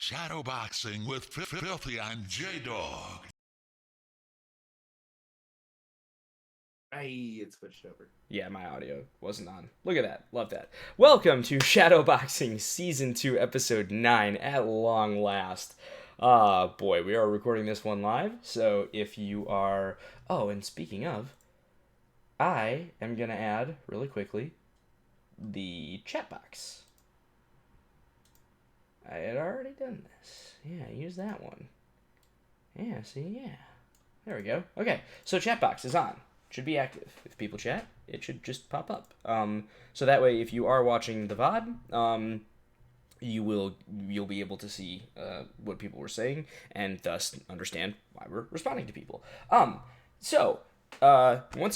Shadowboxing with Filthy and J-Dog. Hey, it switched over. Yeah, my audio wasn't on. Look at that. Love that. Welcome to Shadowboxing Season 2, Episode 9, at long last. Boy, we are recording this one live, so if you are... Oh, and speaking of, I am going to add, really quickly, the chat box. I had already done this. Yeah, use that one. Yeah, see, yeah. There we go. Okay, so chat box is on. Should be active. If people chat, it should just pop up. So that way, if you are watching the VOD, you'll be able to see what people were saying and thus understand why we're responding to people. Once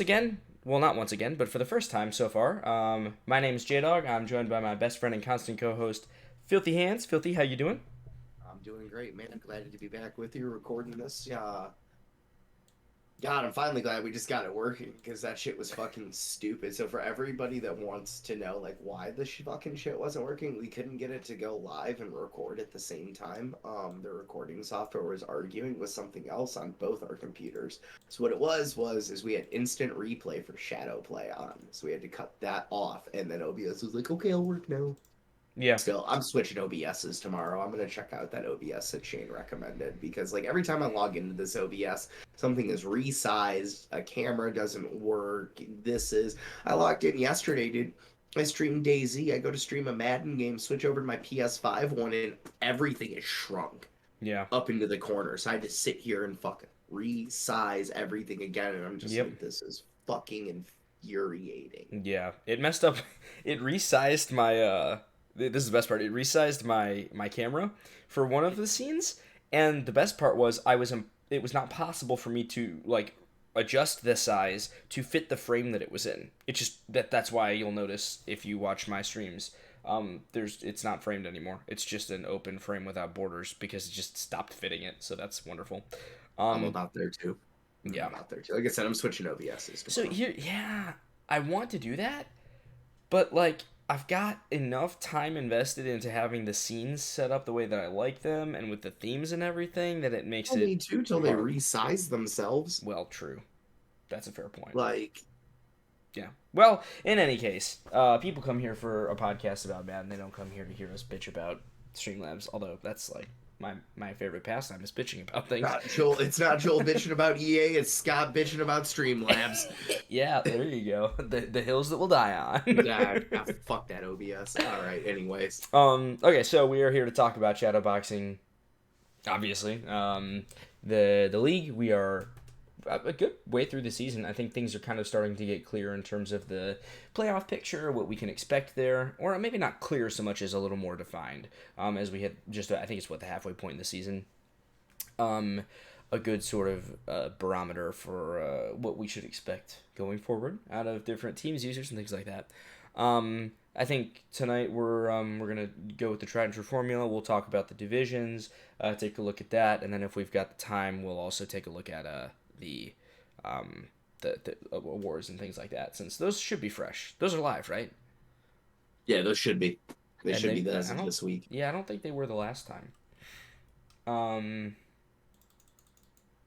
again, well, not once again, but for the first time so far, my name is J-Dog. I'm joined by my best friend and constant co-host, Filthy Hands. Filthy, how you doing? I'm doing great, man. I'm glad to be back with you recording this. God, I'm finally glad we just got it working because that shit was fucking stupid. So for everybody that wants to know like why the fucking shit wasn't working, we couldn't get it to go live and record at the same time. The recording software was arguing with something else on both our computers. So what it was is we had instant replay for Shadow Play on. So we had to cut that off, and then OBS was like, okay, it'll work now. Yeah. Still, I'm switching OBSs tomorrow. I'm gonna check out that OBS that Shane recommended because, like, every time I log into this OBS, something is resized. A camera doesn't work. I logged in yesterday, dude. I streamed DayZ. I go to stream a Madden game, switch over to my PS5 one, and everything is shrunk. Yeah. Up into the corner. So I had to sit here and fucking resize everything again, and I'm just like, this is fucking infuriating. Yeah, it messed up. It resized my this is the best part. It resized my camera for one of the scenes, and the best part was it was not possible for me to like adjust the size to fit the frame that it was in. It just that's why you'll notice if you watch my streams, it's not framed anymore. It's just an open frame without borders because it just stopped fitting it. So that's wonderful. I'm about there too. Yeah, I'm out there too. Like I said, I'm switching OBSs tomorrow. So here, yeah, I want to do that, but like I've got enough time invested into having the scenes set up the way that I like them and with the themes and everything that it makes it. Me too, till they resize themselves. Well, true. That's a fair point. Like, yeah. Well, in any case, people come here for a podcast about Madden. They don't come here to hear us bitch about Streamlabs. Although that's like my favorite pastime is bitching about things. It's not Joel bitching about EA. It's Scott bitching about Streamlabs. Yeah, there you go. The hills that will die on. Fuck that OBS. All right. Anyways. Okay, so we are here to talk about Shadowboxing. Obviously, the league. We are a good way through the season. I think things are kind of starting to get clear in terms of the playoff picture, what we can expect there, or maybe not clear so much as a little more defined. As we hit just, I think it's the halfway point in the season. A good sort of barometer for what we should expect going forward out of different teams, users, and things like that. I think tonight we're gonna go with the tried and true formula. We'll talk about the divisions, take a look at that, and then if we've got the time, we'll also take a look at the awards and things like that, since those should be fresh. Those are live, right? Yeah, those should be. They should be this week. Yeah, I don't think they were the last time.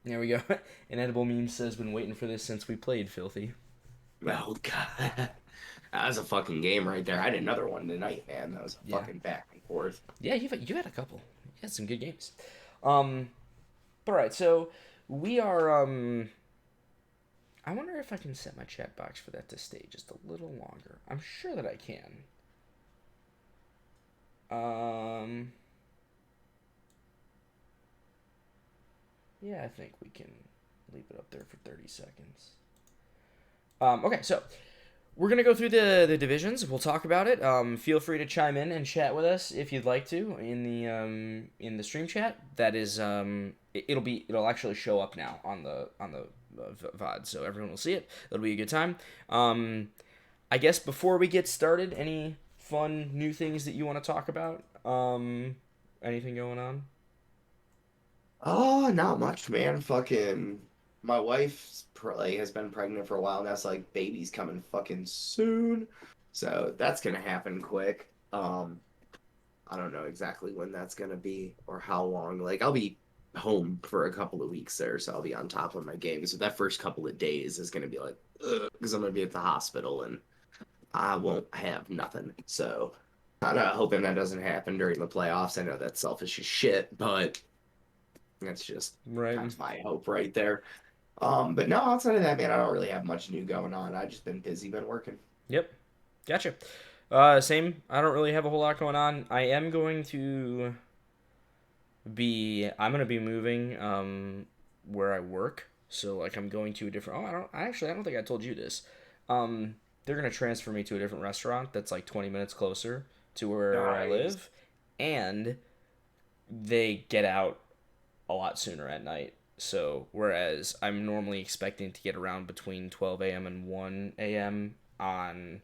There we go. An edible meme says, "Been waiting for this since we played, Filthy." Oh god, that was a fucking game right there. I had another one tonight, man. That was fucking back and forth. Yeah, you had a couple. You had some good games. All right, so we are. I wonder if I can set my chat box for that to stay just a little longer. I'm sure that I can. Yeah, I think we can leave it up there for 30 seconds. Okay, so we're going to go through the divisions. We'll talk about it. Feel free to chime in and chat with us if you'd like to in the stream chat. That is it'll actually show up now on the VOD, so everyone will see it. It'll be a good time. I guess before we get started, any fun new things that you want to talk about? Anything going on? Oh, not much, man. Fucking, my wife has been pregnant for a while now. So like, baby's coming fucking soon, so that's gonna happen quick. I don't know exactly when that's gonna be or how long. Like I'll be home for a couple of weeks there, so I'll be on top of my games. So that first couple of days is gonna be like, because I'm gonna be at the hospital and I won't have nothing. So kind of hoping that doesn't happen during the playoffs. I know that's selfish as shit, but that's just Right. kind of my hope right there. But no, outside of that, man, I don't really have much new going on. I just been busy, been working. Yep. Gotcha. Same. I don't really have a whole lot going on. I'm gonna be moving where I work. So like I'm going to a different. Oh, I don't think I told you this. They're gonna transfer me to a different restaurant that's like 20 minutes closer to where I Nice. live, and they get out a lot sooner at night. So whereas I'm normally expecting to get around between 12 a.m. and 1 a.m. on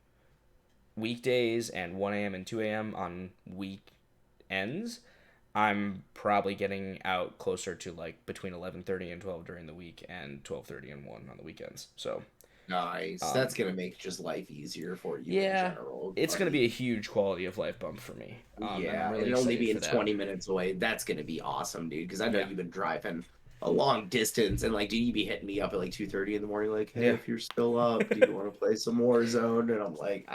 weekdays and 1 a.m. and 2 a.m. on weekends, I'm probably getting out closer to like between 11:30 and 12 during the week and 12:30 and 1 on the weekends. So, Nice. um, That's gonna make just life easier for you in yeah, general. it's going to Like, be a huge quality of life bump for me. And I'm yeah, and really it only excited for being that. 20 minutes away, that's gonna be awesome, dude. Because I know Yeah. you've been driving a long distance, and like, dude, you be hitting me up at like 2:30 in the morning, like, hey, Yeah. if you're still up, do you want to play some Warzone? And I'm like,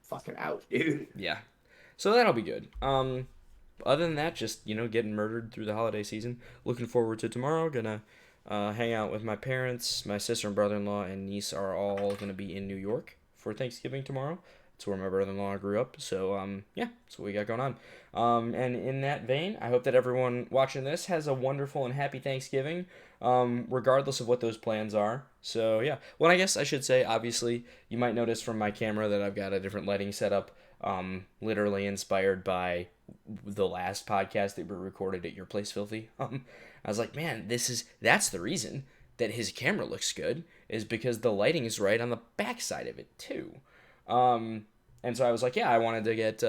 fucking out, dude. Yeah. So that'll be good. Other than that, just getting murdered through the holiday season. Looking forward to tomorrow. Gonna hang out with my parents. My sister and brother-in-law and niece are all gonna be in New York for Thanksgiving tomorrow. It's where my brother-in-law grew up. So yeah, that's what we got going on. And in that vein, I hope that everyone watching this has a wonderful and happy Thanksgiving, regardless of what those plans are. So yeah, well, I guess I should say, obviously, you might notice from my camera that I've got a different lighting setup, literally inspired by the last podcast that we recorded at your place, Filthy. I was like, man, that's the reason that his camera looks good, is because the lighting is right on the backside of it too. And so I was like, yeah, I wanted to get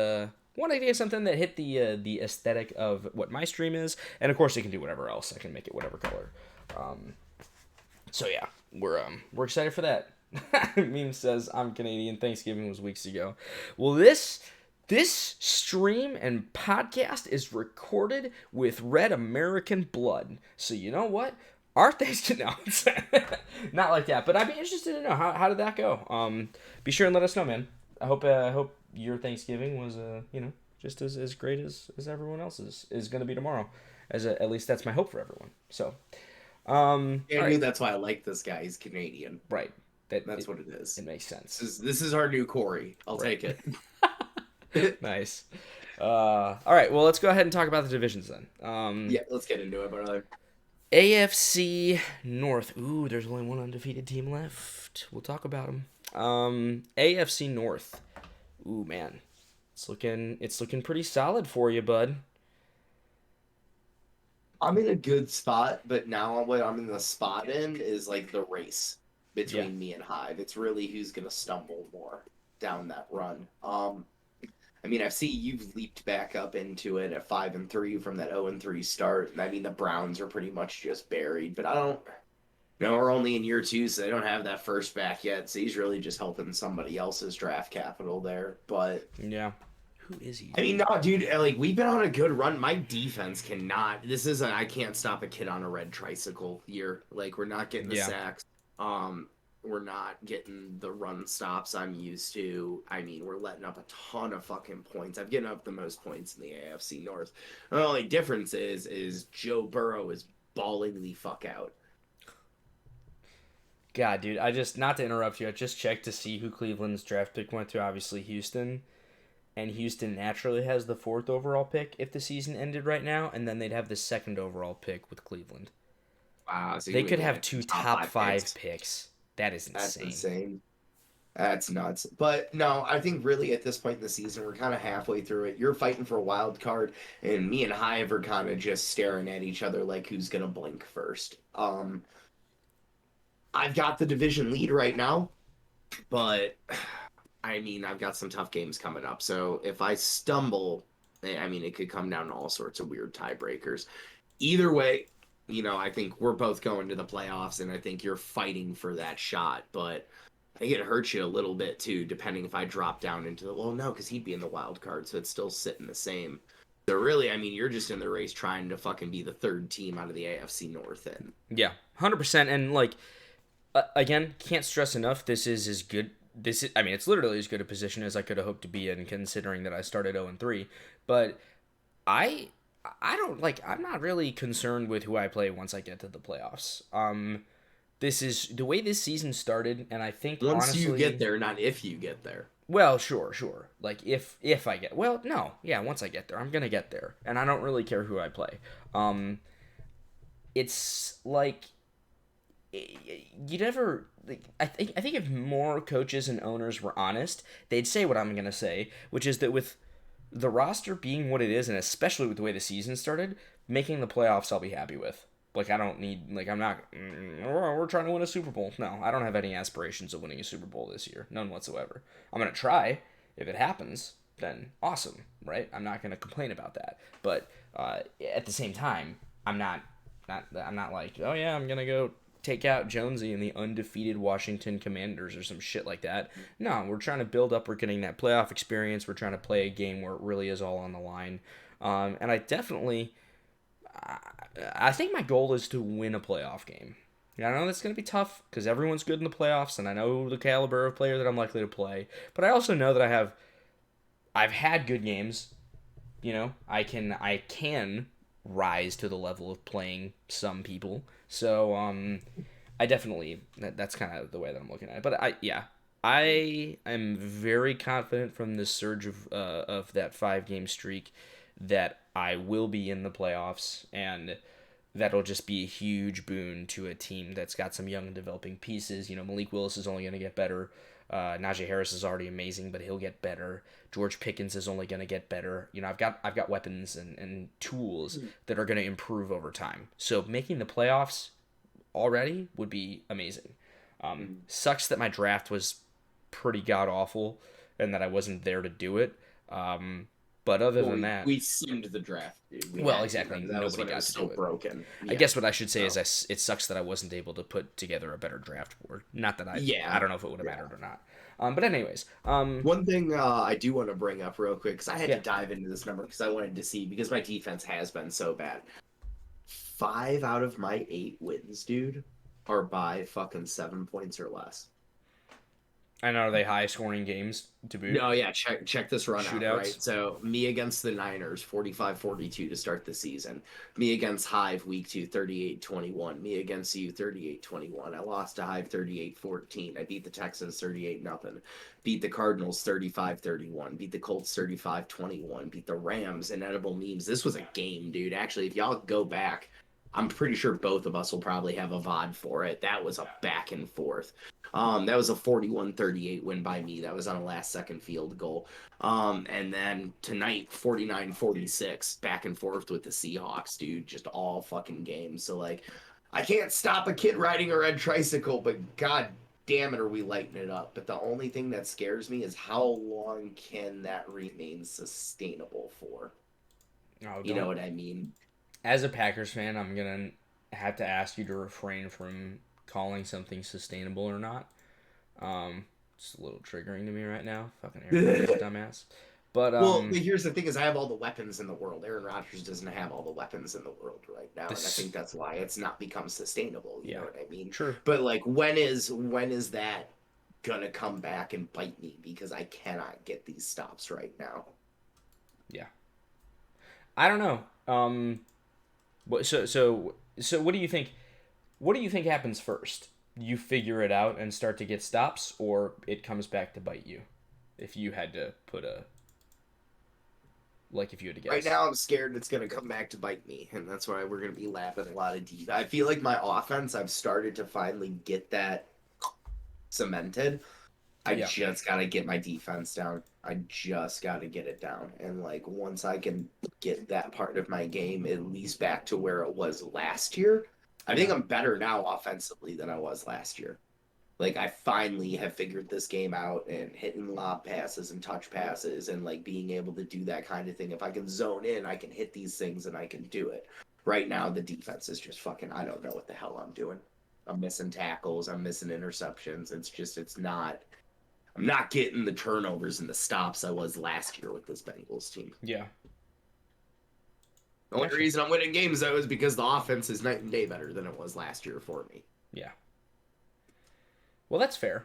something that hit the aesthetic of what my stream is, and of course, it can do whatever else. I can make it whatever color. So yeah, we're excited for that. Meme says I'm Canadian. Thanksgiving was weeks ago. Well, this stream and podcast is recorded with Red American blood. So you know what? Our Thanksgiving, no, not like that. But I'd be interested to know how did that go. Be sure and let us know, man. I hope your Thanksgiving was just as great as everyone else's is going to be tomorrow. At least that's my hope for everyone. So Yeah, all I right, knew that's why I like this guy. He's Canadian. right. That That's it, what it is. it makes sense. This is our new Corey. I'll Right. take it. Nice. All right. Well, let's go ahead and talk about the divisions then. Yeah, let's get into it, brother. AFC North. Ooh, there's only one undefeated team left. We'll talk about them. AFC North. Ooh, man, it's looking pretty solid for you, bud. I'm in a good spot, but now what I'm in the spot in is like the race Yeah. between me and Hive. It's really who's gonna stumble more down that run. I mean, I see you've leaped back up into it at 5-3 from that 0-3 start. I mean, the Browns are pretty much just buried, but I don't. No, we're only in year two, so they don't have that first back yet. So he's really just helping somebody else's draft capital there. But Yeah. Who is he? I mean, no, dude, like we've been on a good run. My defense cannot. This is a I can't stop a kid on a red tricycle year. Like we're not getting the Yeah. sacks. We're not getting the run stops I'm used to. I mean, we're letting up a ton of fucking points. I've given up the most points in the AFC North. The only difference is Joe Burrow is balling the fuck out. God, dude, not to interrupt you, I just checked to see who Cleveland's draft pick went to. Obviously, Houston. And Houston naturally has the fourth overall pick if the season ended right now, and then they'd have the second overall pick with Cleveland. Wow, so They you could mean have like two top top five picks. picks. That is That's insane. insane. That's nuts. But no, I think really at this point in the season, we're kind of halfway through it. You're fighting for a wild card, and me and Hive are kind of just staring at each other like who's gonna blink first. I've got the division lead right now, but I mean I've got some tough games coming up. So if I stumble, I mean it could come down to all sorts of weird tiebreakers. Either way, I think we're both going to the playoffs, and I think you're fighting for that shot, but I think it hurts you a little bit too, depending if I drop down into the well, no, because he'd be in the wild card, so it's still sitting the same. So really, I mean, you're just in the race trying to fucking be the third team out of the AFC North. And Yeah, 100%. And like, again, can't stress enough. This is as good. This is, I mean, it's literally as good a position as I could have hoped to be in, considering that I started 0-3. But I, I don't like. I'm not really concerned with who I play once I get to the playoffs. This is the way this season started, and I think once honestly, you get there, not if you get there. well, sure. Like if I get, well, no, yeah, once I get there, I'm gonna get there, and I don't really care who I play. It's like you never. Like, I think if more coaches and owners were honest, they'd say what I'm gonna say, which is that with the roster being what it is, and especially with the way the season started, making the playoffs, I'll be happy with. Like, I don't need, like, I'm not, we're trying to win a Super Bowl. No, I don't have any aspirations of winning a Super Bowl this year. None whatsoever. I'm going to try. If it happens, then awesome, right? I'm not going to complain about that. But at the same time, I'm not like, oh yeah, I'm going to go take out Jonesy and the undefeated Washington Commanders or some shit like that. No, we're trying to build up. We're getting that playoff experience. We're trying to play a game where it really is all on the line. And I definitely, I think my goal is to win a playoff game. Yeah, I know that's going to be tough because everyone's good in the playoffs, and I know the caliber of player that I'm likely to play. But I also know that I've had good games. You know, I can rise to the level of playing some people. So I definitely that's kind of the way that I'm looking at it. But I am very confident from this surge of that 5-game streak that I will be in the playoffs, and that'll just be a huge boon to a team that's got some young and developing pieces. You know, Malik Willis is only going to get better. Najee Harris is already amazing, but he'll get better. George Pickens is only going to get better. You know, I've got weapons and tools that are going to improve over time. So making the playoffs already would be amazing. Sucks that my draft was pretty god awful and that I wasn't there to do it. But other than that, we simmed the draft, dude. Exactly. Nobody got to do it. Broken. I guess what I should say is it sucks that I wasn't able to put together a better draft board. Not that I don't know if it would have mattered or not. But anyways, one thing I do want to bring up real quick, because I had to dive into this number because I wanted to see, because my defense has been so bad. 5 out of my 8 wins, dude, are by fucking 7 points or less. And are they high scoring games to boot? No, yeah, check this run Shootouts. out, right? So me against the Niners, 45-42 to start the season. Me against Hive week 2, 38-21. Me against you, 38-21. I lost to Hive 38-14. I beat the Texans 38-0. Beat the Cardinals 35-31. Beat the Colts 35-21. Beat the Rams, inedible memes. This was a game, dude. Actually, if y'all go back, I'm pretty sure both of us will probably have a VOD for it. That was a back and forth. That was a 41-38 win by me. That was on a last-second field goal. And then tonight, 49-46, back and forth with the Seahawks, dude. Just all fucking games. So, like, I can't stop a kid riding a red tricycle, but god damn it, are we lighting it up. But the only thing that scares me is how long can that remain sustainable for? You know what I mean? As a Packers fan, I'm going to have to ask you to refrain from calling something sustainable or not. It's a little triggering to me right now. Fucking Aaron Rodgers, dumbass. But well, here's the thing: is I have all the weapons in the world. Aaron Rodgers doesn't have all the weapons in the world right now, and I think that's why it's not become sustainable. You know what I mean? Sure. But like, when is that gonna come back and bite me? Because I cannot get these stops right now. Yeah. I don't know. So what do you think? What do you think happens first? You figure it out and start to get stops, or it comes back to bite you? If you had to put if you had to guess. Right now, I'm scared it's going to come back to bite me, and that's why we're going to be lapping a lot of deep. I feel like my offense, I've started to finally get that cemented. I just got to get my defense down. I just got to get it down. And, like, once I can get that part of my game at least back to where it was last year, I think I'm better now offensively than I was last year. Like, I finally have figured this game out and hitting lob passes and touch passes and, like, being able to do that kind of thing. If I can zone in, I can hit these things and I can do it. Right now, the defense is just fucking, I don't know what the hell I'm doing. I'm missing tackles. I'm missing interceptions. I'm not getting the turnovers and the stops I was last year with this Bengals team. Yeah. The only Gotcha. reason I'm winning games, though, is because the offense is night and day better than it was last year for me. Yeah. Well, that's fair.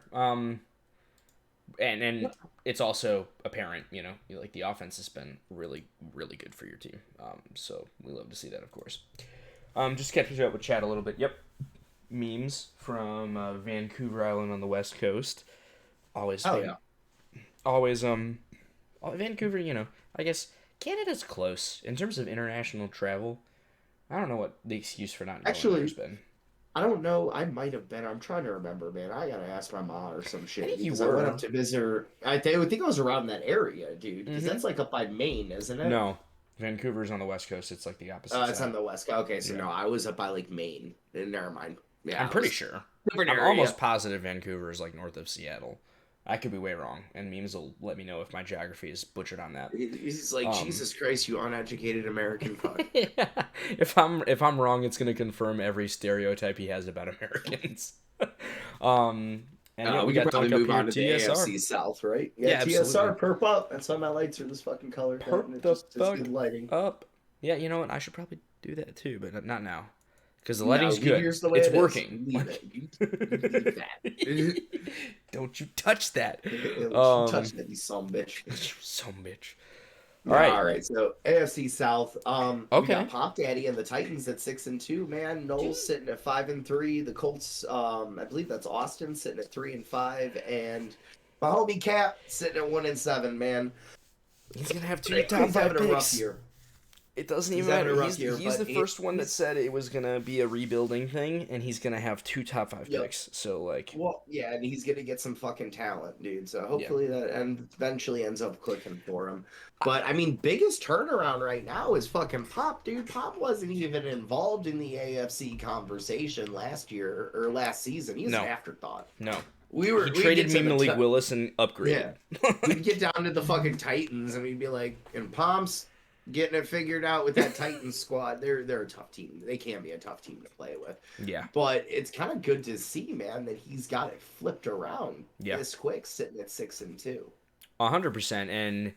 And it's also apparent, like the offense has been really, really good for your team. So we love to see that, of course. Just catching up with chat a little bit. Yep. Memes from Vancouver Island on the West Coast. Always. Oh, yeah. Always, Vancouver, I guess Canada's close in terms of international travel. I don't know what the excuse for not going there has been. I don't know. I might have been. I'm trying to remember, man. I gotta ask my mom or some shit. I think you because were. I went up to visit her. I think I was around that area, dude. Because that's like up by Maine, isn't it? No. Vancouver's on the West Coast. It's like the opposite side. It's on the West Coast. Okay, so no, I was up by like Maine. Never mind. Yeah, I'm pretty sure. I'm almost positive Vancouver is like north of Seattle. I could be way wrong, and memes will let me know if my geography is butchered on that. He's like, Jesus Christ, you uneducated American fuck. Yeah. If I'm wrong, it's gonna confirm every stereotype he has about Americans. And we got could probably move on to the TSR. AFC South, right? Yeah, TSR, perp up. That's why my lights are this fucking color. Perp the fuck up. Yeah, you know what? I should probably do that too, but not now. Because the lighting's good. It's working. Leave it. You leave that. Don't you touch that. Don't touch that, you son bitch. You son bitch. All right. So AFC South. Okay. We got Pop Daddy and the Titans at 6-2. Man, Knowles sitting at 5-3. The Colts. I believe that's Austin sitting at 3-5, and my homie Cap sitting at 1-7. Man, he's gonna have two top 5 picks. A rough year. It doesn't even matter. He's the first one that said it was gonna be a rebuilding thing, and he's gonna have 2 top 5 picks. So like, well, yeah, and he's gonna get some fucking talent, dude. So hopefully that eventually ends up clicking for him. But I mean, biggest turnaround right now is fucking Pop, dude. Pop wasn't even involved in the AFC conversation last year or last season. He was an afterthought. No. He traded me Malik Willis and upgraded. Yeah. We'd get down to the fucking Titans and we'd be like, and Pomps getting it figured out with that Titans squad. They're a tough team. They can be a tough team to play with. Yeah. But it's kind of good to see, man, that he's got it flipped around this quick, sitting at 6-2. 100%. And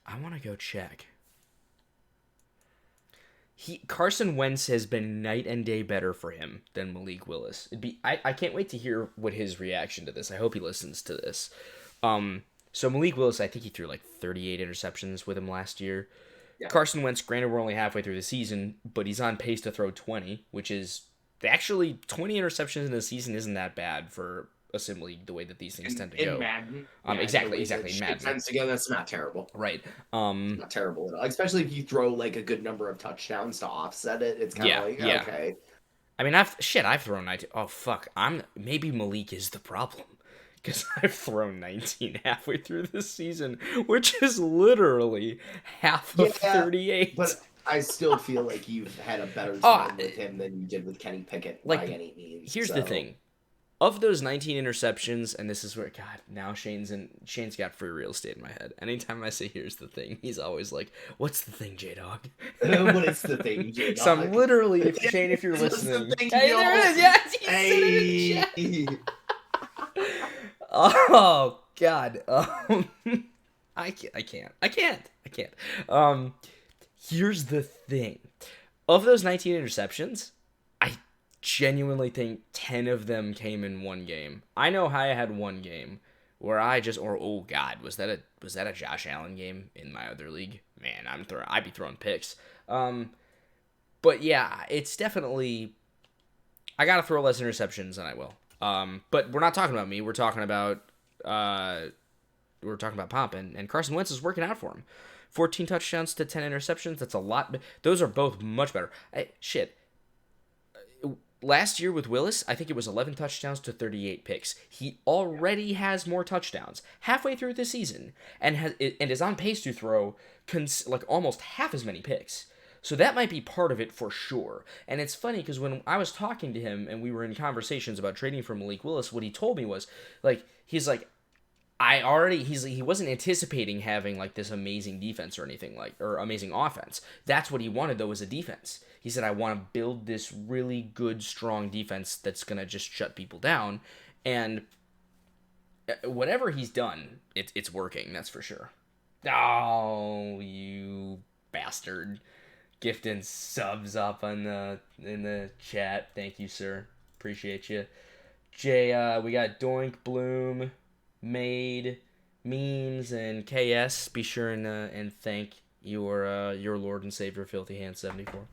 I want to go check. Carson Wentz has been night and day better for him than Malik Willis. I can't wait to hear what his reaction to this. I hope he listens to this. So Malik Willis, I think he threw like 38 interceptions with him last year. Yeah. Carson Wentz, granted, we're only halfway through the season, but he's on pace to throw 20, which is actually 20 interceptions in a season isn't that bad for a sim league, the way that these things tend to go. In Madden. Exactly. In Madden. Tends to go, that's not terrible. Right. Not terrible at all. Especially if you throw like a good number of touchdowns to offset it. It's kind of okay. I mean, I've thrown 19. Oh, fuck. Maybe Malik is the problem. Because I've thrown 19 halfway through this season, which is literally half of 38. But I still feel like you've had a better time with him than you did with Kenny Pickett by any means. Here's the thing. Of those 19 interceptions, and this is where, God, now Shane's got free real estate in my head. Anytime I say here's the thing, he's always like, what's the thing, J-Dog? What is the thing, J-Dog? So I'm literally, Shane, if you're listening. Hey, there it is, yes! Hey! Oh God! I can't. Here's the thing: of those 19 interceptions, I genuinely think 10 of them came in one game. I know I had one game where oh God, was that a Josh Allen game in my other league? Man, I'd be throwing picks. But yeah, it's definitely I gotta throw less interceptions than I will. But we're not talking about me. We're talking about Pomp, and Carson Wentz is working out for him. 14 touchdowns to 10 interceptions. That's a lot. Those are both much better. Last year with Willis, I think it was 11 touchdowns to 38 picks. He already has more touchdowns halfway through the season, and is on pace to throw almost half as many picks. So that might be part of it for sure. And it's funny because when I was talking to him and we were in conversations about trading for Malik Willis, what he told me was he's like, he wasn't anticipating having like this amazing defense or anything or amazing offense. That's what he wanted though, was a defense. He said, I want to build this really good, strong defense that's going to just shut people down. And whatever he's done, it's working. That's for sure. Oh, you bastard. gifting subs up in the chat. Thank you, sir. Appreciate you. Jay, we got Doink, Bloom, Made, Memes, and KS. Be sure and thank your Lord and Savior Filthy Hand 74.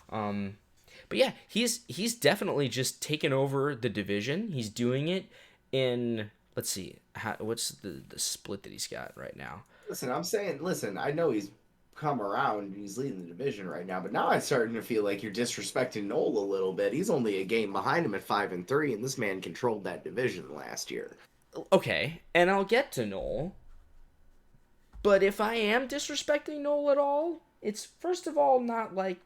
But yeah, he's definitely just taken over the division. He's doing it in, let's see, what's the split that he's got right now? Listen, I know he's come around and he's leading the division right now, but now I'm starting to feel like you're disrespecting Noel a little bit. He's only a game behind him at 5-3, and this man controlled that division last year. Okay, and I'll get to Noel. But if I am disrespecting Noel at all, it's first of all not like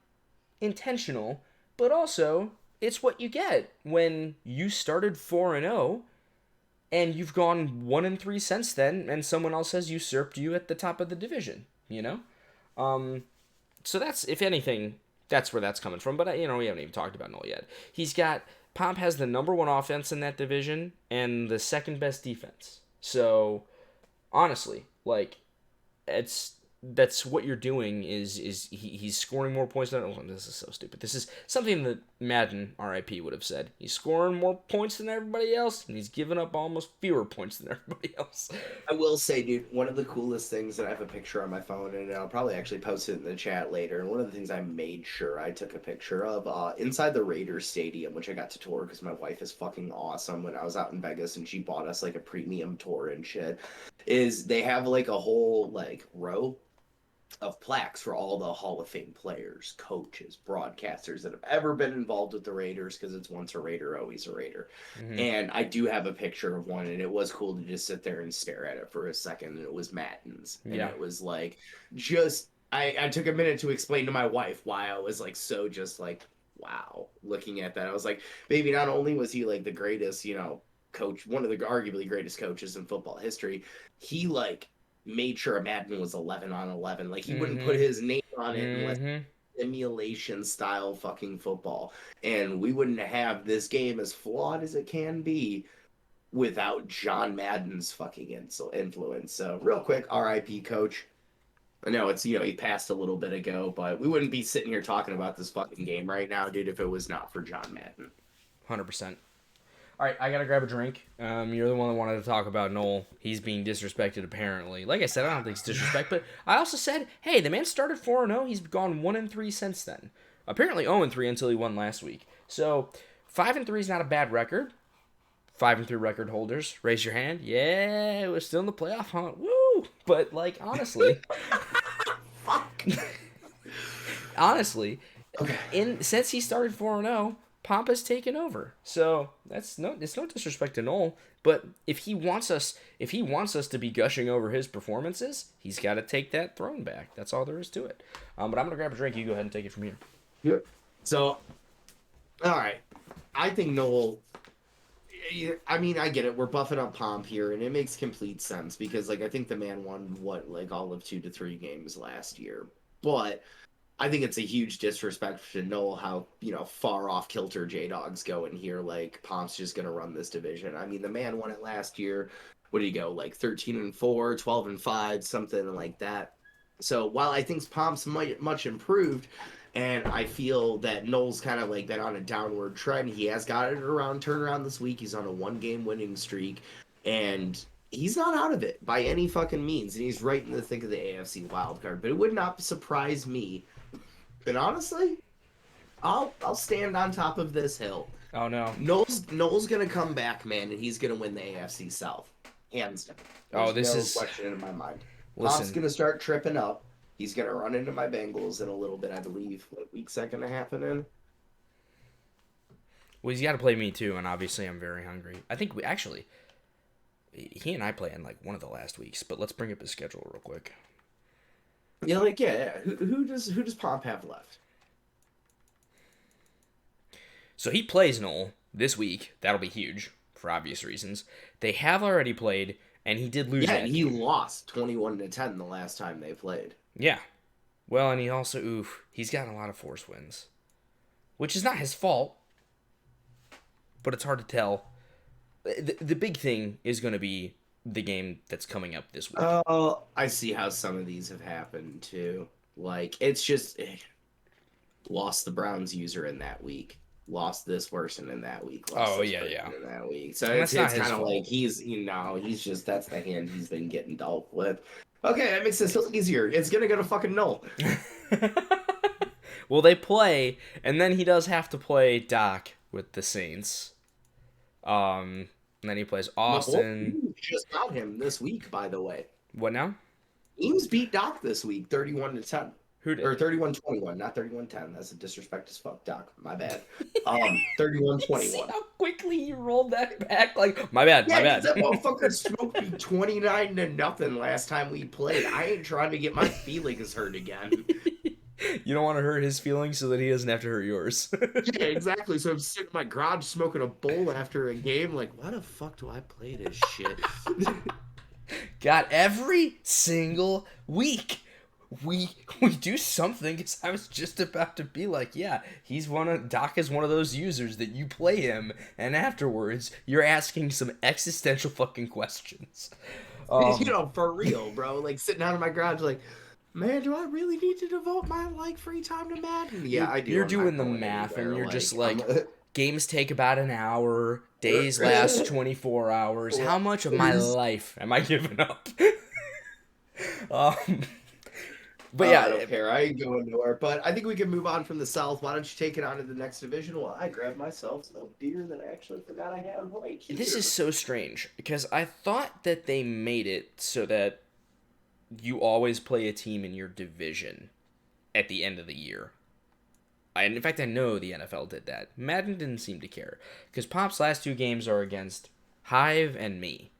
intentional, but also it's what you get when you started 4-0 and you've gone 1-3 since then, and someone else has usurped you at the top of the division, you know? So that's, if anything, that's where that's coming from. But, we haven't even talked about Noel yet. Pomp has the number 1 offense in that division and the second best defense. So, honestly, like, that's what you're doing is he's scoring more points than... Oh, this is so stupid. This is something that Madden, RIP, would have said. He's scoring more points than everybody else, and he's giving up almost fewer points than everybody else. I will say, dude, one of the coolest things, that I have a picture on my phone, and I'll probably actually post it in the chat later, and one of the things I made sure I took a picture of, inside the Raiders Stadium, which I got to tour because my wife is fucking awesome, when I was out in Vegas, and she bought us, like, a premium tour and shit, is they have, like, a whole, like, row of plaques for all the Hall of Fame players, coaches, broadcasters that have ever been involved with the Raiders, because it's once a Raider, always a Raider. Mm-hmm. And I do have a picture of one, and it was cool to just sit there and stare at it for a second, and it was Madden's. And it was like, I took a minute to explain to my wife why I was like so just like, wow, looking at that. I was like, baby, not only was he like the greatest, coach, one of the arguably greatest coaches in football history, he like made sure Madden was 11 on 11. Like, he wouldn't put his name on it unless simulation style fucking football. And we wouldn't have this game, as flawed as it can be, without John Madden's fucking influence. So real quick, RIP coach. I know it's, he passed a little bit ago, but we wouldn't be sitting here talking about this fucking game right now, dude, if it was not for John Madden. 100%. All right, I gotta grab a drink. You're the one that wanted to talk about Noel. He's being disrespected, apparently. Like I said, I don't think it's disrespect, but I also said, hey, the man started 4-0. He's gone 1-3 since then. Apparently 0-3 until he won last week. So 5-3 is not a bad record. 5-3 record holders, raise your hand. Yeah, we're still in the playoff hunt. Woo! But like, honestly, honestly, okay. Since he started 4-0. Pompa's taken over, so it's no disrespect to Noel, but if he wants us to be gushing over his performances, he's got to take that throne back. That's all there is to it. But I'm gonna grab a drink. You go ahead and take it from here. Yep. So, all right, I think Noel. I mean, I get it. We're buffing up Pomp here, and it makes complete sense because, like, I think the man won all of 2 to 3 games last year, but I think it's a huge disrespect to Noel how, far off kilter J-Dogs go in here. Like, Pomp's just going to run this division. I mean, the man won it last year. What did he go? Like 13-4, 12-5, something like that. So while I think Pomp's much improved, and I feel that Noel's kind of like been on a downward trend, he has got it turned around this week. He's on a 1-game winning streak, and he's not out of it by any fucking means. And he's right in the thick of the AFC wildcard. But it would not surprise me. And honestly, I'll stand on top of this hill. Oh no, Noel's gonna come back, man, and he's gonna win the AFC South, hands down. There's no question in my mind. Pomp's gonna start tripping up. He's gonna run into my Bengals in a little bit, I believe. What week's that gonna happen in? Well, he's got to play me too, and obviously I'm very hungry. I think he and I play in like one of the last weeks, but let's bring up his schedule real quick. Yeah. Who does Pomp have left? So he plays Noel this week. That'll be huge for obvious reasons. They have already played, and he did lose. Yeah, and he lost 21-10 the last time they played. Yeah. Well, and he also he's got a lot of force wins, which is not his fault, but it's hard to tell. The big thing is going to be the game that's coming up this week. Oh, I see how some of these have happened too. Like, it's just lost the Browns user in that week, lost this person in that week, Oh, this yeah, person yeah. in that week. So And it's that's not his kind of fault. like he's just that's the hand he's been getting dealt with. Okay, that makes this a little easier. It's gonna go to fucking null. Well, they play, and then he does have to play Doc with the Saints. And then he plays The whole Austin. team just got him this week, by the way. What now? Eames beat Doc this week, 31-10. Who did? Or 31-21, not 31-10. That's a disrespect as fuck, Doc. My bad. 31-21. See how quickly you rolled that back? Like, my bad, my Yeah, bad. because that motherfucker smoked me 29-0 last time we played. I ain't trying to get my feelings hurt again. You don't want to hurt his feelings so that he doesn't have to hurt yours. Yeah, exactly. So I'm sitting in my garage smoking a bowl after a game, like, why the fuck do I play this shit? God, every single week we do something because I was just about to be like, yeah, Doc is one of those users that you play him, and afterwards you're asking some existential fucking questions. For real, bro. Like sitting out in my garage, like, man, do I really need to devote my free time to Madden? Yeah, I do. You're I'm not doing the going math, anywhere. and you're Like, just like, games take about an hour, days last 24 hours. How much of my life am I giving up? But yeah, I don't care. I ain't going nowhere. But I think we can move on from the South. Why don't you take it on to the next division? Well, I grabbed myself some beer that I actually forgot I had right here. this is so strange because I thought that they made it so that you always play a team in your division at the end of the year. In fact, I know the NFL did that. Madden didn't seem to care because Pop's last 2 games are against Hive and me,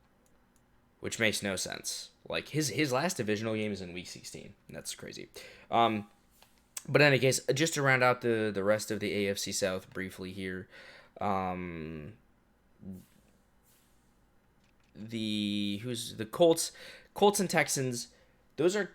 which makes no sense. Like his last divisional game is in week 16. That's crazy. But in any case, just to round out the rest of the AFC South briefly here, the Colts and Texans. Those are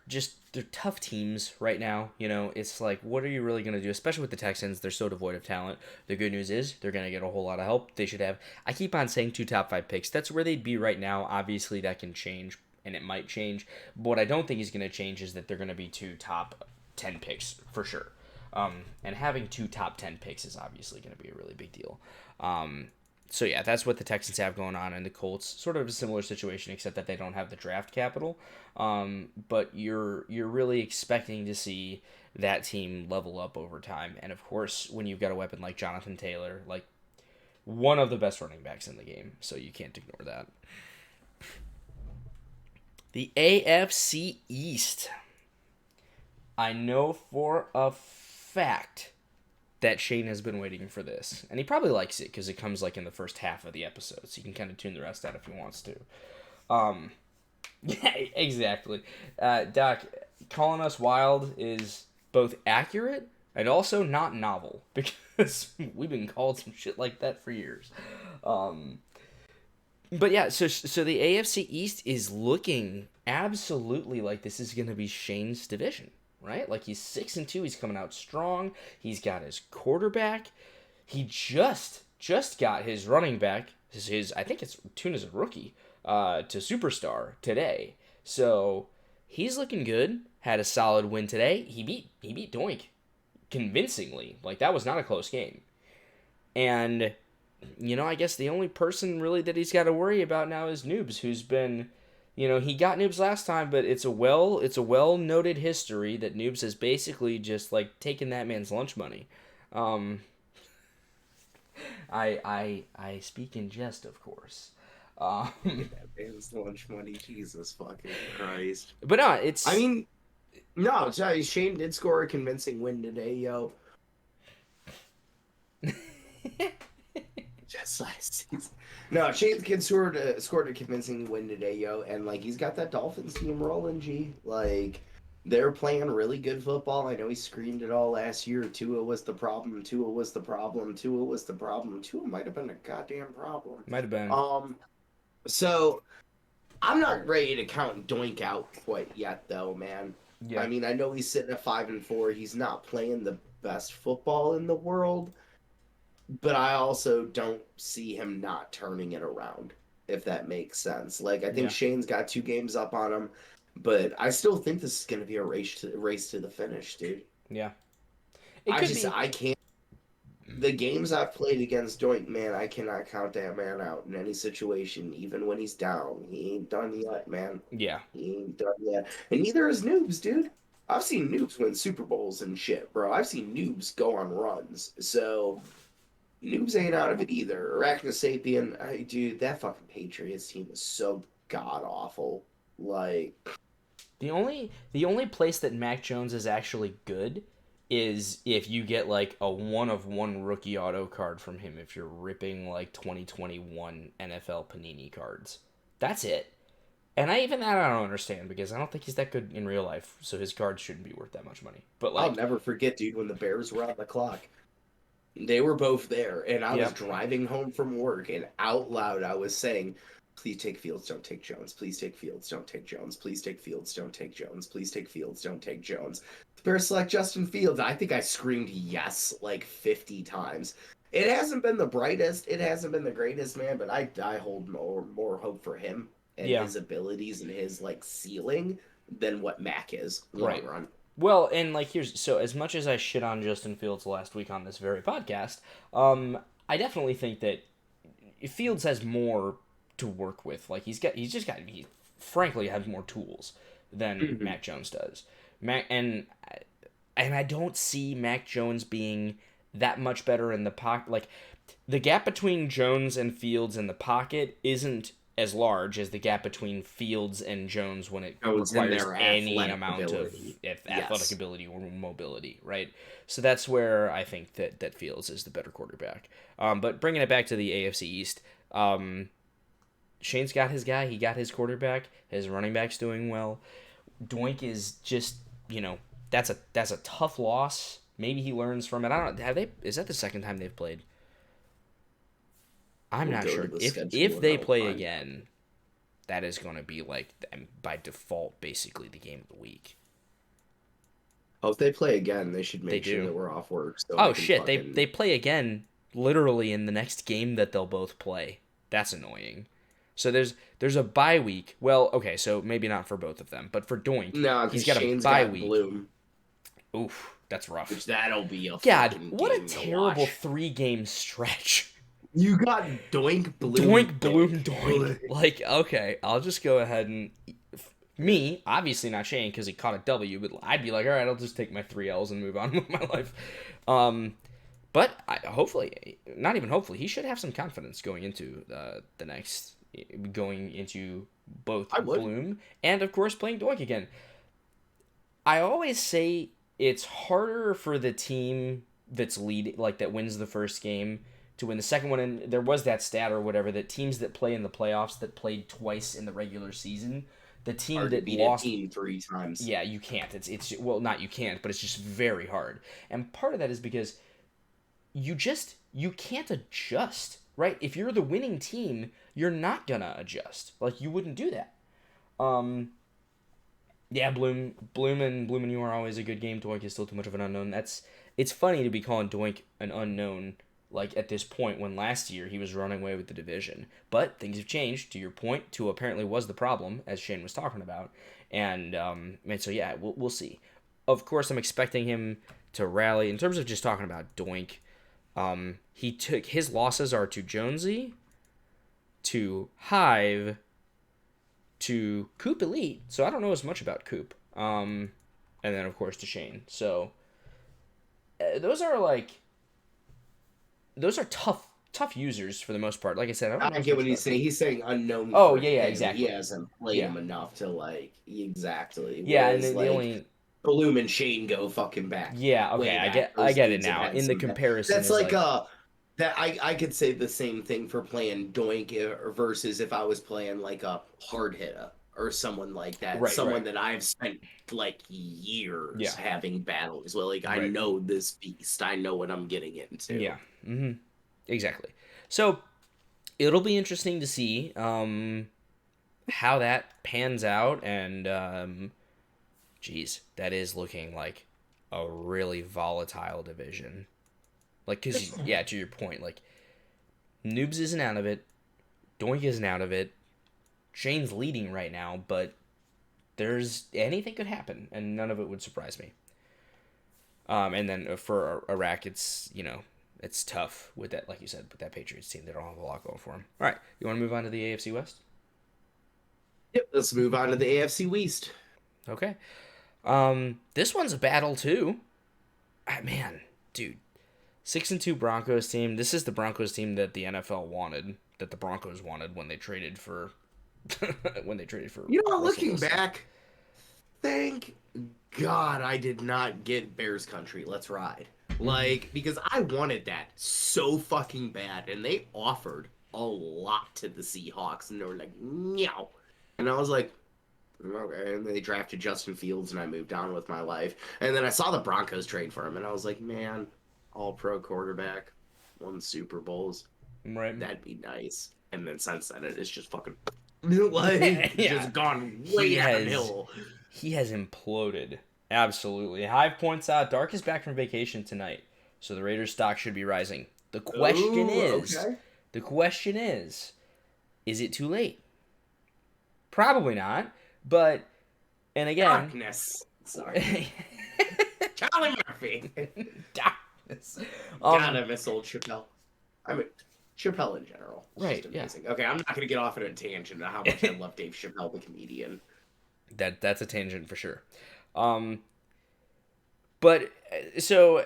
they're tough teams right now. You know, it's like, what are you really going to do? Especially with the Texans, they're so devoid of talent. The good news is they're going to get a whole lot of help. They should have, I keep on saying 2 top 5 picks. That's where they'd be right now. Obviously, that can change, and it might change. But what I don't think is going to change is that they're going to be 2 top 10 picks for sure. And having 2 top 10 picks is obviously going to be a really big deal. So yeah, that's what the Texans have going on, and the Colts sort of a similar situation, except that they don't have the draft capital. But you're really expecting to see that team level up over time, and of course, when you've got a weapon like Jonathan Taylor, like one of the best running backs in the game, so you can't ignore that. The AFC East. I know for a fact that Shane has been waiting for this. And he probably likes it because it comes like in the first half of the episode, so you can kind of tune the rest out if he wants to. Yeah, exactly. Doc, calling us wild is both accurate and also not novel because we've been called some shit like that for years. But yeah, so the AFC East is looking absolutely like this is going to be Shane's division. Right? Like he's 6-2, he's coming out strong. He's got his quarterback. He just got his running back, his I think it's tuned as a rookie, to superstar today. So he's looking good. Had a solid win today. He beat Doink convincingly. Like that was not a close game. And I guess the only person really that he's got to worry about now is Noobs, who's been, he got Noobs last time, but it's a well noted history that Noobs has basically just like taken that man's lunch money. I speak in jest, of course. That man's lunch money, Jesus fucking Christ. But no, it's. I mean, no, Shane did score a convincing win today, yo. Just last season. No, Shane's kid scored a convincing win today, yo, and like he's got that Dolphins team rolling, G. Like they're playing really good football. I know he screamed it all last year. Tua was the problem. Tua was the problem. Tua was the problem. Tua might have been a goddamn problem. Might have been. So I'm not ready to count Doink out quite yet, though, man. Yeah. I mean, I know he's sitting at 5-4. He's not playing the best football in the world. But I also don't see him not turning it around, if that makes sense. Like, I think Shane's got 2 games up on him, but I still think this is going to be a race to the finish, dude. Yeah. It I could just be. I can't. The games I've played against Doink, man, I cannot count that man out in any situation, even when he's down. He ain't done yet, man. Yeah. He ain't done yet. And neither is Noobs, dude. I've seen Noobs win Super Bowls and shit, bro. I've seen Noobs go on runs. So Noobs ain't out of it either. Arachnosapien, dude, that fucking Patriots team is so god awful. Like, The only place that Mac Jones is actually good is if you get like a one of one rookie auto card from him if you're ripping like 2021 NFL Panini cards. That's it. And even that I don't understand because I don't think he's that good in real life, so his cards shouldn't be worth that much money. But I'll like, never forget, dude, when the Bears were on the clock. They were both there, and I was yep, driving home from work, and out loud I was saying, "Please take Fields, don't take Jones. Please take Fields, don't take Jones. Please take Fields, don't take Jones. Please take Fields, don't take Jones." The Bears select Justin Fields. I think I screamed yes like 50 times. It hasn't been the brightest, it hasn't been the greatest, man, but I hold more hope for him and yeah, his abilities and his like ceiling than what Mac is long right. run. Well, and like here's so as much as I shit on Justin Fields last week on this very podcast, I definitely think that Fields has more to work with. Like he frankly has more tools than Mhm. Mac Jones does. And I don't see Mac Jones being that much better in the pocket. Like the gap between Jones and Fields in the pocket isn't as large as the gap between Fields and Jones when it Jones and requires their any athletic amount of ability. athletic Yes. ability or mobility, right? So that's where I think that Fields is the better quarterback. But bringing it back to the AFC East, Shane's got his guy. He got his quarterback. His running back's doing well. Doink is just, that's a tough loss. Maybe he learns from it. I don't have they. Is that the second time they've played? I'm We'll not go to sure. the If schedule and they I'll play find out. again, that is going to be like by default, basically the game of the week. Oh, if they play again, they should They make sure do. that we're off work so I Oh can shit! They fucking. play again, literally in the next game that they'll both play. That's annoying. So there's a bye week. Well, okay, so maybe not for both of them, but for Doink, No, he's because got a Shane's bye got week. Bloom, Oof, that's rough. which that'll be a God, fucking what a game to terrible watch. 3 game stretch. You got Doink, Bloom, Doink, bloom, Doink. doink. Like, okay, I'll just go ahead and me, obviously not Shane because he caught a W, but I'd be like, all right, I'll just take my 3 L's and move on with my life. But hopefully, not even hopefully, he should have some confidence going into going into both I would. Bloom and, of course, playing Doink again. I always say it's harder for the team that's leading, like that wins the first game, to win the second one. And there was that stat or whatever that teams that play in the playoffs that played twice in the regular season, the team Hard to that beat a lost, team 3 times. yeah, you can't. It's well, not you can't, but it's just very hard. And part of that is because you can't adjust, right? If you're the winning team, you're not gonna adjust. Like you wouldn't do that. Um, yeah, Bloom and you are always a good game. Doink is still too much of an unknown. It's funny to be calling Doink an unknown like at this point when last year he was running away with the division. But things have changed. To your point, Tua apparently was the problem, as Shane was talking about, and so yeah, we'll see. Of course, I'm expecting him to rally. In terms of just talking about Doink, he took his losses are to Jonesy, to Hive, to Coop Elite, so I don't know as much about Coop. And then of course to Shane. So those are tough users for the most part. Like I said, I don't know I as get much what he's about saying. Coop. He's saying unknown Oh for yeah, yeah, him. He exactly. hasn't played Yeah, him enough to like exactly. yeah, and Whereas then the like only Bloom and Shane go fucking back, yeah, okay, way I back. get I Those get it dudes have now. had In the some. comparison That's is like like that I could say the same thing for playing Doink versus if I was playing like a hard hitter or someone like that, right, someone that I've spent like years yeah, having battles with. Like I right, know this beast, I know what I'm getting into. yeah, exactly. So it'll be interesting to see how that pans out and geez, that is looking like a really volatile division. Like, cause yeah, to your point, like Noobs isn't out of it, Doink isn't out of it, Shane's leading right now, but there's anything could happen, and none of it would surprise me. And then for Iraq, it's it's tough with that, like you said, with that Patriots team. They don't have a lot going for them. All right, you want to move on to the AFC West? Yep, let's move on to the AFC West. Okay. This one's a battle too. Man, dude, 6-2 Broncos team. This is the Broncos team that the NFL wanted, that the Broncos wanted when they traded for Russell Looking Wilson. back, thank God I did not get Bears country. Let's ride. Because I wanted that so fucking bad, and they offered a lot to the Seahawks, and they were like, no. And I was like, okay. And they drafted Justin Fields, and I moved on with my life. And then I saw the Broncos trade for him, and I was like, man, all-pro quarterback, won Super Bowls. Right. That'd be nice. And then since then, it is just fucking just gone way downhill. He has imploded. Absolutely. Hive points out Dark is back from vacation tonight, so the Raiders stock should be rising. The question is it too late? Probably not. But, and again, Darkness. Sorry. Charlie Murphy. Darkness. God, I miss old Chappelle. I mean, Chappelle in general. Right, Just amazing. Okay, I'm not going to get off on a tangent on how much I love Dave Chappelle, the comedian. That's a tangent for sure. But so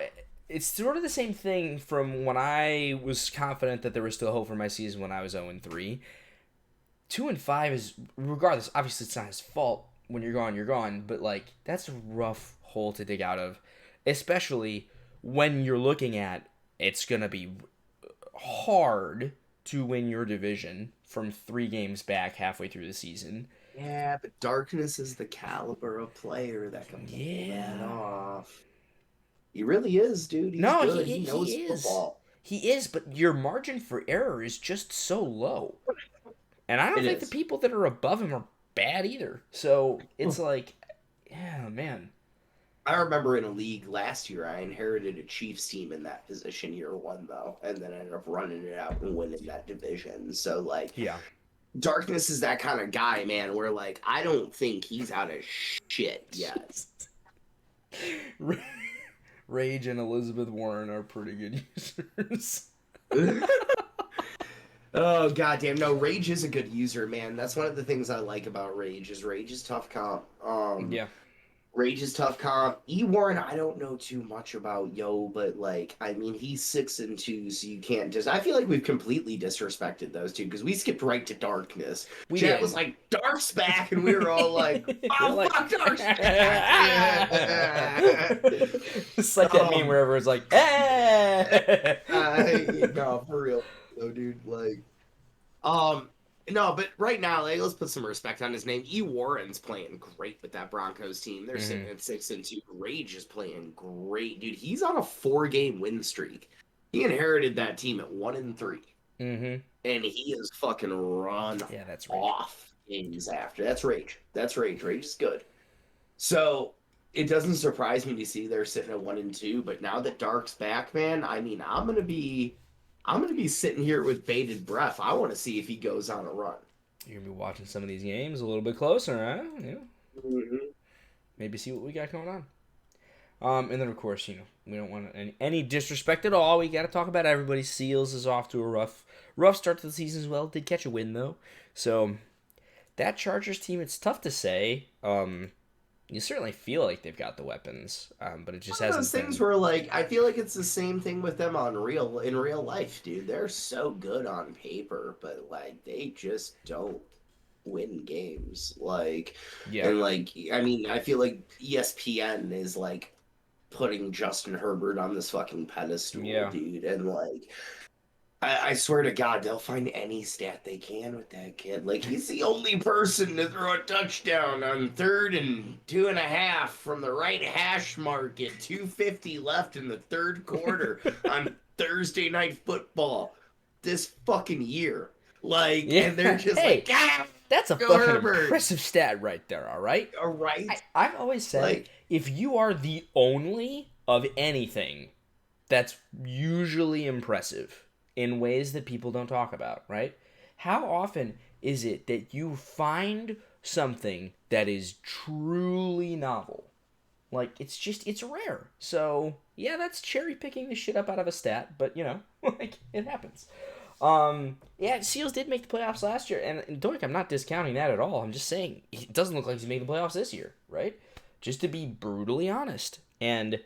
it's sort of the same thing from when I was confident that there was still hope for my season when I was 0-3. 2-5 is, regardless, obviously it's not his fault. When you're gone. But like, that's a rough hole to dig out of, especially when you're looking at it's gonna be hard to win your division from 3 games back halfway through the season. Yeah, but Darkness is the caliber of player that can pull that off. He really is, dude. He's good. He knows football. He is, but your margin for error is just so low. And I don't think the people that are above him are bad either. So it's like, yeah, man. I remember in a league last year, I inherited a Chiefs team in that position year 1, though, and then I ended up running it out and winning that division. So, like, yeah. Darkness is that kind of guy, man, where, like, I don't think he's out of shit yet. Rage and Elizabeth Warren are pretty good users. Oh, goddamn. No, Rage is a good user, man. That's one of the things I like about Rage is tough comp. Yeah. Rage is tough comp. E. Warren, I don't know too much about, but, like, I mean, he's 6-2, so you can't just... I feel like we've completely disrespected those two, because we skipped right to Darkness. Chat was like, Dark's back, and we were all like, oh, fuck, Dark's back! It's like that meme where everyone's like, eh! No, for real, though, dude, like... No, but right now, like, let's put some respect on his name. E. Warren's playing great with that Broncos team. They're sitting at 6-2. Rage is playing great, dude. He's on a 4-game win streak. He inherited that team at 1-3, and he is fucking run off games after. That's Rage. Rage is good. So it doesn't surprise me to see they're sitting at 1-2. But now that Dark's back, man, I mean, I'm gonna be sitting here with bated breath. I want to see if he goes on a run. You're going to be watching some of these games a little bit closer, huh? Yeah. Maybe see what we got going on. And then, of course, we don't want any disrespect at all. We got to talk about everybody. Seals is off to a rough start to the season as well. Did catch a win, though. So, that Chargers team, it's tough to say. You certainly feel like they've got the weapons, but it just hasn't. Those things where, like, I feel like it's the same thing with them in real life, dude. They're so good on paper, but like they just don't win games. Like, and like, I mean, I feel like ESPN is like putting Justin Herbert on this fucking pedestal, dude, and like. I swear to God, they'll find any stat they can with that kid. Like, he's the only person to throw a touchdown on 3rd and 2.5 from the right hash mark at 2:50 left in the 3rd quarter on Thursday Night Football this fucking year. Like, and they're just that's a fucking impressive stat right there, all right? All right. I've always said, like, if you are the only of anything, that's usually impressive. In ways that people don't talk about, right? How often is it that you find something that is truly novel Like, it's rare. So, yeah, that's cherry picking the shit up out of a stat, but, like, it happens. Yeah, Seals did make the playoffs last year, and Doink, I'm not discounting that at all. I'm just saying, it doesn't look like he's making the playoffs this year, right? Just to be brutally honest. And,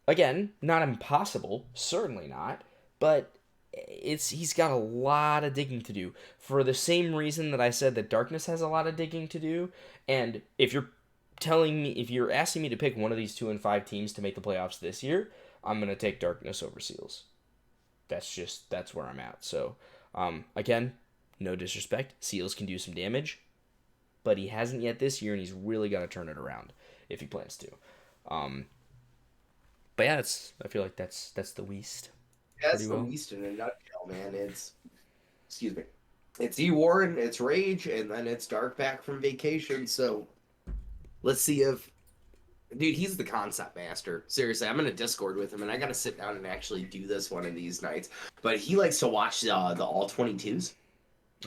again, not impossible, certainly not, but he's got a lot of digging to do for the same reason that I said that Darkness has a lot of digging to do. And if you're asking me to pick one of these 2 and 5 teams to make the playoffs this year, I'm gonna take Darkness over Seals. That's where I'm at. So, again, no disrespect, Seals can do some damage, but he hasn't yet this year, and he's really got to turn it around if he plans to. But yeah, I feel like that's the West. That's the West in a nutshell, man. Excuse me. It's E Warren, it's Rage, and then it's Dark back from vacation. So let's see if, dude, he's the concept master. Seriously, I'm in a Discord with him, and I got to sit down and actually do this one of these nights. But he likes to watch the all 22s.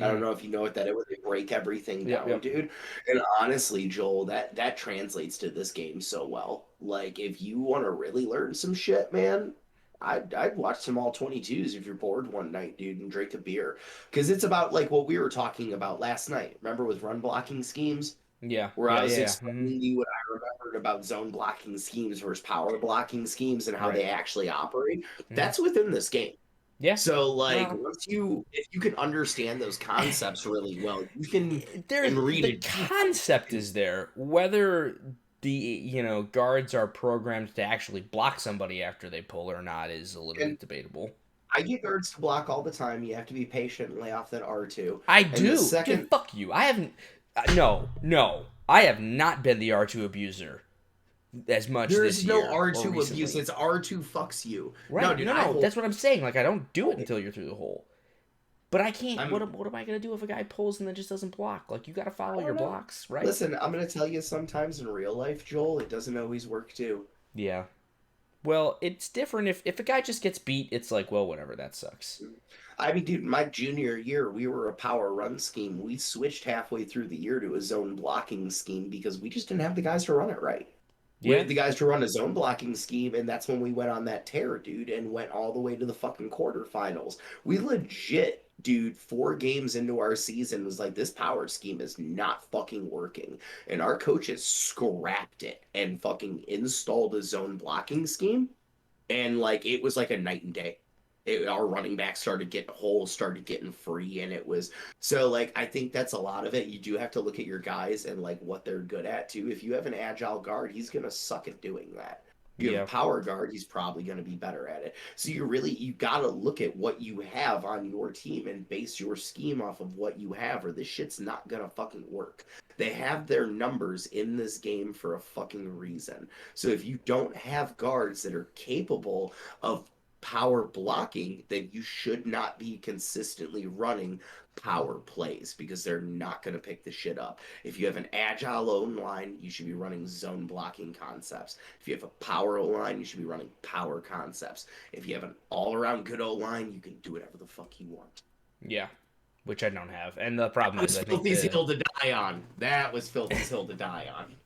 I don't know if you know what that is, where they break everything down, dude. And honestly, Joel, that translates to this game so well. Like, if you want to really learn some shit, man, I'd watch some all 22s if you're bored one night, dude, and drink a beer. Because it's about, like, what we were talking about last night. Remember with run blocking schemes? Yeah. Where I was explaining to you what I remembered about zone blocking schemes versus power blocking schemes and how they actually operate. That's within this game. Yeah. So, like, if you can understand those concepts really well, you can read it. The concept is there. Whether the guards are programmed to actually block somebody after they pull or not is a little bit debatable. I get guards to block all the time. You have to be patient and lay off that R2. I do. Dude, fuck you. I haven't. No. I have not been the R2 abuser as much this year. There's no R2 abuse. It's R2 fucks you. Right. No, dude, no. That's what I'm saying. Like, I don't do it until you're through the hole. But I can't. What am I going to do if a guy pulls and then just doesn't block? Like, you got to follow your blocks, right? Listen, I'm going to tell you, sometimes in real life, Joel, it doesn't always work too. Yeah. Well, it's different. If a guy just gets beat, it's like, well, whatever, that sucks. I mean, dude, my junior year, we were a power run scheme. We switched halfway through the year to a zone blocking scheme because we just didn't have the guys to run it right. We had the guys to run a zone blocking scheme, and that's when we went on that tear, dude, and went all the way to the fucking quarterfinals. We legit, dude, 4 games into our season was like, this power scheme is not fucking working. And our coaches scrapped it and fucking installed a zone blocking scheme. And, like, it was like a night and day. Our running backs started getting holes, started getting free, and it was so, like, I think that's a lot of it. You do have to look at your guys and, like, what they're good at too. If you have an agile guard, he's gonna suck at doing that. If you have a power guard, he's probably gonna be better at it. So you gotta look at what you have on your team and base your scheme off of what you have, or this shit's not gonna fucking work. They have their numbers in this game for a fucking reason. So if you don't have guards that are capable of power blocking, then you should not be consistently running power plays because they're not going to pick the shit up. If you have an agile O-line, you should be running zone blocking concepts. If you have a power O-line, you should be running power concepts. If you have an all-around good O-line, you can do whatever the fuck you want. Yeah, which I don't have. And the problem is, I think Filthy's hill to die on. That was Filthy's hill to die on.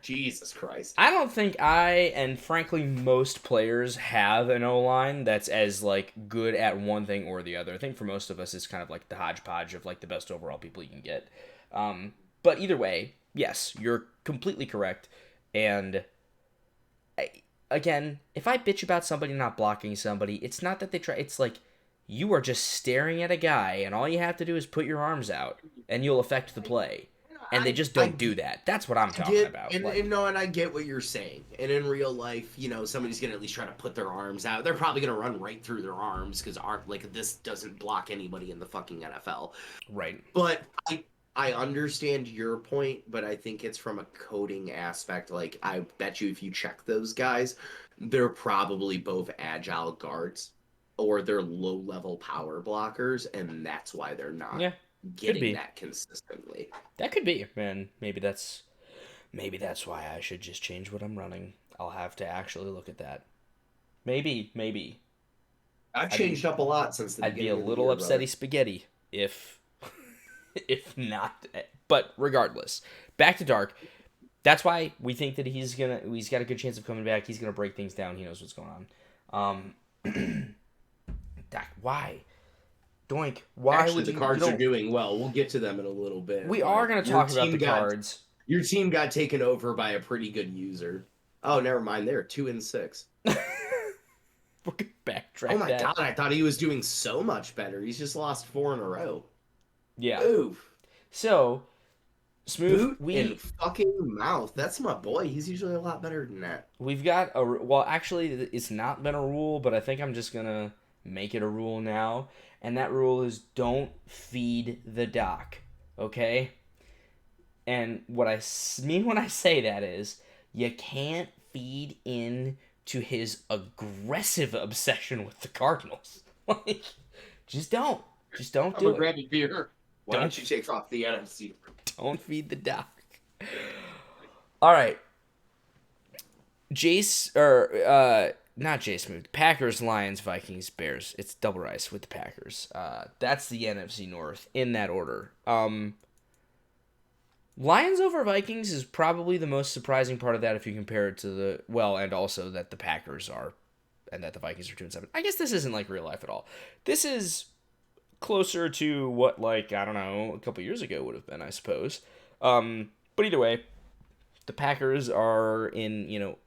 Jesus Christ. I don't think and frankly most players have an O-line that's as, like, good at one thing or the other. I think for most of us it's kind of like the hodgepodge of, like, the best overall people you can get. But either way, yes, you're completely correct. And again, if I bitch about somebody not blocking somebody, it's not that they try. It's like you are just staring at a guy and all you have to do is put your arms out and you'll affect the play. And they just don't do that. That's what I'm talking about. And I get what you're saying. And in real life, somebody's going to at least try to put their arms out. They're probably going to run right through their arms because this doesn't block anybody in the fucking NFL. Right. But I understand your point, but I think it's from a coding aspect. Like, I bet you if you check those guys, they're probably both agile guards or they're low-level power blockers, and that's why they're not. Yeah. Getting that consistently. That could be, man. Maybe that's why I should just change what I'm running. I'll have to actually look at that. Maybe. I've changed up a lot since the beginning. I'd be a little upsetty spaghetti if not. But regardless, back to Dark. That's why we think that he's got a good chance of coming back. He's gonna break things down. He knows what's going on. Dak, why? Doink, why Actually, would the you Cards you are don't, doing well. We'll get to them in a little bit. we but are gonna your talk about team the got Cards. your team got taken over by a pretty good user. Oh, never mind. They're 2-6. We're gonna backtrack Oh my that. god! I thought he was doing so much better. He's just lost 4 in a row. Yeah. Oof. So, Smooth, Boot in fucking mouth. That's my boy. He's usually a lot better than that. we've got a well. Actually, it's not been a rule, but I think I'm just gonna make it a rule now. And that rule is don't feed the doc. Okay. And what I mean when I say that is you can't feed in to his aggressive obsession with the Cardinals. Like, just don't. Just don't I'm do a it. grabby beer. Why Don't- don't you take off the NFC? Don't feed the doc. All right. Not Jace moved. Packers, Lions, Vikings, Bears. It's double rice with the Packers. That's the NFC North in that order. Lions over Vikings is probably the most surprising part of that if you compare it to and also that the Packers are, and that the Vikings are 2-7. I guess this isn't like real life at all. This is closer to what, like, I don't know, a couple years ago would have been, I suppose. But either way, the Packers are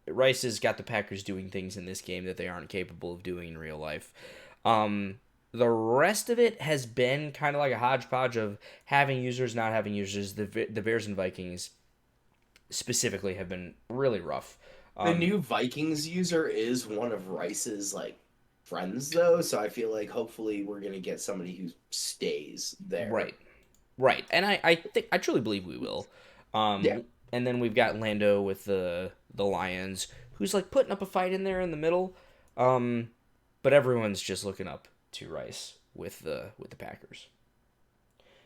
Rice has got the Packers doing things in this game that they aren't capable of doing in real life. The rest of it has been kind of like a hodgepodge of having users, not having users. The Bears and Vikings specifically have been really rough. The new Vikings user is one of Rice's friends though, so I feel like hopefully we're gonna get somebody who stays there. Right, and I truly believe we will. Yeah. And then we've got Lando with the Lions, who's like putting up a fight in there in the middle. But everyone's just looking up to Rice with the Packers.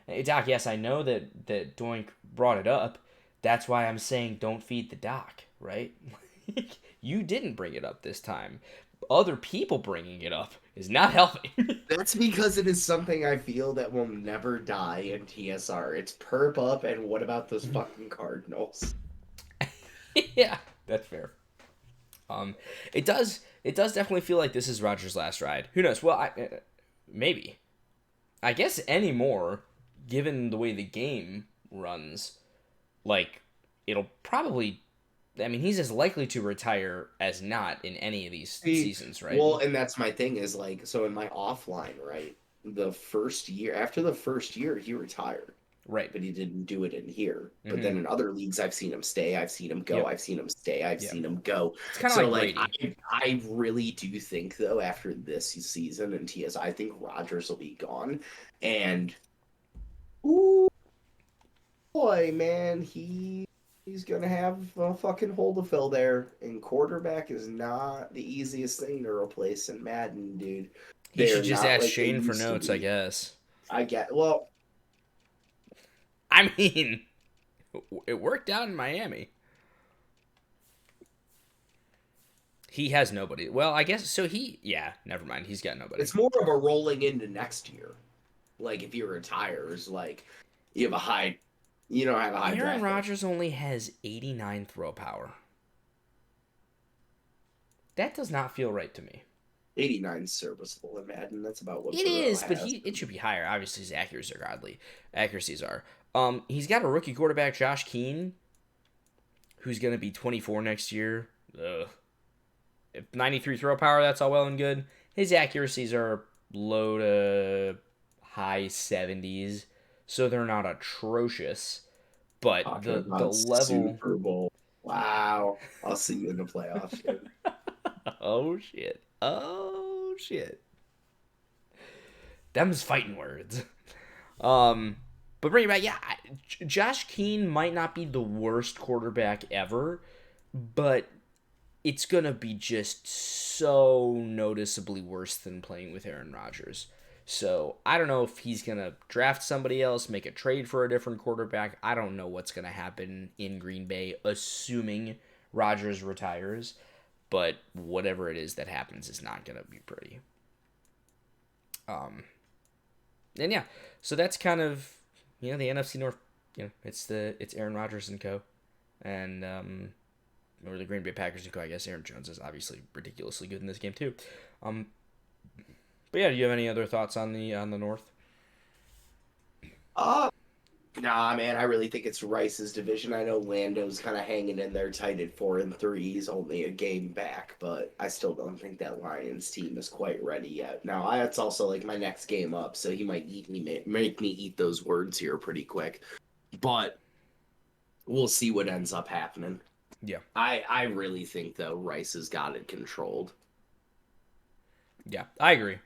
Hey, Doc, yes, I know that Doink brought it up. That's why I'm saying don't feed the Doc, right? You didn't bring it up this time. Other people bringing it up is not helping. That's because it is something I feel that will never die in TSR. It's perp up, and what about those fucking Cardinals? Yeah, that's fair. It does definitely feel like this is Roger's last ride. Who knows? Well, maybe. I guess anymore, given the way the game runs, like, it'll probably... I mean, he's as likely to retire as not in any of these seasons, right? Well, and that's my thing is, so in my offline, right, after the first year, he retired. Right. But he didn't do it in here. But then in other leagues, I've seen him stay, I've seen him go, Yep. I've seen him stay, I've seen him go. It's kind of like Brady. I really do think, though, after this season in TS, I think Rodgers will be gone. And, ooh, boy, man, he's going to have a fucking hole to fill there. And quarterback is not the easiest thing to replace in Madden, dude. You should just ask Shane for notes, I guess. Well... I mean, it worked out in Miami. He has nobody. Well, I guess, so never mind. He's got nobody. It's more of a rolling into next year. Like, if he retires, you have a high, Aaron Rodgers only has 89 throw power. That does not feel right to me. 89 serviceable in Madden. That's about what it is, but it should be higher. Obviously, his accuracies are. He's got a rookie quarterback, Josh Keane, who's going to be 24 next year. Ugh. If 93 throw power, that's all well and good. His accuracies are low to high 70s, so they're not atrocious. But the level... Super Bowl. Wow. I'll see you in the playoffs. Oh, shit. Them's fighting words. But bring it back, Josh Keane might not be the worst quarterback ever, but it's going to be just so noticeably worse than playing with Aaron Rodgers. So I don't know if he's going to draft somebody else, make a trade for a different quarterback. I don't know what's going to happen in Green Bay, assuming Rodgers retires. But whatever it is that happens is not going to be pretty. And yeah, so that's kind of, the NFC North, it's Aaron Rodgers and co. and or the Green Bay Packers and co. I guess Aaron Jones is obviously ridiculously good in this game too. But yeah, do you have any other thoughts on the North? Nah, man, I really think it's Rice's division. I know Lando's kind of hanging in there tight at 4-3. He's only a game back, but I still don't think that Lions team is quite ready yet. Now, it's also like my next game up, so he might make me eat those words here pretty quick. But we'll see what ends up happening. Yeah. I really think, though, Rice has got it controlled. Yeah, I agree.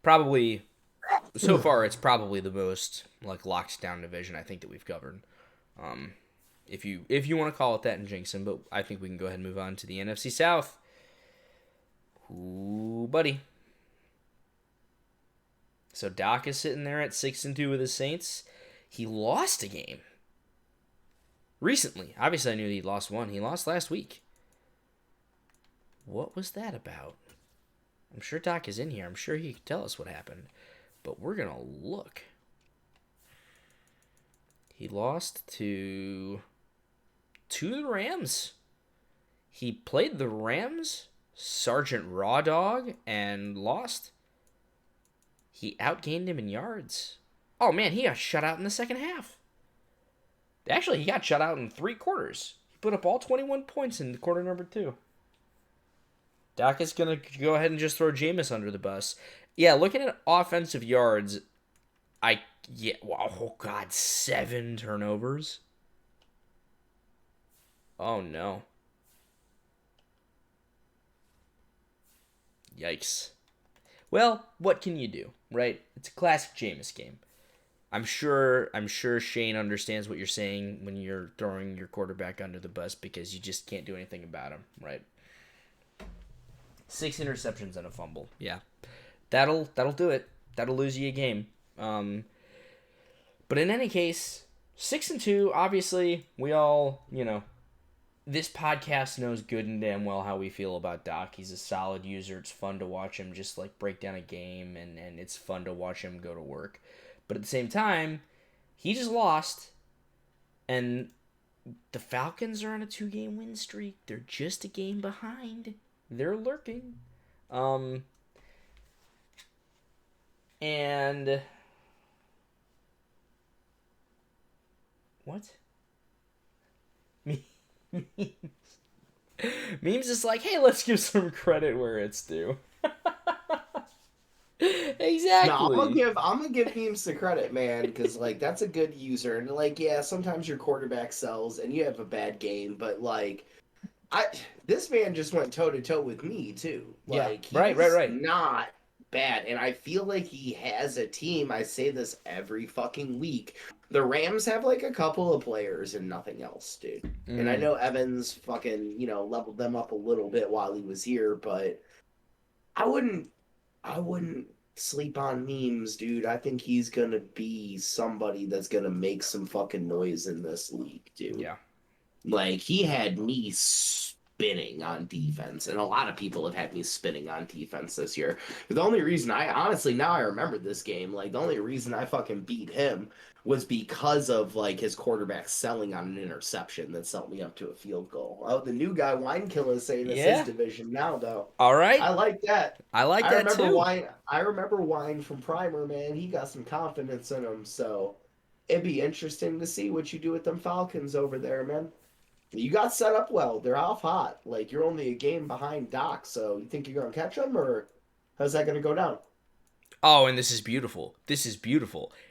Probably, so far, it's probably the most like locked down division I think that we've covered. If you want to call it that in Jinxon, but I think we can go ahead and move on to the NFC South. Ooh, buddy. So Doc is sitting there at 6-2 with the Saints. He lost a game recently. Obviously, I knew he'd lost one. He lost last week. What was that about? I'm sure Doc is in here. I'm sure he could tell us what happened. But we're going to look. He lost to the Rams. He played the Rams, Sergeant Raw Dog, and lost. He outgained him in yards. Oh, man, he got shut out in the second half. Actually, he got shut out in 3 quarters. He put up all 21 points in quarter number 2. Doc is going to go ahead and just throw Jameis under the bus. Yeah, looking at offensive yards, oh God, 7 turnovers. Oh no. Yikes. Well, what can you do, right? It's a classic Jameis game. I'm sure Shane understands what you're saying when you're throwing your quarterback under the bus because you just can't do anything about him, right? 6 interceptions and a fumble. Yeah. That'll do it. That'll lose you a game. But in any case, 6-2, obviously, we all, this podcast knows good and damn well how we feel about Doc. He's a solid user. It's fun to watch him just break down a game, and it's fun to watch him go to work. But at the same time, he just lost, and the Falcons are on a 2-game win streak. They're just a game behind. They're lurking. And what? Memes is like, hey, let's give some credit where it's due. Exactly. No, I'm gonna give Memes the credit, man, because that's a good user, and yeah, sometimes your quarterback sells and you have a bad game, but this man just went toe to toe with me too. Right. Not bad, and I feel like he has a team. I say this every fucking week. The Rams have a couple of players and nothing else, dude. And I know Evans fucking leveled them up a little bit while he was here, but I wouldn't sleep on Memes, dude. I think he's gonna be somebody that's gonna make some fucking noise in this league, dude. Yeah. He had me spinning on defense, and a lot of people have had me spinning on defense this year. The only reason now I remember this game, the only reason I fucking beat him was because of his quarterback selling on an interception that sent me up to a field goal. Oh, the new guy Winekill is saying it's his division now, though. All right. I like that. I remember too. I remember Wine from Primer, man. He got some confidence in him, so it'd be interesting to see what you do with them Falcons over there, man. You got set up well. They're off hot. You're only a game behind Doc, so you think you're going to catch them, or how's that going to go down? Oh, and this is beautiful.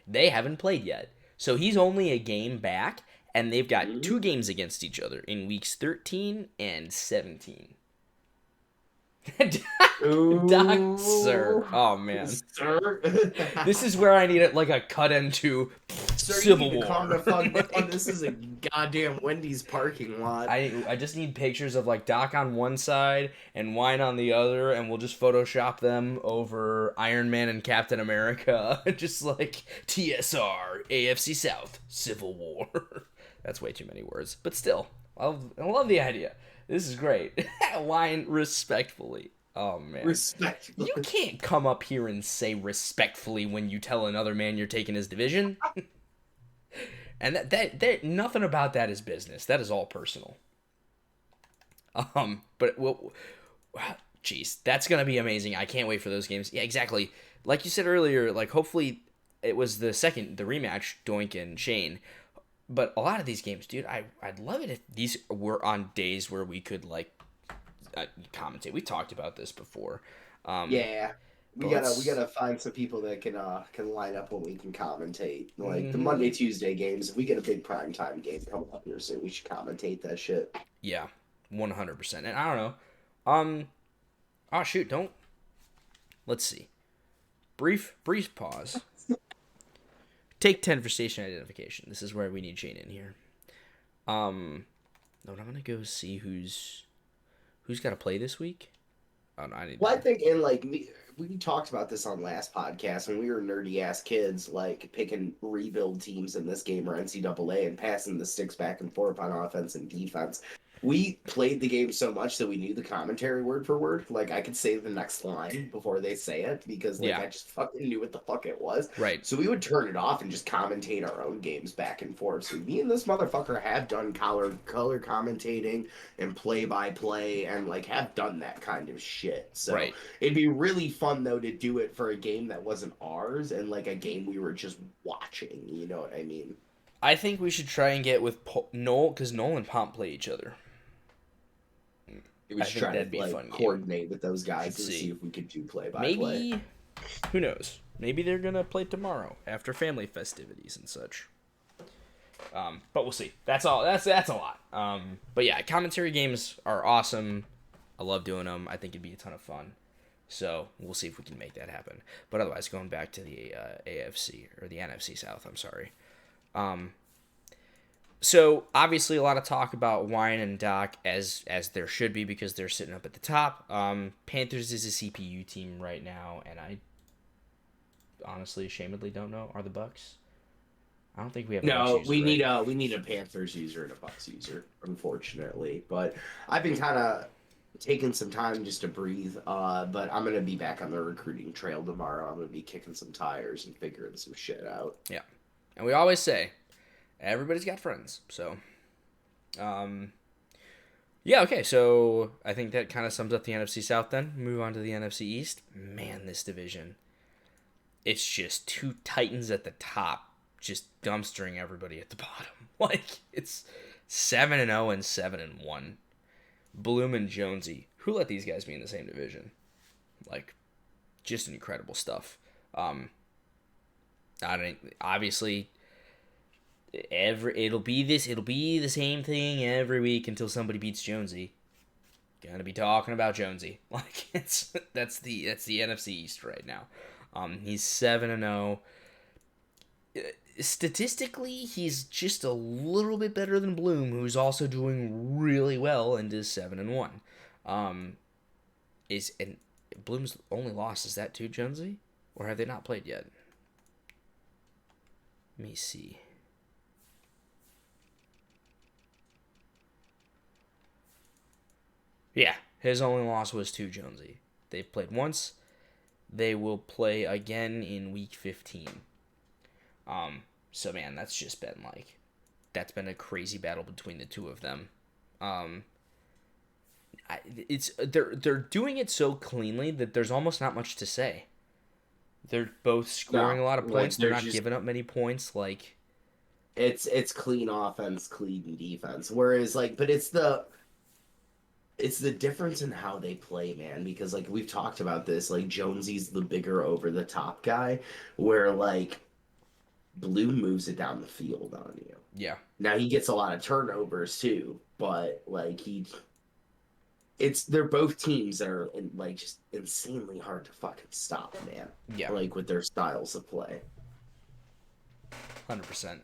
They haven't played yet. So he's only a game back, and they've got 2 games against each other in weeks 13 and 17. Doc, sir. Oh, man. Sir. This is where I need it a cut into Civil War. This is a goddamn Wendy's parking lot. I just need pictures of Doc on one side and Wine on the other, and we'll just Photoshop them over Iron Man and Captain America. Just TSR, AFC South, Civil War. That's way too many words. But still, I love the idea. This is great. Wine respectfully. Oh, man. Respectfully. You can't come up here and say respectfully when you tell another man you're taking his division. And that nothing about that is business. That is all personal. But well, jeez, that's gonna be amazing. I can't wait for those games. Yeah, exactly. Like you said earlier, like hopefully it was the rematch, Doink and Shane. But a lot of these games, dude, I'd love it if these were on days where we could like commentate. We talked about this before. Yeah. We but gotta find some people that can line up when we can commentate. Like the Mhm. Monday, Tuesday games. If we get a big primetime game coming up here soon, we should commentate that shit. Yeah, 100%. And I don't know. Oh shoot, don't. Let's see. Brief pause. Take 10 for station identification. This is where we need Shane in here. No, I'm gonna go see who's got to play this week. Oh, no, Well, I think in like we talked about this on last podcast when we were nerdy ass kids, like picking rebuild teams in this game or NCAA and passing the sticks back and forth on offense and defense. We played the game so much that we knew the commentary word for word. Like I could say the next line before they say it because like Yeah. I just fucking knew what the fuck it was. Right. So we would turn it off and just commentate our own games back and forth. So me and this motherfucker have done color commentating and play by play and like have done that kind of shit. So Right. it'd be really fun though to do it for a game that wasn't ours and like a game we were just watching. You know what I mean? I think we should try and get with Noel, because Noel and Pomp play each other. We I should think try that'd to be a like fun game. coordinate with those guys Should and see. see if we could do play by play. Maybe, who knows? Maybe they're gonna play tomorrow after family festivities and such. But we'll see. That's all. That's a lot. But yeah, commentary games are awesome. I love doing them. I think it'd be a ton of fun. So we'll see if we can make that happen. But otherwise, going back to the AFC or the NFC South. I'm sorry. So obviously a lot of talk about Wine and Doc as there should be because they're sitting up at the top. Panthers is a CPU team right now, and I honestly, ashamedly don't know. Are the Bucks? I don't think we have. A Bucks No, user, we need right? we need a Panthers user and a Bucks user, unfortunately. But I've been kind of taking some time just to breathe. But I'm gonna be back on the recruiting trail tomorrow. I'm gonna be kicking some tires and figuring some shit out. Yeah, and we always say everybody's got friends. So, yeah, okay. So I think that kind of sums up the NFC South. Then move on to the NFC East. Man, this division. It's just two titans at the top, just dumpstering everybody at the bottom. Like it's 7-0 and 7-1. Bloom and Jonesy. Who let these guys be in the same division? Like, just incredible stuff. I don't. Obviously, it'll be the same thing every week until somebody beats Jonesy. Gonna be talking about Jonesy. Like that's the NFC East right now. He's 7-0. Statistically, he's just a little bit better than Bloom, who's also doing really well and is 7-1. And Bloom's only loss is that to Jonesy, or have they not played yet? Let me see. Yeah, his only loss was to Jonesy. They've played once. They will play again in week 15. So man, that's just been like, that's been a crazy battle between the two of them. They're doing it so cleanly that there's almost not much to say. They're both scoring a lot of points. Like, they're not giving up many points. Like it's clean offense, clean defense. Whereas like, but it's the difference in how they play, man. Because like we've talked about this, like Jonesy's the bigger over the top guy, where like Bloom moves it down the field on you. yeah, Now he gets a lot of turnovers too, but like they're both teams that are like just insanely hard to fucking stop, man. yeah, Like with their styles of play. 100%.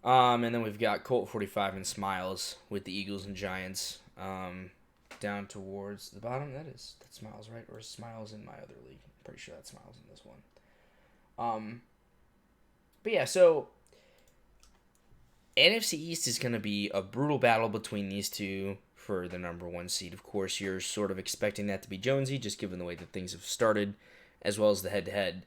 And then we've got Colt 45 and Smiles with the Eagles and Giants. Down towards the bottom. That's Smiles, right? Or is Smiles in my other league? I'm pretty sure that's Smiles in this one. But yeah, so NFC East is going to be a brutal battle between these two for the number one seed. Of course, you're sort of expecting that to be Jonesy, just given the way that things have started, as well as the head-to-head.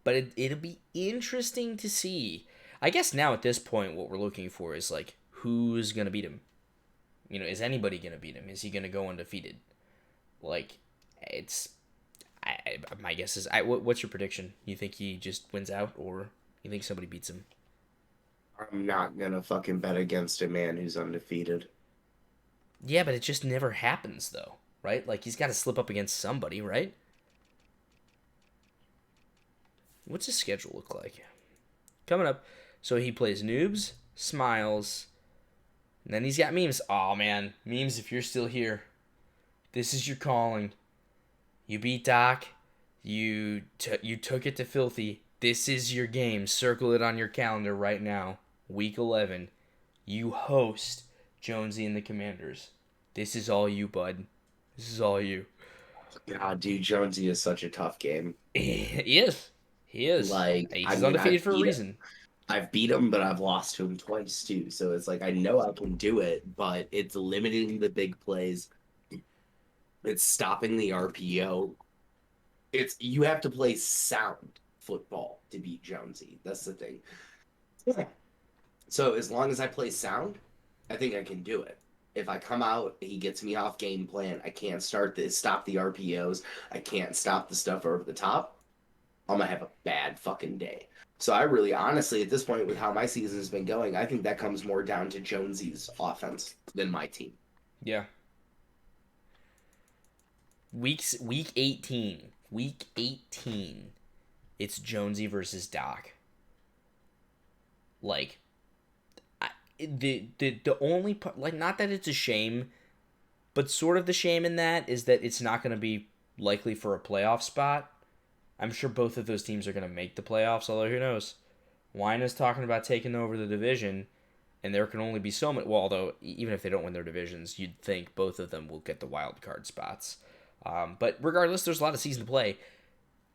But it'll be interesting to see. I guess now at this point, what we're looking for is like who's gonna beat him. Is anybody gonna beat him? Is he gonna go undefeated? Like, it's. My guess is. What's your prediction? You think he just wins out, or you think somebody beats him? I'm not gonna fucking bet against a man who's undefeated. Yeah, but it just never happens, though, right? Like, he's got to slip up against somebody, right? What's his schedule look like? Coming up, so he plays Noobs, Smiles, and then he's got Memes. Oh man, Memes, if you're still here, this is your calling. You beat Doc. You took it to Filthy. This is your game. Circle it on your calendar right now. Week 11. You host Jonesy and the Commanders. This is all you, bud. This is all you. God, dude, Jonesy is such a tough game. He is. He is. Like, He's undefeated for a reason. I've beat him, but I've lost to him twice too. So it's like I know I can do it, but it's limiting the big plays. It's stopping the RPO. You have to play sound football to beat Jonesy. That's the thing. So as long as I play sound, I think I can do it. If I come out, he gets me off game plan. I can't stop the RPOs. I can't stop the stuff over the top. I'm gonna have a bad fucking day. So I really, honestly, at this point, with how my season has been going, I think that comes more down to Jonesy's offense than my team. Yeah. Week 18. Week 18. It's Jonesy versus Doc. Like, the only part, like, not that it's a shame, but sort of the shame in that is that it's not going to be likely for a playoff spot. I'm sure both of those teams are going to make the playoffs, although who knows. Wine is talking about taking over the division, and there can only be so many. Well, although, even if they don't win their divisions, you'd think both of them will get the wild card spots. But regardless, there's a lot of season to play.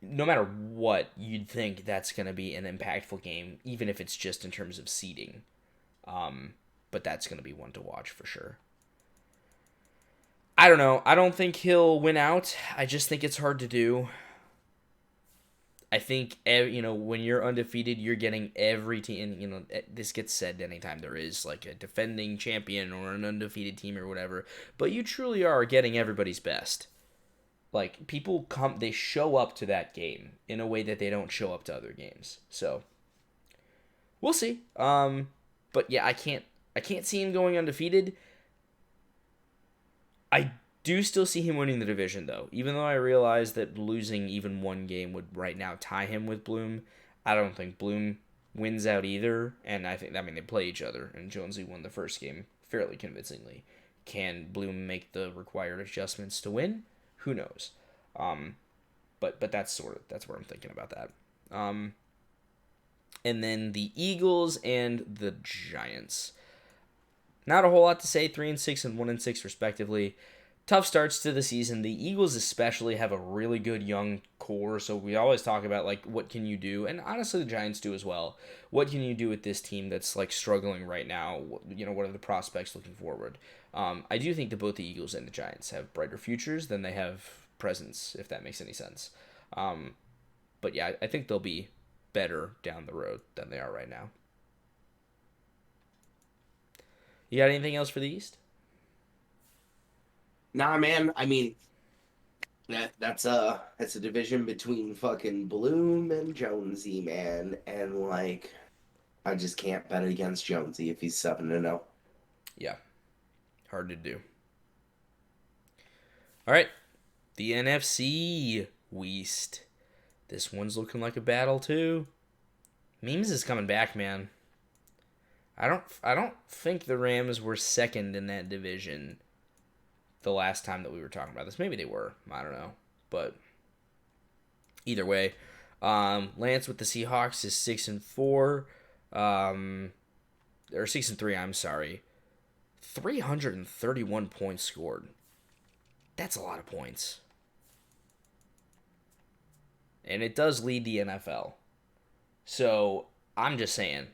No matter what, you'd think that's going to be an impactful game, even if it's just in terms of seeding. But that's going to be one to watch for sure. I don't know. I don't think he'll win out. I just think it's hard to do. I think, when you're undefeated, you're getting every team. This gets said anytime there is like a defending champion or an undefeated team or whatever. But you truly are getting everybody's best. Like, people they show up to that game in a way that they don't show up to other games. So, we'll see. But yeah, I can't see him going undefeated. I do still see him winning the division, though. Even though I realize that losing even one game would right now tie him with Bloom, I don't think Bloom wins out either. And they play each other, and Jonesy won the first game fairly convincingly. Can Bloom make the required adjustments to win? Who knows? But that's where I'm thinking about that. And then the Eagles and the Giants. Not a whole lot to say. 3-6 and 1-6 respectively. Tough starts to the season. The Eagles especially have a really good young core, so we always talk about, like, what can you do? And honestly, the Giants do as well. What can you do with this team that's, like, struggling right now? What are the prospects looking forward? I do think that both the Eagles and the Giants have brighter futures than they have presents, if that makes any sense. But yeah, I think they'll be better down the road than they are right now. You got anything else for the East? Nah, man. I mean, that's a division between fucking Bloom and Jonesy, man. And like, I just can't bet against Jonesy if he's 7-0. Yeah, hard to do. All right, the NFC West. This one's looking like a battle too. Memes is coming back, man. I don't think the Rams were second in that division the last time that we were talking about this. Maybe they were. I don't know. But either way, Lance with the Seahawks is 6-4. Or 6-3, I'm sorry. 331 points scored. That's a lot of points. And it does lead the NFL. So, I'm just saying.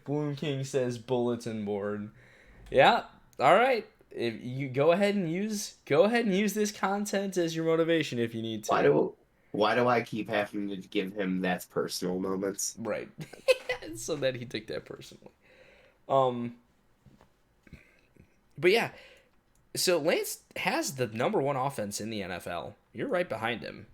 Bloom King says bulletin board. Yeah. All right. If you go ahead and use this content as your motivation if you need to. Why do I keep having to give him that's personal moments? Right. So that he took that personally. Um, but yeah, so Lance has the number one offense in the NFL. You're right behind him.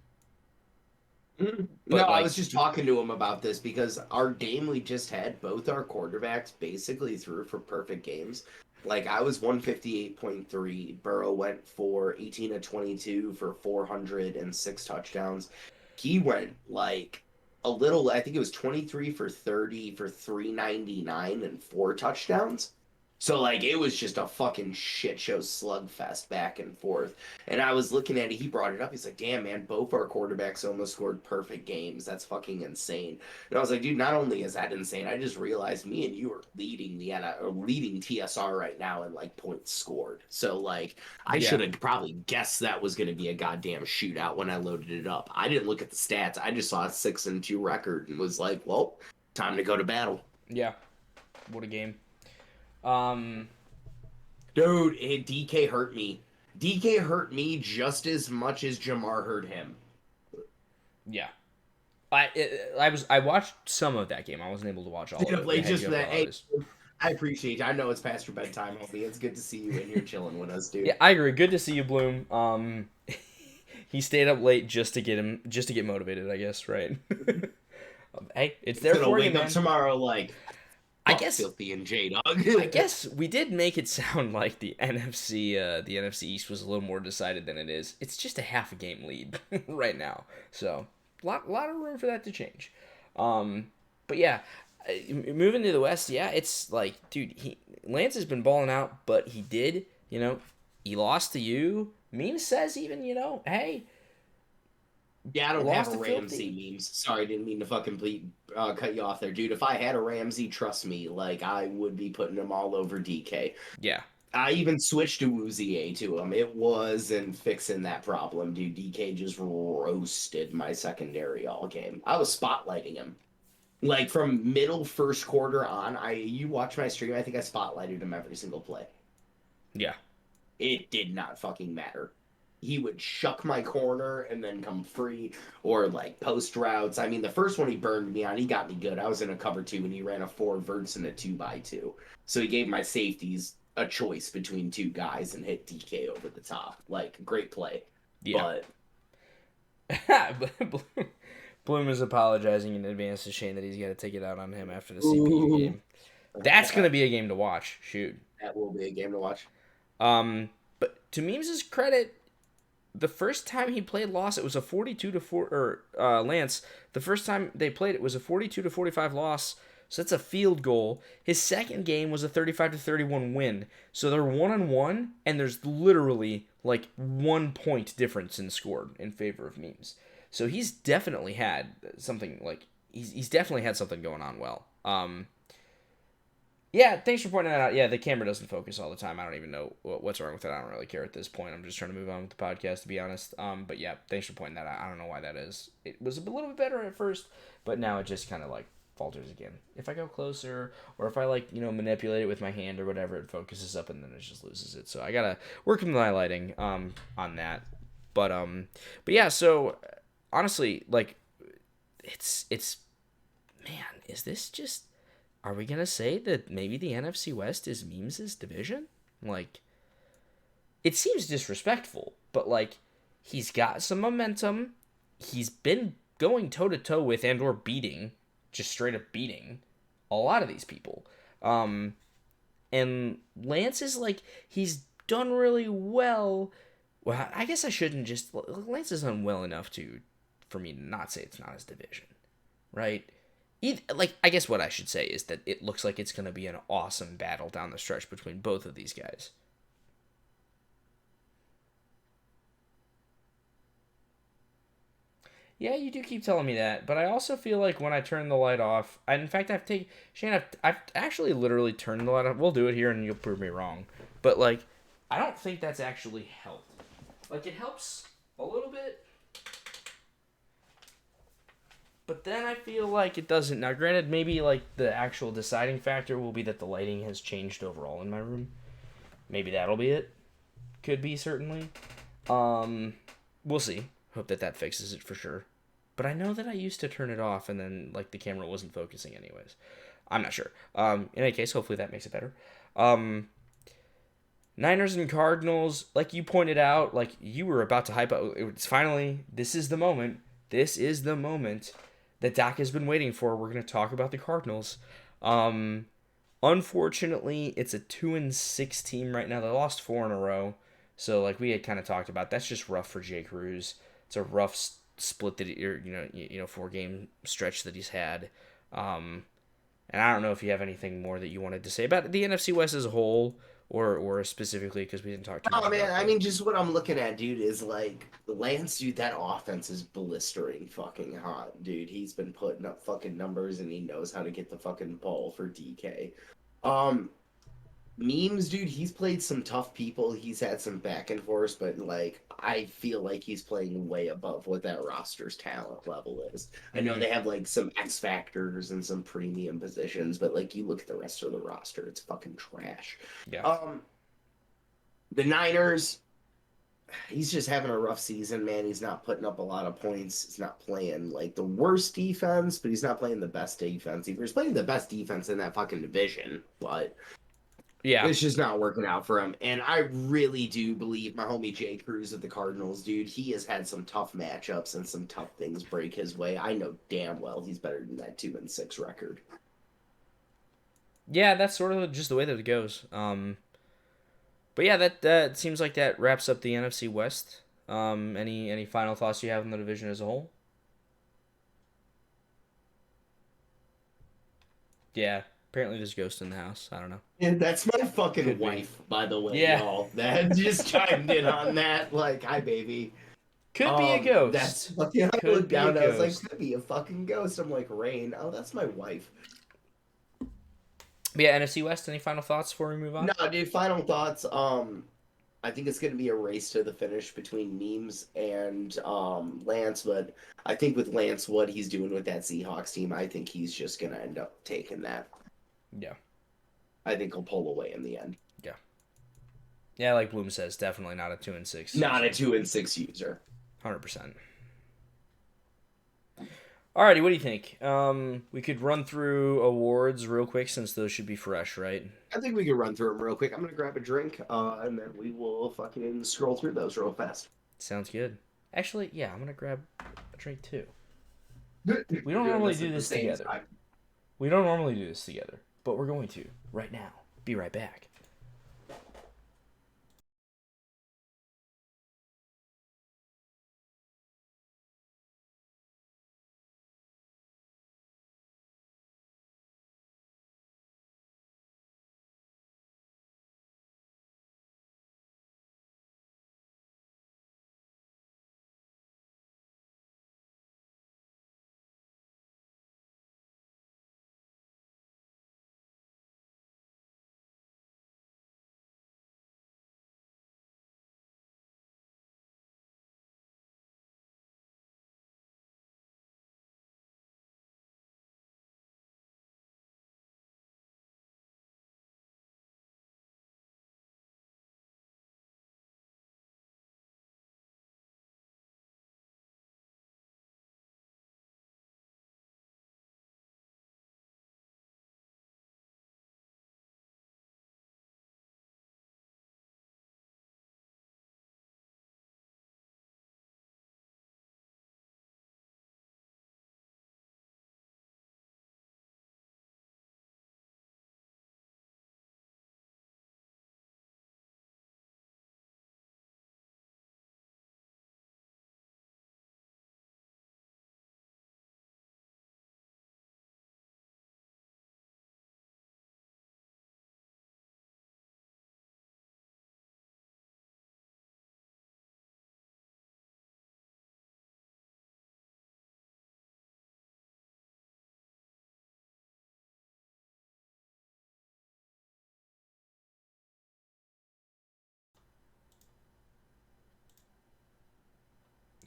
No, But I like, was just talking to him about this because our game we just had, both our quarterbacks basically threw for perfect games. Like I was 158.3. Burrow went for 18 of 22 for 406 touchdowns. He went like a little, I think it was 23 for 30 for 399 and four touchdowns. So like it was just a fucking shit show slugfest back and forth. And I was looking at it, he brought it up. He's like, damn man, both our quarterbacks almost scored perfect games. That's fucking insane. And I was like, dude, not only is that insane, I just realized me and you are leading the leading TSR right now in like points scored. So like I Yeah. should have probably guessed that was gonna be a goddamn shootout when I loaded it up. I didn't look at the stats. I just saw a 6-2 record and was like, well, time to go to battle. yeah, what a game. Dude, DK hurt me. DK hurt me just as much as Jamar hurt him. Yeah. I watched some of that game. I wasn't able to watch all of it. Like just for that. Hey, I appreciate you. I know it's past your bedtime, homie. It's good to see you in here chilling with us, dude. Yeah, I agree. Good to see you, Bloom. He stayed up late just to get motivated, I guess, right? Hey, it's there for you, wake man. up tomorrow like I guess Filthy and J Dog. I guess we did make it sound like the NFC East was a little more decided than it is. It's just a half a game lead right now, so lot of room for that to change. But yeah, moving to the West, yeah, it's like, dude, Lance has been balling out, but he did, he lost to you. Meme says even, hey. Yeah, I don't have a Ramsey memes. Sorry, didn't mean to fucking cut you off there, dude. If I had a Ramsey, trust me, like I would be putting them all over DK. Yeah. I even switched to Uzier to him. It wasn't fixing that problem, dude. DK just roasted my secondary all game. I was spotlighting him. Like from middle first quarter on, you watch my stream, I think I spotlighted him every single play. Yeah. It did not fucking matter. He would shuck my corner and then come free or like post routes. I mean, the first one he burned me on, he got me good. I was in a cover 2 and he ran a 4 verts and a 2x2. So he gave my safeties a choice between two guys and hit DK over the top. Like, great play. Yeah. But Bloom is apologizing in advance to Shane that he's got to take it out on him after the CPU game. That's going to be a game to watch. Shoot. That will be a game to watch. But to Memes' credit, the first time he played loss, it was a 42-4, Lance, the first time they played it was a 42-45 loss, so that's a field goal. His second game was a 35-31 win, so they're 1-1, and there's literally like 1 point difference in score in favor of Memes. So he's definitely had something, like, he's definitely had something going on well. Yeah, thanks for pointing that out. Yeah, the camera doesn't focus all the time. I don't even know what's wrong with it. I don't really care at this point. I'm just trying to move on with the podcast, to be honest. But yeah, thanks for pointing that out. I don't know why that is. It was a little bit better at first, but now it just kind of like falters again. If I go closer, or if I manipulate it with my hand or whatever, it focuses up and then it just loses it. So I gotta work on my lighting on that. But yeah. So honestly, like, it's man, is this just? Are we going to say that maybe the NFC West is Memes' division? Like, it seems disrespectful, but, like, he's got some momentum. He's been going toe-to-toe with and or beating, just straight up beating, a lot of these people. And Lance is, like, he's done really well. Well, I guess I shouldn't just... Lance has done well enough for me to not say it's not his division, right? I guess what I should say is that it looks like it's going to be an awesome battle down the stretch between both of these guys. Yeah, you do keep telling me that, but I also feel like when I turn the light off, in fact, I've actually literally turned the light off. We'll do it here and you'll prove me wrong. But, like, I don't think that's actually helped. Like, it helps a little bit, but then I feel like it doesn't. Now, granted, maybe, like, the actual deciding factor will be that the lighting has changed overall in my room. Maybe that'll be it. Could be, certainly. We'll see. Hope that fixes it for sure. but I know that I used to turn it off and then like the camera wasn't focusing anyways. I'm not sure. In any case, hopefully that makes it better. Niners and Cardinals, like you pointed out, like you were about to hype up. It's finally, this is the moment. This is the moment that Dak has been waiting for. We're going to talk about the Cardinals. Unfortunately, it's a 2-6 team right now. They lost 4 in a row. So, like we had kind of talked about, that's just rough for Jay Cruz. It's a rough split that you know 4-game stretch that he's had. And I don't know if you have anything more that you wanted to say about the NFC West as a whole, or specifically because we didn't talk too much. Oh man, about I mean, just what I'm looking at, dude, is like Lance, dude. That offense is blistering, fucking hot, dude. He's been putting up fucking numbers, and he knows how to get the fucking ball for DK. Um, Memes, dude. He's played some tough people. He's had some back and forth, but like, I feel like he's playing way above what that roster's talent level is. I know they have like some X factors and some premium positions, but like, you look at the rest of the roster, it's fucking trash. Yeah. The Niners, he's just having a rough season, man. He's not putting up a lot of points. He's not playing like the worst defense, but he's not playing the best defense. He's playing the best defense in that fucking division, but Yeah. it's just not working out for him. And I really do believe my homie Jay Cruz of the Cardinals, dude, he has had some tough matchups and some tough things break his way. I know damn well he's better than that 2-6 record. Yeah, that's sort of just the way that it goes. But yeah, that seems like that wraps up the NFC West. Any final thoughts you have on the division as a whole? Yeah, apparently there's a ghost in the house. I don't know. And that's my fucking Could be. wife, by the way, Yeah. y'all. That just chimed in on that. Like, hi, baby. Could be a ghost. That's fucking. I Could looked be down. a I was like, ghost. could be a fucking ghost. I'm like, Rain. Oh, that's my wife. But yeah, NFC West. Any final thoughts before we move on? No, dude. Final thoughts. I think it's going to be a race to the finish between Memes and Lance. But I think with Lance, what he's doing with that Seahawks team, I think he's just going to end up taking that. Yeah. I think he'll pull away in the end. Yeah. Yeah, like Bloom says, definitely not a 2-6. Not a 2-6 user. 100%. Alrighty, what do you think? We could run through awards real quick since those should be fresh, right? I think we can run through them real quick. I'm going to grab a drink, and then we will fucking scroll through those real fast. Sounds good. Actually, yeah, I'm gonna grab a drink too. We don't normally do this together. We don't normally do this together, but we're going to right now. Be right back.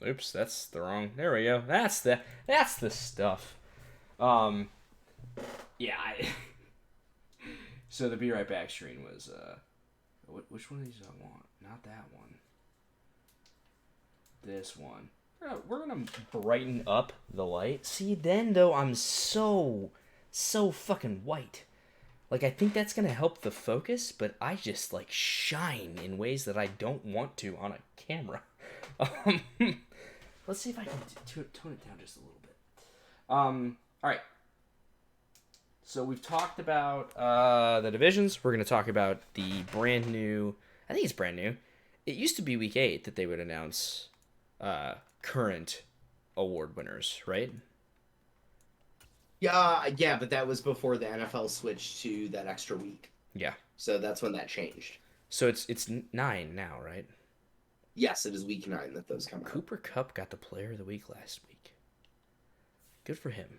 Oops, that's the wrong. There we go. That's the stuff. Yeah. So the Be Right Back screen was which one of these do I want? Not that one. This one. we're gonna brighten up the light. See, then though, I'm so fucking white. Like, I think that's gonna help the focus, but I just like shine in ways that I don't want to on a camera. Um, let's see if I can tone it down just a little bit. All right. So we've talked about the divisions. We're gonna talk about the brand new. I think it's brand new. It used to be week 8 that they would announce current award winners, right? Yeah, but that was before the NFL switched to that extra week. Yeah. So that's when that changed. So it's 9 now, right? Yes, it is week 9 that those come out. Cooper Kupp got the player of the week last week. Good for him.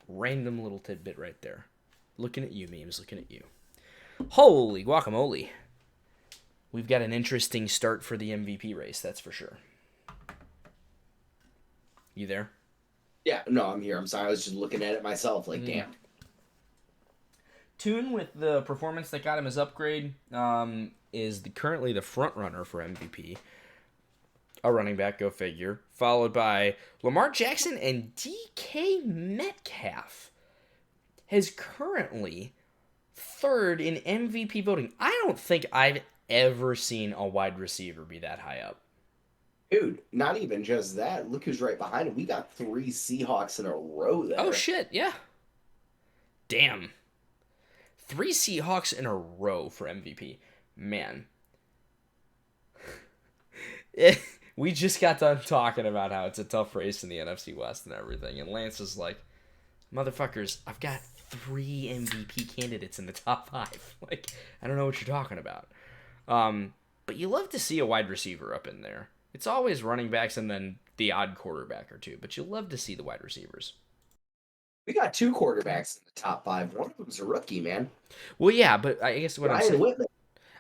Random little tidbit right there. Looking at you, memes, looking at you. Holy guacamole. We've got an interesting start for the MVP race, that's for sure. You there? Yeah, no, I'm here. I'm sorry. I was just looking at it myself, like, damn. Tune, with the performance that got him his upgrade, is currently the front runner for MVP. A running back, go figure. Followed by Lamar Jackson, and DK Metcalf is currently third in MVP voting. I don't think I've ever seen a wide receiver be that high up. Dude, not even just that. Look who's right behind him. We got 3 Seahawks in a row there. Oh, shit, yeah. Damn. 3 Seahawks in a row for MVP. Man. We just got done talking about how it's a tough race in the NFC West and everything, and Lance is like, motherfuckers, I've got 3 MVP candidates in the top 5. Like, I don't know what you're talking about. But you love to see a wide receiver up in there. It's always running backs and then the odd quarterback or two, but you love to see the wide receivers. We got 2 quarterbacks in the top 5. One of them's a rookie, man. Well, yeah, but I guess what I'm saying... Whitman.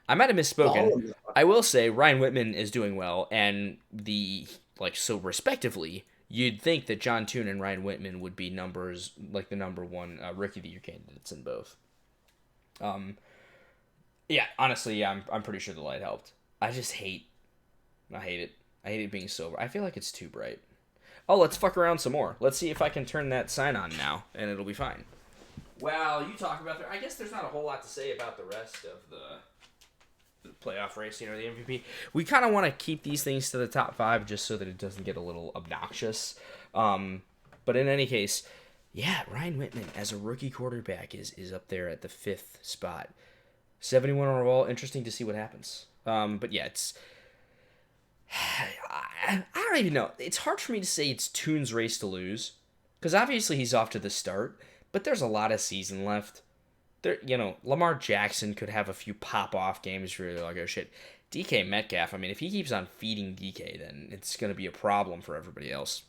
I might have misspoken. I will say Ryan Whitman is doing well, and so respectively, you'd think that John Toon and Ryan Whitman would be numbers, like the number 1 rookie of the year candidates in both. Yeah, honestly, yeah, I'm pretty sure the light helped. I hate it. I hate it being silver. I feel like it's too bright. Oh, let's fuck around some more. Let's see if I can turn that sign on now, and it'll be fine. Well, you talk about I guess there's not a whole lot to say about the rest of the playoff race, the MVP. We kind of want to keep these things to the top 5 just so that it doesn't get a little obnoxious. But in any case, yeah, Ryan Whitman as a rookie quarterback is up there at the 5th spot. 71 overall. Interesting to see what happens. But yeah, it's... I don't even know. It's hard for me to say it's Toon's race to lose, because obviously he's off to the start, but there's a lot of season left. There, Lamar Jackson could have a few pop-off games where you're like, oh shit. DK Metcalf, I mean, if he keeps on feeding DK, then it's going to be a problem for everybody else.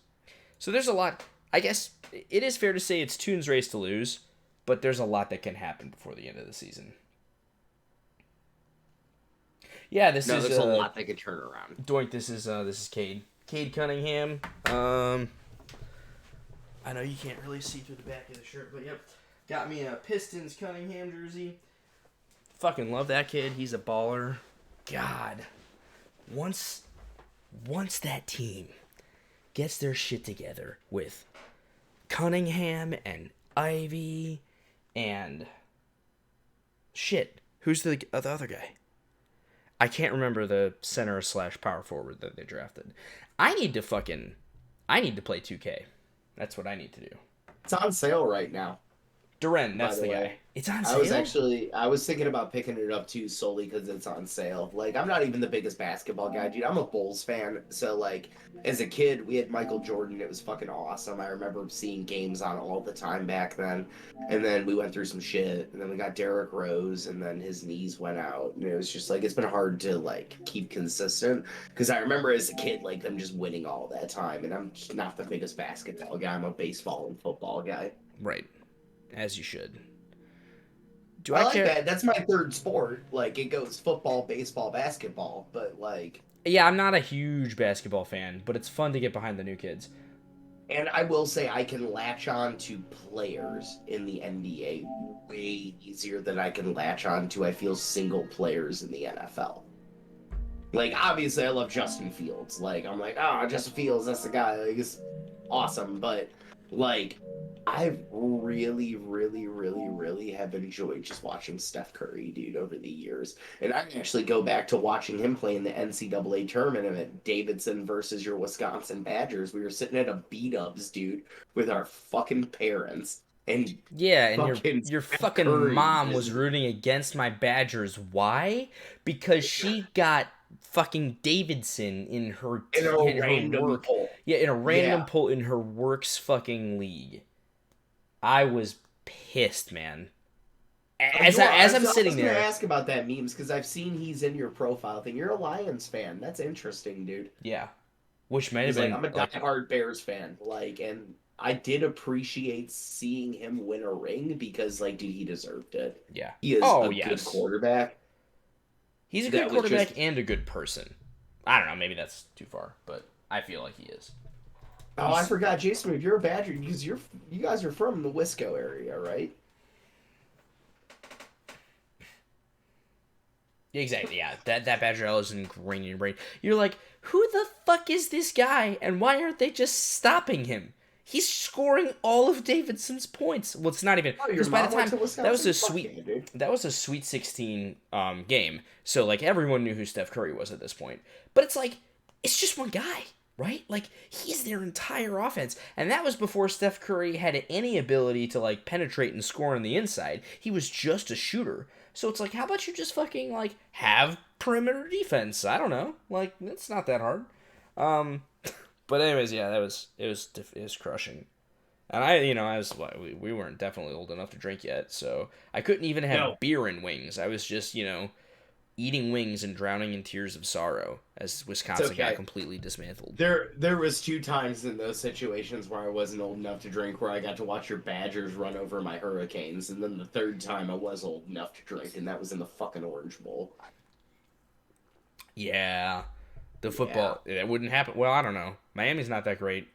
So there's a lot. I guess it is fair to say it's Toon's race to lose, but there's a lot that can happen before the end of the season. Yeah, there's a lot that could turn around. Doink, this is Cade. Cade Cunningham. I know you can't really see through the back of the shirt, but yep. Got me a Pistons Cunningham jersey. Fucking love that kid. He's a baller. God. Once that team gets their shit together with Cunningham and Ivy and shit. Who's the other guy? I can't remember the center / power forward that they drafted. I need to play 2K. That's what I need to do. It's on sale right now. Duren, that's the guy. It's on sale? I was thinking about picking it up too, solely because it's on sale. Like, I'm not even the biggest basketball guy, dude. I'm a Bulls fan. So, like, as a kid, we had Michael Jordan. It was fucking awesome. I remember seeing games on all the time back then. And then we went through some shit. And then we got Derrick Rose, and then his knees went out. And it was just, like, it's been hard to, like, keep consistent. Because I remember as a kid, like, them just winning all that time. And I'm just not the biggest basketball guy. I'm a baseball and football guy. Right. As you should. I like that. That's my third sport. Like, it goes football, baseball, basketball. But, like... Yeah, I'm not a huge basketball fan, but it's fun to get behind the new kids. And I will say I can latch on to players in the NBA way easier than I can latch on to, I feel, single players in the NFL. Like, obviously, I love Justin Fields. Like, I'm like, oh, Justin Fields, that's the guy. Like, it's awesome. But, like, I've really, really, really, really have enjoyed just watching Steph Curry, dude, over the years. And I actually go back to watching him play in the NCAA tournament at Davidson versus your Wisconsin Badgers. We were sitting at a B-dubs, dude, with our fucking parents. And Yeah, and fucking your Steph fucking Curry mom was just rooting against my Badgers. Why? Because she got fucking Davidson in her in a in her random work. poll. Yeah, in a Yeah. random poll in her works fucking league. I was pissed, man. As I'm sitting I was gonna there, ask about that memes because I've seen he's in your profile thing. You're a Lions fan. That's interesting, dude. yeah, which might have He's like, been I'm a like, diehard Bears fan. Like, and I did appreciate seeing him win a ring because, like, dude, he deserved it. yeah. He is Oh a good yes, quarterback. he's a good That was quarterback just. and a good person. I don't know, maybe that's too far, but I feel like he is. Oh, I forgot, Jason. If you're a Badger, because you guys are from the Wisco area, right? Exactly, yeah. That Badger L is ingrained in your brain. You're like, who the fuck is this guy, and why aren't they just stopping him? He's scoring all of Davidson's points. Well, it's not even Oh, your because by mom the went time to Wisconsin? that was a Fuck sweet yeah, dude. that was a Sweet 16 game. So like everyone knew who Steph Curry was at this point. But it's like it's just one guy, right? Like he's their entire offense, and that was before Steph Curry had any ability to like penetrate and score on the inside. He was just a shooter. So it's like, how about you just fucking like have perimeter defense? I don't know. Like it's not that hard. But anyways, yeah, it was crushing. And I was we weren't definitely old enough to drink yet, so I couldn't even have No. beer and wings. I was just eating wings and drowning in tears of sorrow as Wisconsin got okay. completely dismantled. There was 2 times in those situations where I wasn't old enough to drink, where I got to watch your Badgers run over my Hurricanes, and then the third time I was old enough to drink, and that was in the fucking Orange Bowl. Yeah, the football that wouldn't happen. Well, I don't know. Miami's not that great.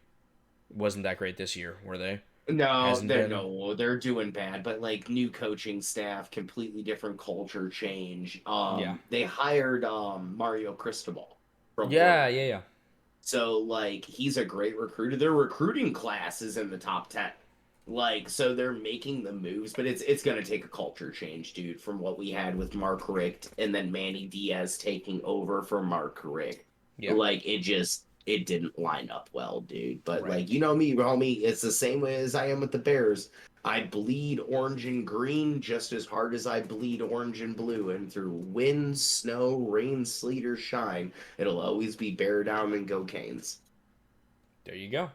Wasn't that great this year, were they? No, Hasn't been. they're doing bad, but like new coaching staff, completely different culture change. Yeah. They hired Mario Cristobal from Yeah, Oregon. yeah, yeah. So like he's a great recruiter. Their recruiting class is in the top 10. Like so they're making the moves, but it's gonna take a culture change, dude, from what we had with Mark Richt and then Manny Diaz taking over for Mark Richt. Yeah. Like it didn't line up well, dude. But Right. like you know me, homie, it's the same way as I am with the Bears. I bleed orange and green just as hard as I bleed orange and blue, and through wind, snow, rain, sleet, or shine, it'll always be bear down and go Canes. There you go.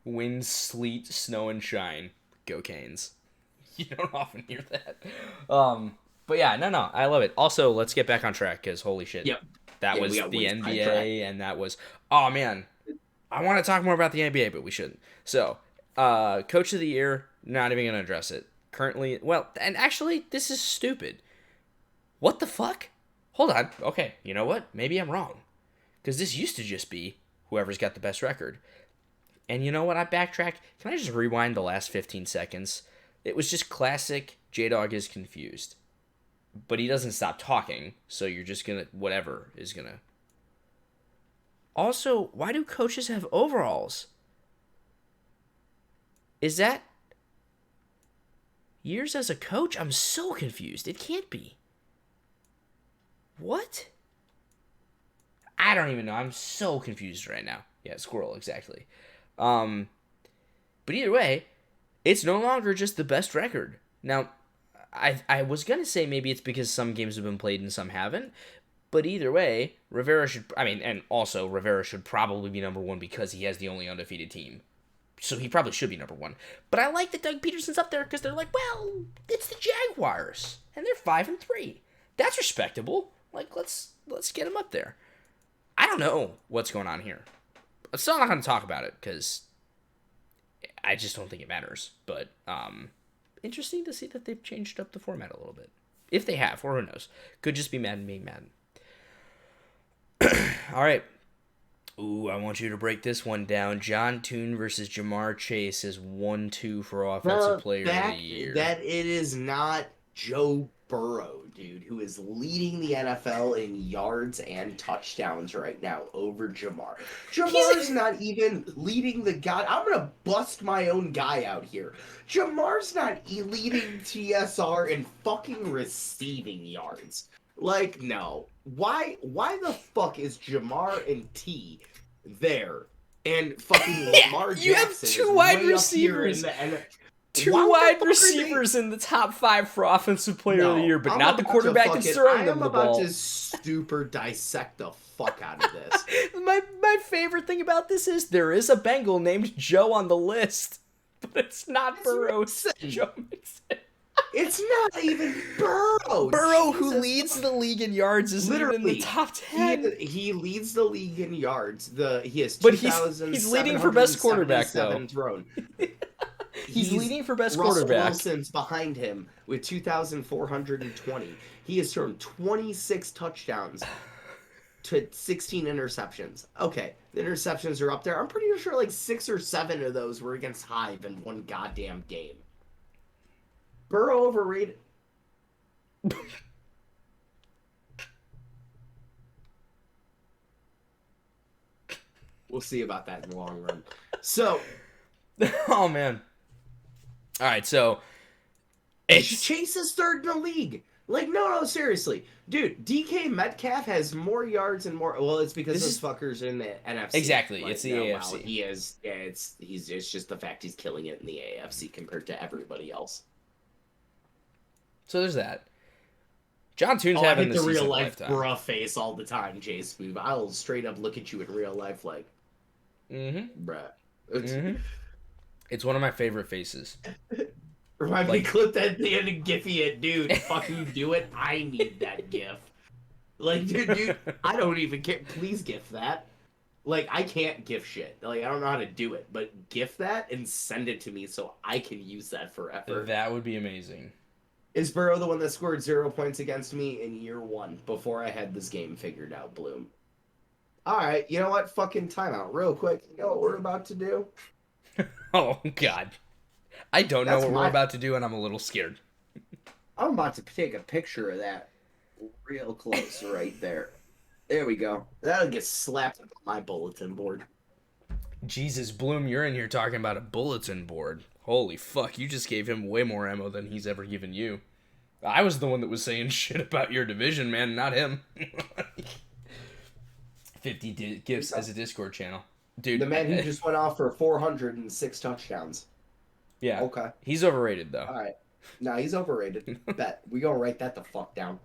Wind, sleet, snow, and shine. Go Canes. You don't often hear that. But yeah, no, I love it. Also, let's get back on track because holy shit, Yep. that Yeah, was we got the way sidetracked. NBA, and that was oh man, I want to talk more about the NBA, but we shouldn't. So, Coach of the Year, not even gonna address it currently. Well, and actually, this is stupid. What the fuck? Hold on. Okay, you know what? Maybe I'm wrong, because this used to just be whoever's got the best record. And you know what? I backtracked. Can I just rewind the last 15 seconds? It was just classic J-Dog is confused. But he doesn't stop talking, so you're just gonna... Whatever is gonna... Also, why do coaches have overalls? Is that... years as a coach? I'm so confused. It can't be. What? I don't even know. I'm so confused right now. Yeah, squirrel, exactly. But either way, it's no longer just the best record. Now, I was gonna say maybe it's because some games have been played and some haven't, but either way, Rivera should. I mean, and also Rivera should probably be number one because he has the only undefeated team, so he probably should be number one. But I like that Doug Peterson's up there because they're like, well, it's the Jaguars and they're 5-3. That's respectable. Like let's get him up there. I don't know what's going on here. I'm still not going to talk about it because I just don't think it matters. But interesting to see that they've changed up the format a little bit. If they have, or who knows. Could just be Madden being Madden. All right. Ooh, I want you to break this one down. John Toon versus Jamar Chase is 1-2 for Offensive Player of the Year. That it is not Joe Burrow, dude, who is leading the NFL in yards and touchdowns right now over Jamar. Jamar's not even leading the guy. I'm going to bust my own guy out here. Jamar's not leading TSR in fucking receiving yards. Like, no. Why the fuck is Jamar and T there? And fucking Lamar Jackson you have two wide receivers. Two wide receivers in the top 5 for offensive player of the year, but not the quarterback that's throwing them the ball. I am about to super dissect the fuck out of this. my favorite thing about this is there is a Bengal named Joe on the list, but it's not Burrow. It's Joe Mixon. It's not even Burrow. Burrow, who leads the league in yards, is literally in the top 10. He leads the league in yards. He has he's leading for best quarterback though. Thrown. He's leading for best Russell quarterback. Wilson's behind him with 2,420. He has thrown 26 touchdowns to 16 interceptions. Okay, the interceptions are up there. I'm pretty sure like 6 or 7 of those were against Hive in one goddamn game. Burrow overrated. We'll see about that in the long run. So, oh man. All right, so Chase is third in the league. Like, no, seriously, dude. DK Metcalf has more yards and more. Well, it's because those fuckers in the NFC. Exactly, it's the AFC. Well, he is. Yeah, it's just the fact he's killing it in the AFC compared to everybody else. So there's that. John Toon's having the real life lifetime. bruh face all the time, Jay Smooth. I'll straight up look at you in real life like, bruh. Mm-hmm. It's one of my favorite faces. Remind me, clip that at the end and Giphy it, dude. Fucking do it. I need that GIF. Like, dude, I don't even care. Please GIF that. Like, I can't GIF shit. Like, I don't know how to do it, but GIF that and send it to me so I can use that forever. That would be amazing. Is Burrow the one that scored 0 points against me in year 1 before I had this game figured out, Bloom? Alright, you know what? Fucking timeout. Real quick. You know what we're about to do? Oh, God. I don't know what we're about to do, and I'm a little scared. I'm about to take a picture of that real close right there. There we go. That'll get slapped on my bulletin board. Jesus, Bloom, you're in here talking about a bulletin board. Holy fuck, you just gave him way more ammo than he's ever given you. I was the one that was saying shit about your division, man, not him. 50 gifts as a Discord channel. Dude, the man who just went off for 406 touchdowns. Yeah. Okay. He's overrated, though. All right. No, he's overrated. Bet. We gonna write that the fuck down.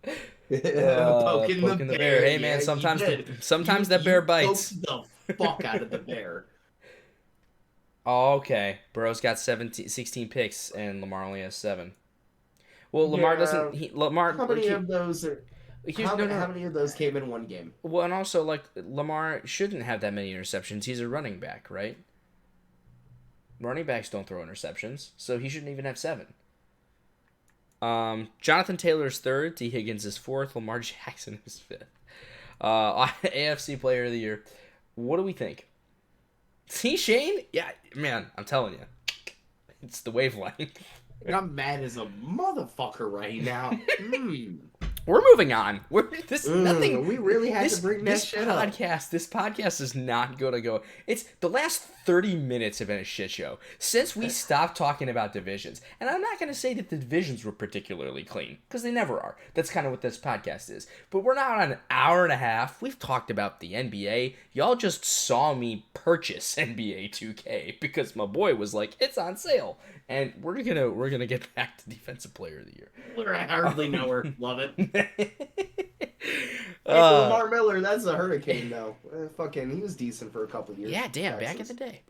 Poking the bear. Hey, man, sometimes that bear bites. Poked the fuck out of the bear. Oh, okay. Burrow's got 16 picks, and Lamar only has 7. Well, Lamar doesn't... Lamar. How many of those are... How many of those came in one game? Well, and also, like, Lamar shouldn't have that many interceptions. He's a running back, right? Running backs don't throw interceptions, so he shouldn't even have 7. Jonathan Taylor's 3rd, T. Higgins is 4th, Lamar Jackson is 5th. AFC Player of the Year. What do we think? See, Shane? Yeah, man, I'm telling you. It's the wavelength. I'm mad as a motherfucker right now. We're moving on. Nothing. We really had to bring that shit up. This podcast is not going to go. It's the last 30 minutes have been a shit show since we stopped talking about divisions. And I'm not going to say that the divisions were particularly clean because they never are. That's kind of what this podcast is. But we're now on an hour and a half. We've talked about the NBA. Y'all just saw me purchase NBA 2K because my boy was like, it's on sale. And we're gonna get back to Defensive Player of the Year. I hardly know her. Love it. Lamar Miller, that's a hurricane though. Fucking, he was decent for a couple years. Yeah, damn, back in the day.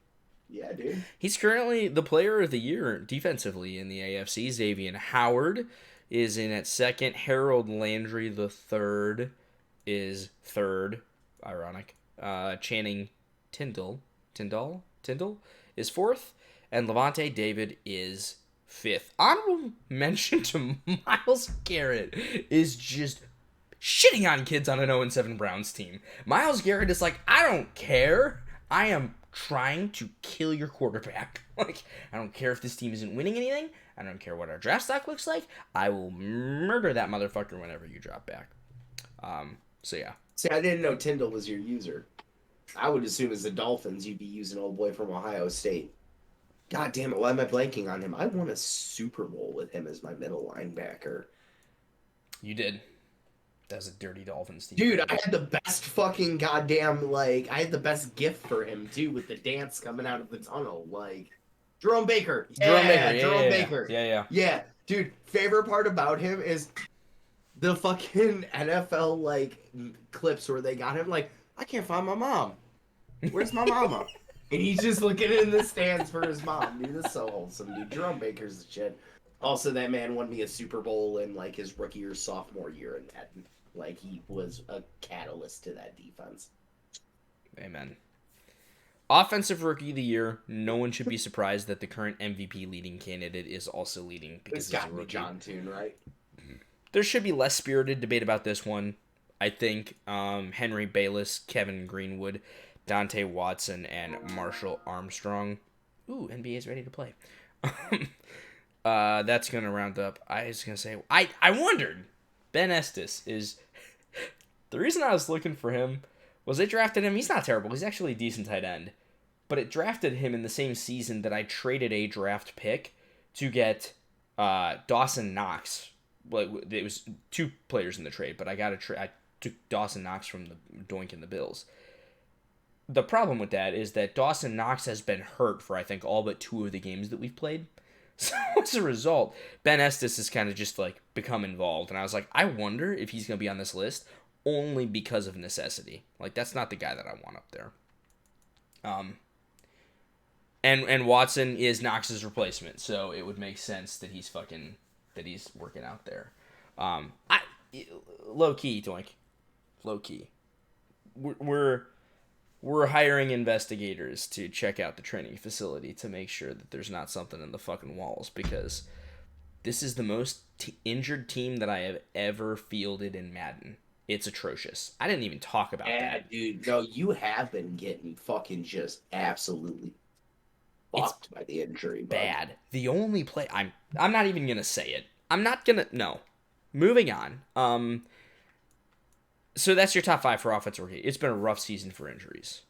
Yeah, dude. He's currently the Player of the Year defensively in the AFC. Xavier Howard is in at 2nd. Harold Landry the 3rd is 3rd. Ironic. Channing Tyndall is 4th. And Levante David is 5th. Honorable mention to Myles Garrett is just shitting on kids on an 0-7 Browns team. Myles Garrett is like, I don't care. I am trying to kill your quarterback. Like, I don't care if this team isn't winning anything. I don't care what our draft stock looks like. I will murder that motherfucker whenever you drop back. So yeah. See, I didn't know Tyndall was your user. I would assume as the Dolphins, you'd be using old boy from Ohio State. God damn it, why am I blanking on him? I won a Super Bowl with him as my middle linebacker. You did. That was a dirty Dolphins team. Dude, I had the best fucking goddamn, I had the best gift for him, too, with the dance coming out of the tunnel. Jerome Baker. Yeah, Jerome Baker. Yeah, dude, favorite part about him is the fucking NFL, clips where they got him, I can't find my mom. Where's my mama? And he's just looking in the stands for his mom. Dude, that's so wholesome, dude. Jerome Baker's the shit. Also, that man won me a Super Bowl in, his rookie or sophomore year in Madden. He was a catalyst to that defense. Amen. Offensive Rookie of the Year. No one should be surprised that the current MVP leading candidate is also leading because it's got to be John Toon, right? There should be less spirited debate about this one. I think Henry Bayless, Kevin Greenwood, Dante Watson, and Marshall Armstrong. Ooh, NBA's ready to play. That's going to round up. I was going to say, I wondered. Ben Estes is... The reason I was looking for him was they drafted him. He's not terrible. He's actually a decent tight end. But it drafted him in the same season that I traded a draft pick to get Dawson Knox. It was 2 players in the trade, but I took Dawson Knox from the Doink and the Bills. The problem with that is that Dawson Knox has been hurt for, I think, all but 2 of the games that we've played. So as a result, Ben Estes has kind of just become involved. And I was like, I wonder if he's going to be on this list only because of necessity. That's not the guy that I want up there. And Watson is Knox's replacement, so it would make sense that he's working out there. Low key, Doink. Low key. We're hiring investigators to check out the training facility to make sure that there's not something in the fucking walls, because this is the most injured team that I have ever fielded in Madden. It's atrocious. I didn't even talk about that. Dude, no, you have been getting fucking just absolutely fucked by the injury. Bad. The only play... I'm not even going to say it. I'm not going to... No. Moving on. So that's your top 5 for offensive rookie. It's been a rough season for injuries.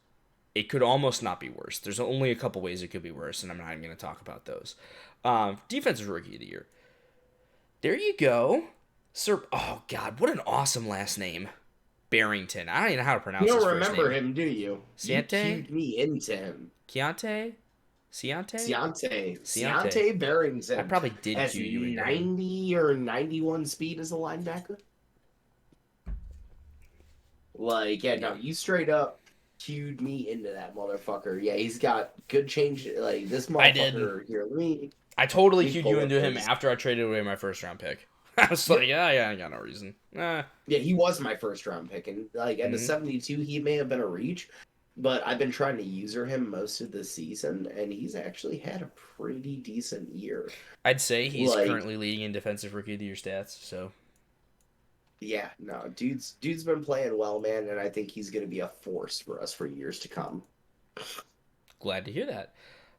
It could almost not be worse. There's only a couple ways it could be worse, and I'm not even going to talk about those. Defensive rookie of the year. There you go. Sir. Oh, God. What an awesome last name. Barrington. I don't even know how to pronounce his first name. You don't remember him, do you? Ciante? You cued me into him. Ciante Barrington. I probably did has cue you. 90 or 91 speed as a linebacker. You straight up cued me into that motherfucker. Yeah, he's got good change. This motherfucker here. I totally cued you into him after I traded away my first round pick. I was yeah, I got no reason. Yeah, he was my first round pick, and at the 72, he may have been a reach, but I've been trying to user him most of the season, and he's actually had a pretty decent year. I'd say he's currently leading in defensive rookie of the year stats. So. Yeah, no, dude's been playing well, man, and I think he's going to be a force for us for years to come. Glad to hear that.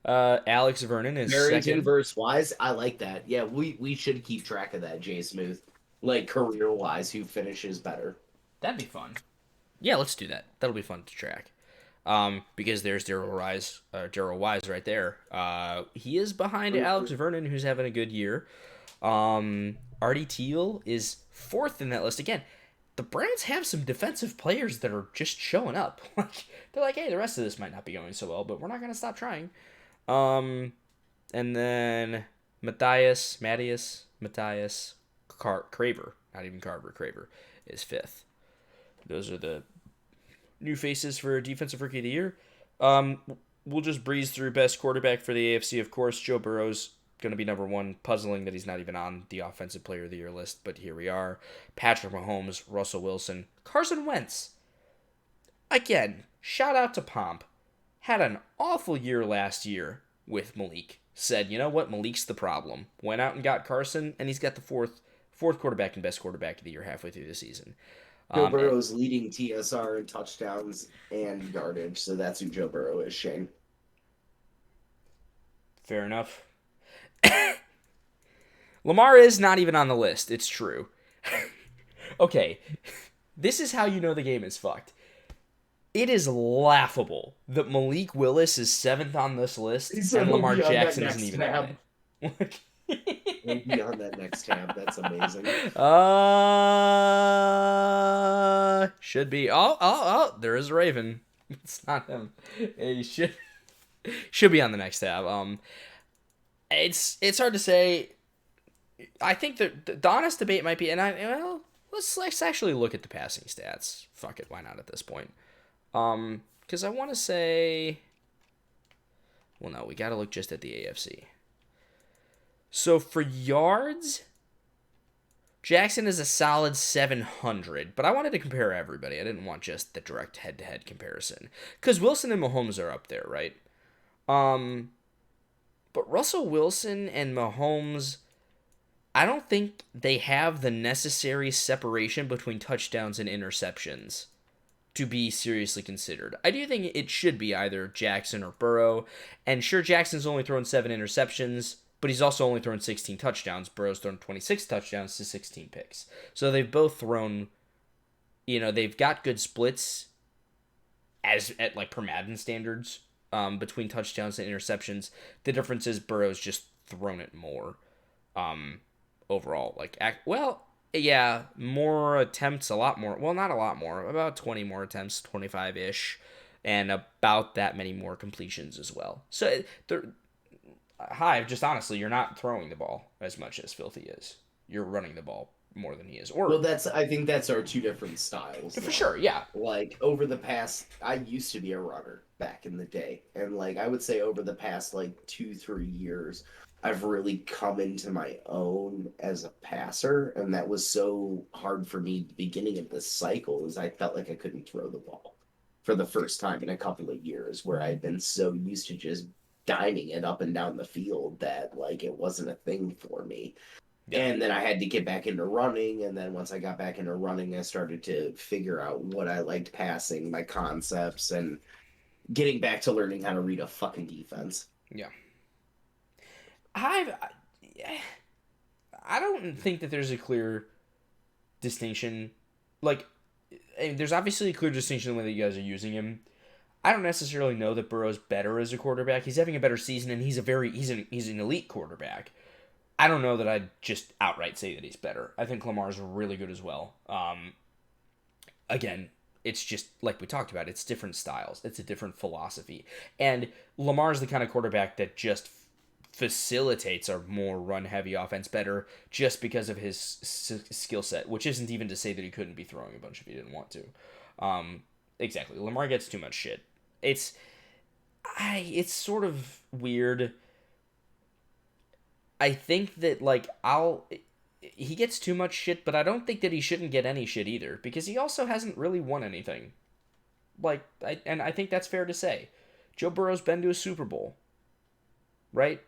Alex Vernon is Barrington second. verse wise, I like that. Yeah, we should keep track of that, Jay Smooth. Career wise, who finishes better. That'd be fun. Yeah, let's do that. That'll be fun to track. Because there's Daryl Wise right there. He is behind Alex Vernon, who's having a good year. Artie Teal is 4th in that list. Again, the Browns have some defensive players that are just showing up. They're like, hey, the rest of this might not be going so well, but we're not going to stop trying. And then Matthias Craver, not even Carver, Craver is 5th. Those are the new faces for Defensive Rookie of the Year. We'll just breeze through best quarterback for the AFC, of course. Joe Burrow's going to be number 1. Puzzling that he's not even on the Offensive Player of the Year list, but here we are. Patrick Mahomes, Russell Wilson, Carson Wentz. Again, shout out to Pomp. Had an awful year last year with Malik. Said, you know what, Malik's the problem. Went out and got Carson, and he's got the fourth quarterback and best quarterback of the year halfway through the season. Joe Um, and- Burrow's leading TSR in touchdowns and yardage, so that's who Joe Burrow is, Shane. Fair enough. Lamar is not even on the list. It's true. Okay, this is how you know the game is fucked. It is laughable that Malik Willis is 7th on this list He said and he'll Lamar be on that Jackson isn't next even tab. on it. He'll be on that next tab. That's amazing. Should be. Oh, there is a Raven. It's not him. He should be on the next tab. It's hard to say. I think the honest debate might be, and let's actually look at the passing stats. Fuck it, why not at this point? Because I want to say, well, no, we got to look just at the AFC. So for yards, Jackson is a solid 700, but I wanted to compare everybody. I didn't want just the direct head-to-head comparison because Wilson and Mahomes are up there, right? But Russell Wilson and Mahomes, I don't think they have the necessary separation between touchdowns and interceptions to be seriously considered. I do think it should be either Jackson or Burrow. And sure, Jackson's only thrown 7 interceptions, but he's also only thrown 16 touchdowns. Burrow's thrown 26 touchdowns to 16 picks. So they've both thrown, they've got good splits at like per Madden standards between touchdowns and interceptions. The difference is Burrow's just thrown it more. Overall, yeah, more attempts, a lot more. Well, not a lot more, about 20 more attempts, 25-ish, and about that many more completions as well. So, just honestly, you're not throwing the ball as much as Filthy is. You're running the ball more than he is. I think that's our two different styles. For sure, yeah. Like, over the past, I used to be a runner back in the day, and, like, I would say over the past, 2-3 years, I've really come into my own as a passer, and that was so hard for me at the beginning of this cycle, is I felt like I couldn't throw the ball for the first time in a couple of years, where I'd been so used to just diming it up and down the field that, it wasn't a thing for me. Yeah. And then I had to get back into running, and then once I got back into running, I started to figure out what I liked passing, my concepts, and getting back to learning how to read a fucking defense. Yeah. I don't think that there's a clear distinction. There's obviously a clear distinction in the way that you guys are using him. I don't necessarily know that Burrow's better as a quarterback. He's having a better season, and he's an elite quarterback. I don't know that I'd just outright say that he's better. I think Lamar's really good as well. Again, it's just like we talked about. It's different styles. It's a different philosophy, and Lamar's the kind of quarterback that just facilitates a more run-heavy offense better just because of his skill set, which isn't even to say that he couldn't be throwing a bunch if he didn't want to. Exactly. Lamar gets too much shit. It's sort of weird. I think that, he gets too much shit, but I don't think that he shouldn't get any shit either, because he also hasn't really won anything. And I think that's fair to say. Joe Burrow's been to a Super Bowl. Right?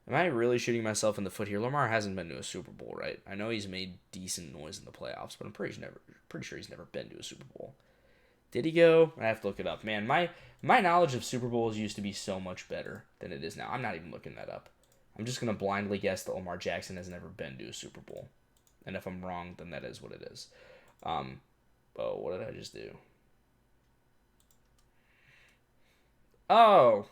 Am I really shooting myself in the foot here? Lamar hasn't been to a Super Bowl, right? I know he's made decent noise in the playoffs, but I'm pretty sure he's never been to a Super Bowl. Did he go? I have to look it up. Man, my knowledge of Super Bowls used to be so much better than it is now. I'm not even looking that up. I'm just going to blindly guess that Lamar Jackson has never been to a Super Bowl. And if I'm wrong, then that is what it is. What did I just do? Oh.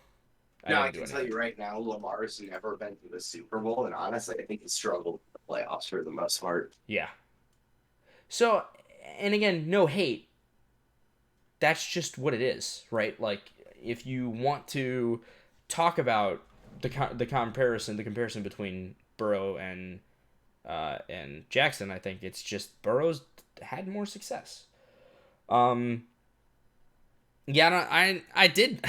I can tell you right now, Lamar's never been to the Super Bowl, and honestly, I think he struggled in the playoffs for the most part. Yeah. So, and again, no hate. That's just what it is, right? If you want to talk about the comparison between Burrow and Jackson, I think it's just Burrow's had more success. I did.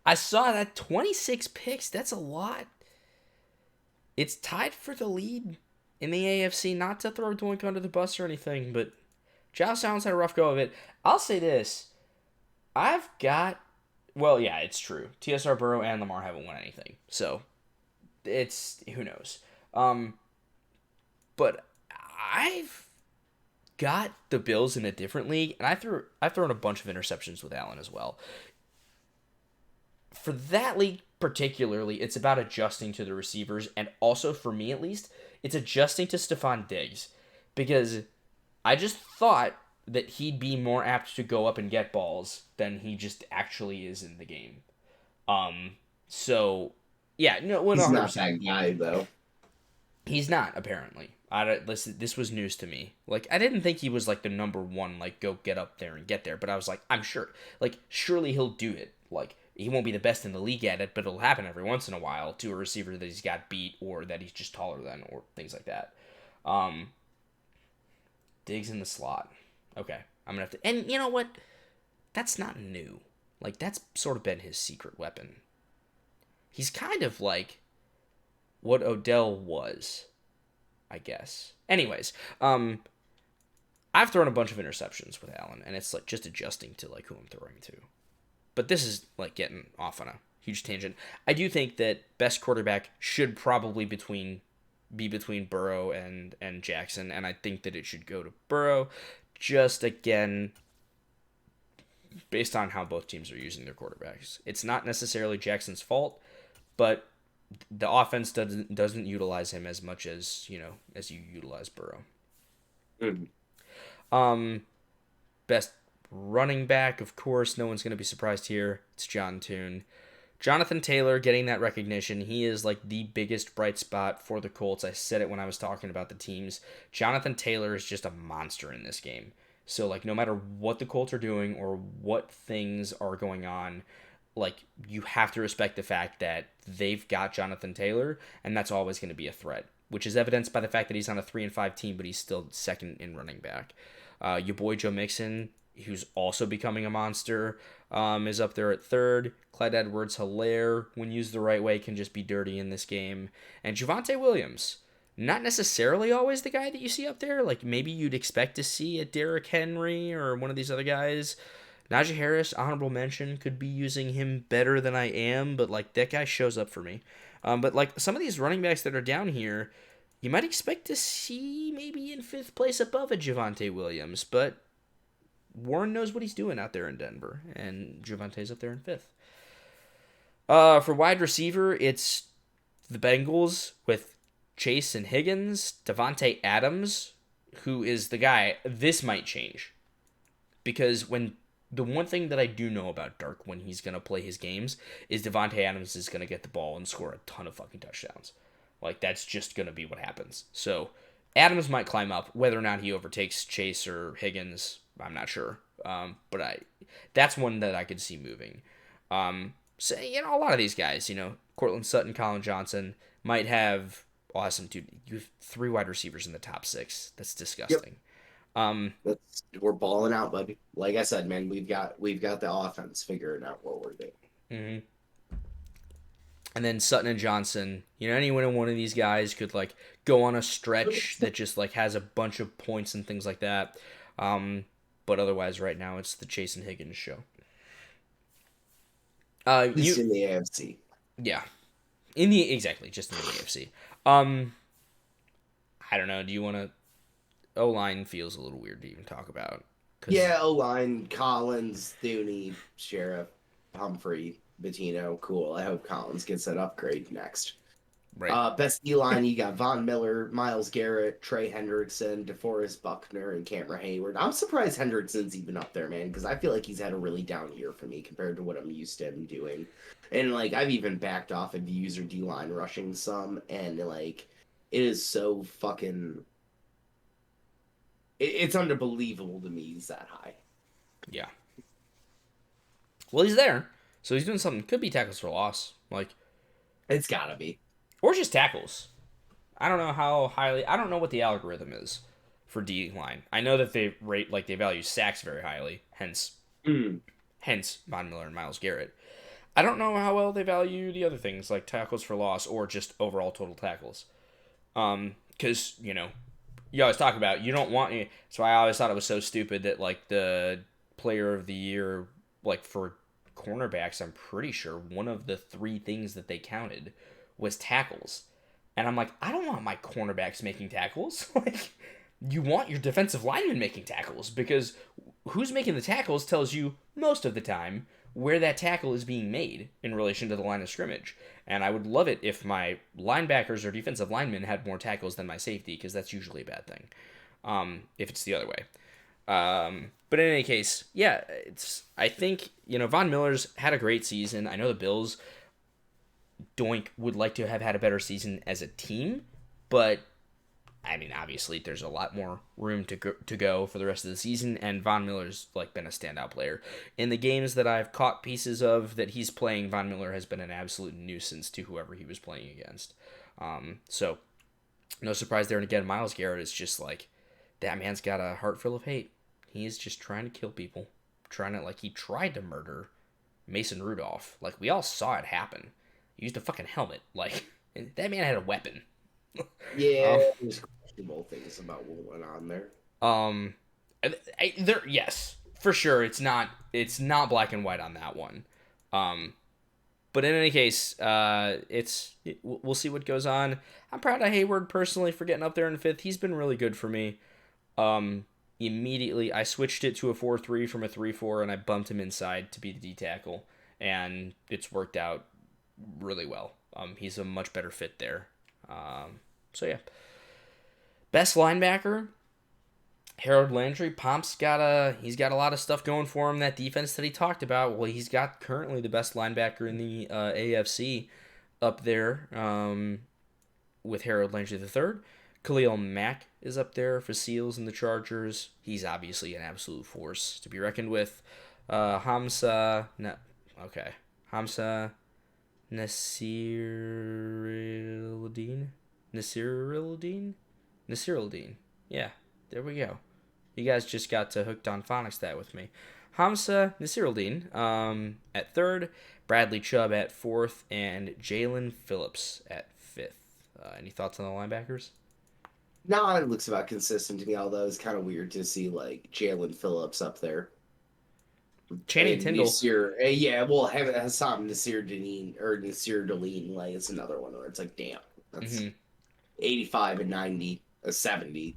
I saw that 26 picks. That's a lot. It's tied for the lead in the AFC. Not to throw Doink under the bus or anything, but Josh Allen's had a rough go of it. I'll say this. It's true. TSR, Burrow, and Lamar haven't won anything. So, who knows. But I've got the Bills in a different league, and I've thrown a bunch of interceptions with Allen as well. For that league particularly, it's about adjusting to the receivers, and also for me at least, it's adjusting to Stephon Diggs, because I just thought that he'd be more apt to go up and get balls than he just actually is in the game. So yeah, no, He's 100%. not that guy though. He's not, apparently. This was news to me. Like, I didn't think he was, like, the number one, like, go get up there and get there. But I was like, I'm sure. Like, surely he'll do it. Like, he won't be the best in the league at it, but it'll happen every once in a while to a receiver that he's got beat or that he's just taller than or things like that. Diggs in the slot. Okay, I'm going to have to... And you know what? That's not new. Like, that's sort of been his secret weapon. He's kind of like what Odell was, I guess. Anyways, I've thrown a bunch of interceptions with Allen, and it's like just adjusting to like who I'm throwing to. But this is like getting off on a huge tangent. I do think that best quarterback should probably be between Burrow and Jackson, and I think that it should go to Burrow. Just again, based on how both teams are using their quarterbacks, it's not necessarily Jackson's fault, but the offense doesn't utilize him as much as as you utilize Burrow. Mm-hmm. Best running back, of course, no one's going to be surprised here. It's John Toon. Jonathan Taylor getting that recognition. He is like the biggest bright spot for the Colts. I said it when I was talking about the teams. Jonathan Taylor is just a monster in this game. So like no matter what the Colts are doing or what things are going on, like you have to respect the fact that they've got Jonathan Taylor, and that's always going to be a threat, which is evidenced by the fact that he's on a 3-5 team, but he's still second in running back. Your boy Joe Mixon, who's also becoming a monster, is up there at third. Clyde Edwards-Helaire, when used the right way, can just be dirty in this game. And Javonte Williams, not necessarily always the guy that you see up there. Like maybe you'd expect to see a Derrick Henry or one of these other guys. Najee Harris, honorable mention, could be using him better than I am, but like that guy shows up for me. But like some of these running backs that are down here, you might expect to see maybe in fifth place above a Javonte Williams, but Warren knows what he's doing out there in Denver, and Javante's up there in fifth. For wide receiver, it's the Bengals with Chase and Higgins. Devontae Adams, who is the guy, this might change. Because the one thing that I do know about Dark when he's going to play his games is Devontae Adams is going to get the ball and score a ton of fucking touchdowns. Like, that's just going to be what happens. So, Adams might climb up. Whether or not he overtakes Chase or Higgins, I'm not sure. But that's one that I could see moving. So, a lot of these guys, Cortland Sutton, Colin Johnson, might have awesome, dude. You have 3 wide receivers in the top 6. That's disgusting. Yep. We're balling out, buddy. Like I said, man, we've got the offense figuring out what we're doing. Mm-hmm. And then Sutton and Johnson, any one of these guys could like go on a stretch that just like has a bunch of points and things like that. But otherwise, right now it's the Chase and Higgins show. He's in the AFC. Yeah, just in the AFC. I don't know. Do you want to? O-line feels a little weird to even talk about. Yeah, O-line, Collins, Thuney, Sheriff, Humphrey, Bettino, cool. I hope Collins gets that upgrade next. Right. Best D-line, you got Von Miller, Myles Garrett, Trey Hendrickson, DeForest Buckner, and Cameron Hayward. I'm surprised Hendrickson's even up there, man, because I feel like he's had a really down year for me compared to what I'm used to him doing. And, like, I've even backed off of user D-line rushing some, and, like, it is so fucking... It's unbelievable to me he's that high. Yeah. Well, he's there. So he's doing something. Could be tackles for loss. Like, it's gotta be. Or just tackles. I don't know how highly... I don't know what the algorithm is for D-line. I know that they value sacks very highly. Hence Von Miller and Myles Garrett. I don't know how well they value the other things, like tackles for loss or just overall total tackles. Because, you always talk about you don't want. So I always thought it was so stupid that like the player of the year, like for cornerbacks, I'm pretty sure one of the 3 things that they counted was tackles, and I'm like, I don't want my cornerbacks making tackles. Like you want your defensive lineman making tackles, because who's making the tackles tells you most of the time where that tackle is being made in relation to the line of scrimmage. And I would love it if my linebackers or defensive linemen had more tackles than my safety, because that's usually a bad thing, if it's the other way. But in any case, yeah, I think, Von Miller's had a great season. I know the Bills would like to have had a better season as a team, but I mean, obviously, there's a lot more room to go for the rest of the season, and Von Miller's been a standout player. In the games that I've caught pieces of that he's playing, Von Miller has been an absolute nuisance to whoever he was playing against. So, no surprise there. And again, Myles Garrett is just that man's got a heart full of hate. He is just trying to kill people. He tried to murder Mason Rudolph. We all saw it happen. He used a fucking helmet. That man had a weapon. Yeah, there's questionable things about what went on there. Yes, for sure. It's not black and white on that one. But in any case, we'll see what goes on. I'm proud of Hayward personally for getting up there in fifth. He's been really good for me. Immediately, I switched it to a 4-3 from a 3-4, and I bumped him inside to be the D tackle, and it's worked out really well. He's a much better fit there. So yeah. Best linebacker, Harold Landry. Pomp's he's got a lot of stuff going for him. That defense that he talked about. Well, he's got currently the best linebacker in the AFC up there with Harold Landry III. Khalil Mack is up there for Seals and the Chargers. He's obviously an absolute force to be reckoned with. Hamza Nasiruddin. Yeah, there we go. You guys just got hooked on phonics that with me. Hamza Nasiruddin at third, Bradley Chubb at fourth, and Jalen Phillips at fifth. Any thoughts on the linebackers? No, it looks about consistent to me, although it's kind of weird to see Jalen Phillips up there. Channing Tindall. Hassam Nasir Deline, it's another one where it's damn, that's 85 and 90, a 70,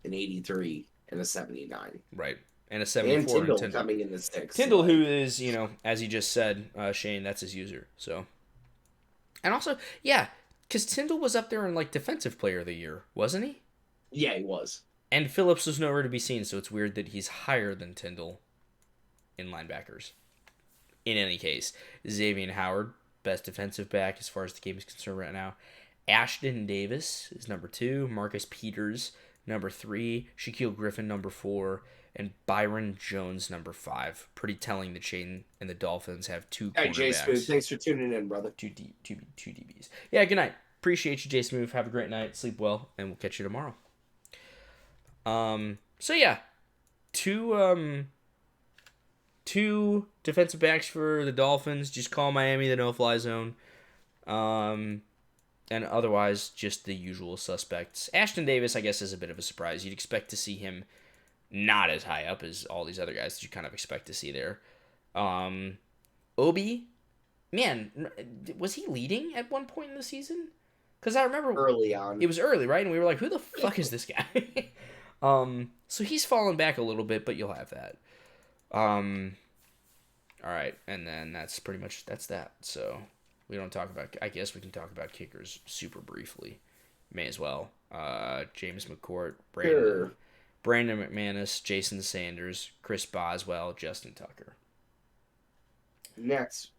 an 83, and a 79. Right. And a 74 and Tindall coming in the sixth. Tindall, who is, as you just said, Shane, that's his user. So, and also, yeah, because Tindall was up there in defensive player of the year, wasn't he? Yeah, he was. And Phillips was nowhere to be seen, so it's weird that he's higher than Tindall in linebackers. In any case, Xavier Howard, best defensive back as far as the game is concerned right now. Ashton Davis is number 2. Marcus Peters, number 3. Shaquille Griffin, number 4. And Byron Jones, number 5. Pretty telling that Shane and the Dolphins have 2 cornerbacks. Hey, Jay Smooth, thanks for tuning in, brother. Two DBs. Yeah, good night. Appreciate you, Jay Smooth. Have a great night. Sleep well, and we'll catch you tomorrow. So yeah, two defensive backs for the Dolphins. Just call Miami the no-fly zone. And otherwise, just the usual suspects. Ashton Davis, I guess, is a bit of a surprise. You'd expect to see him not as high up as all these other guys that you kind of expect to see there. Obi, man, was he leading at one point in the season? Because I remember early on. It was early, right? And we were like, who the fuck is this guy? So he's fallen back a little bit, but you'll have that. All right, and then that's pretty much that. So we don't talk about. I guess we can talk about kickers super briefly. May as well. James McCourt, Brandon McManus, Jason Sanders, Chris Boswell, Justin Tucker. Next.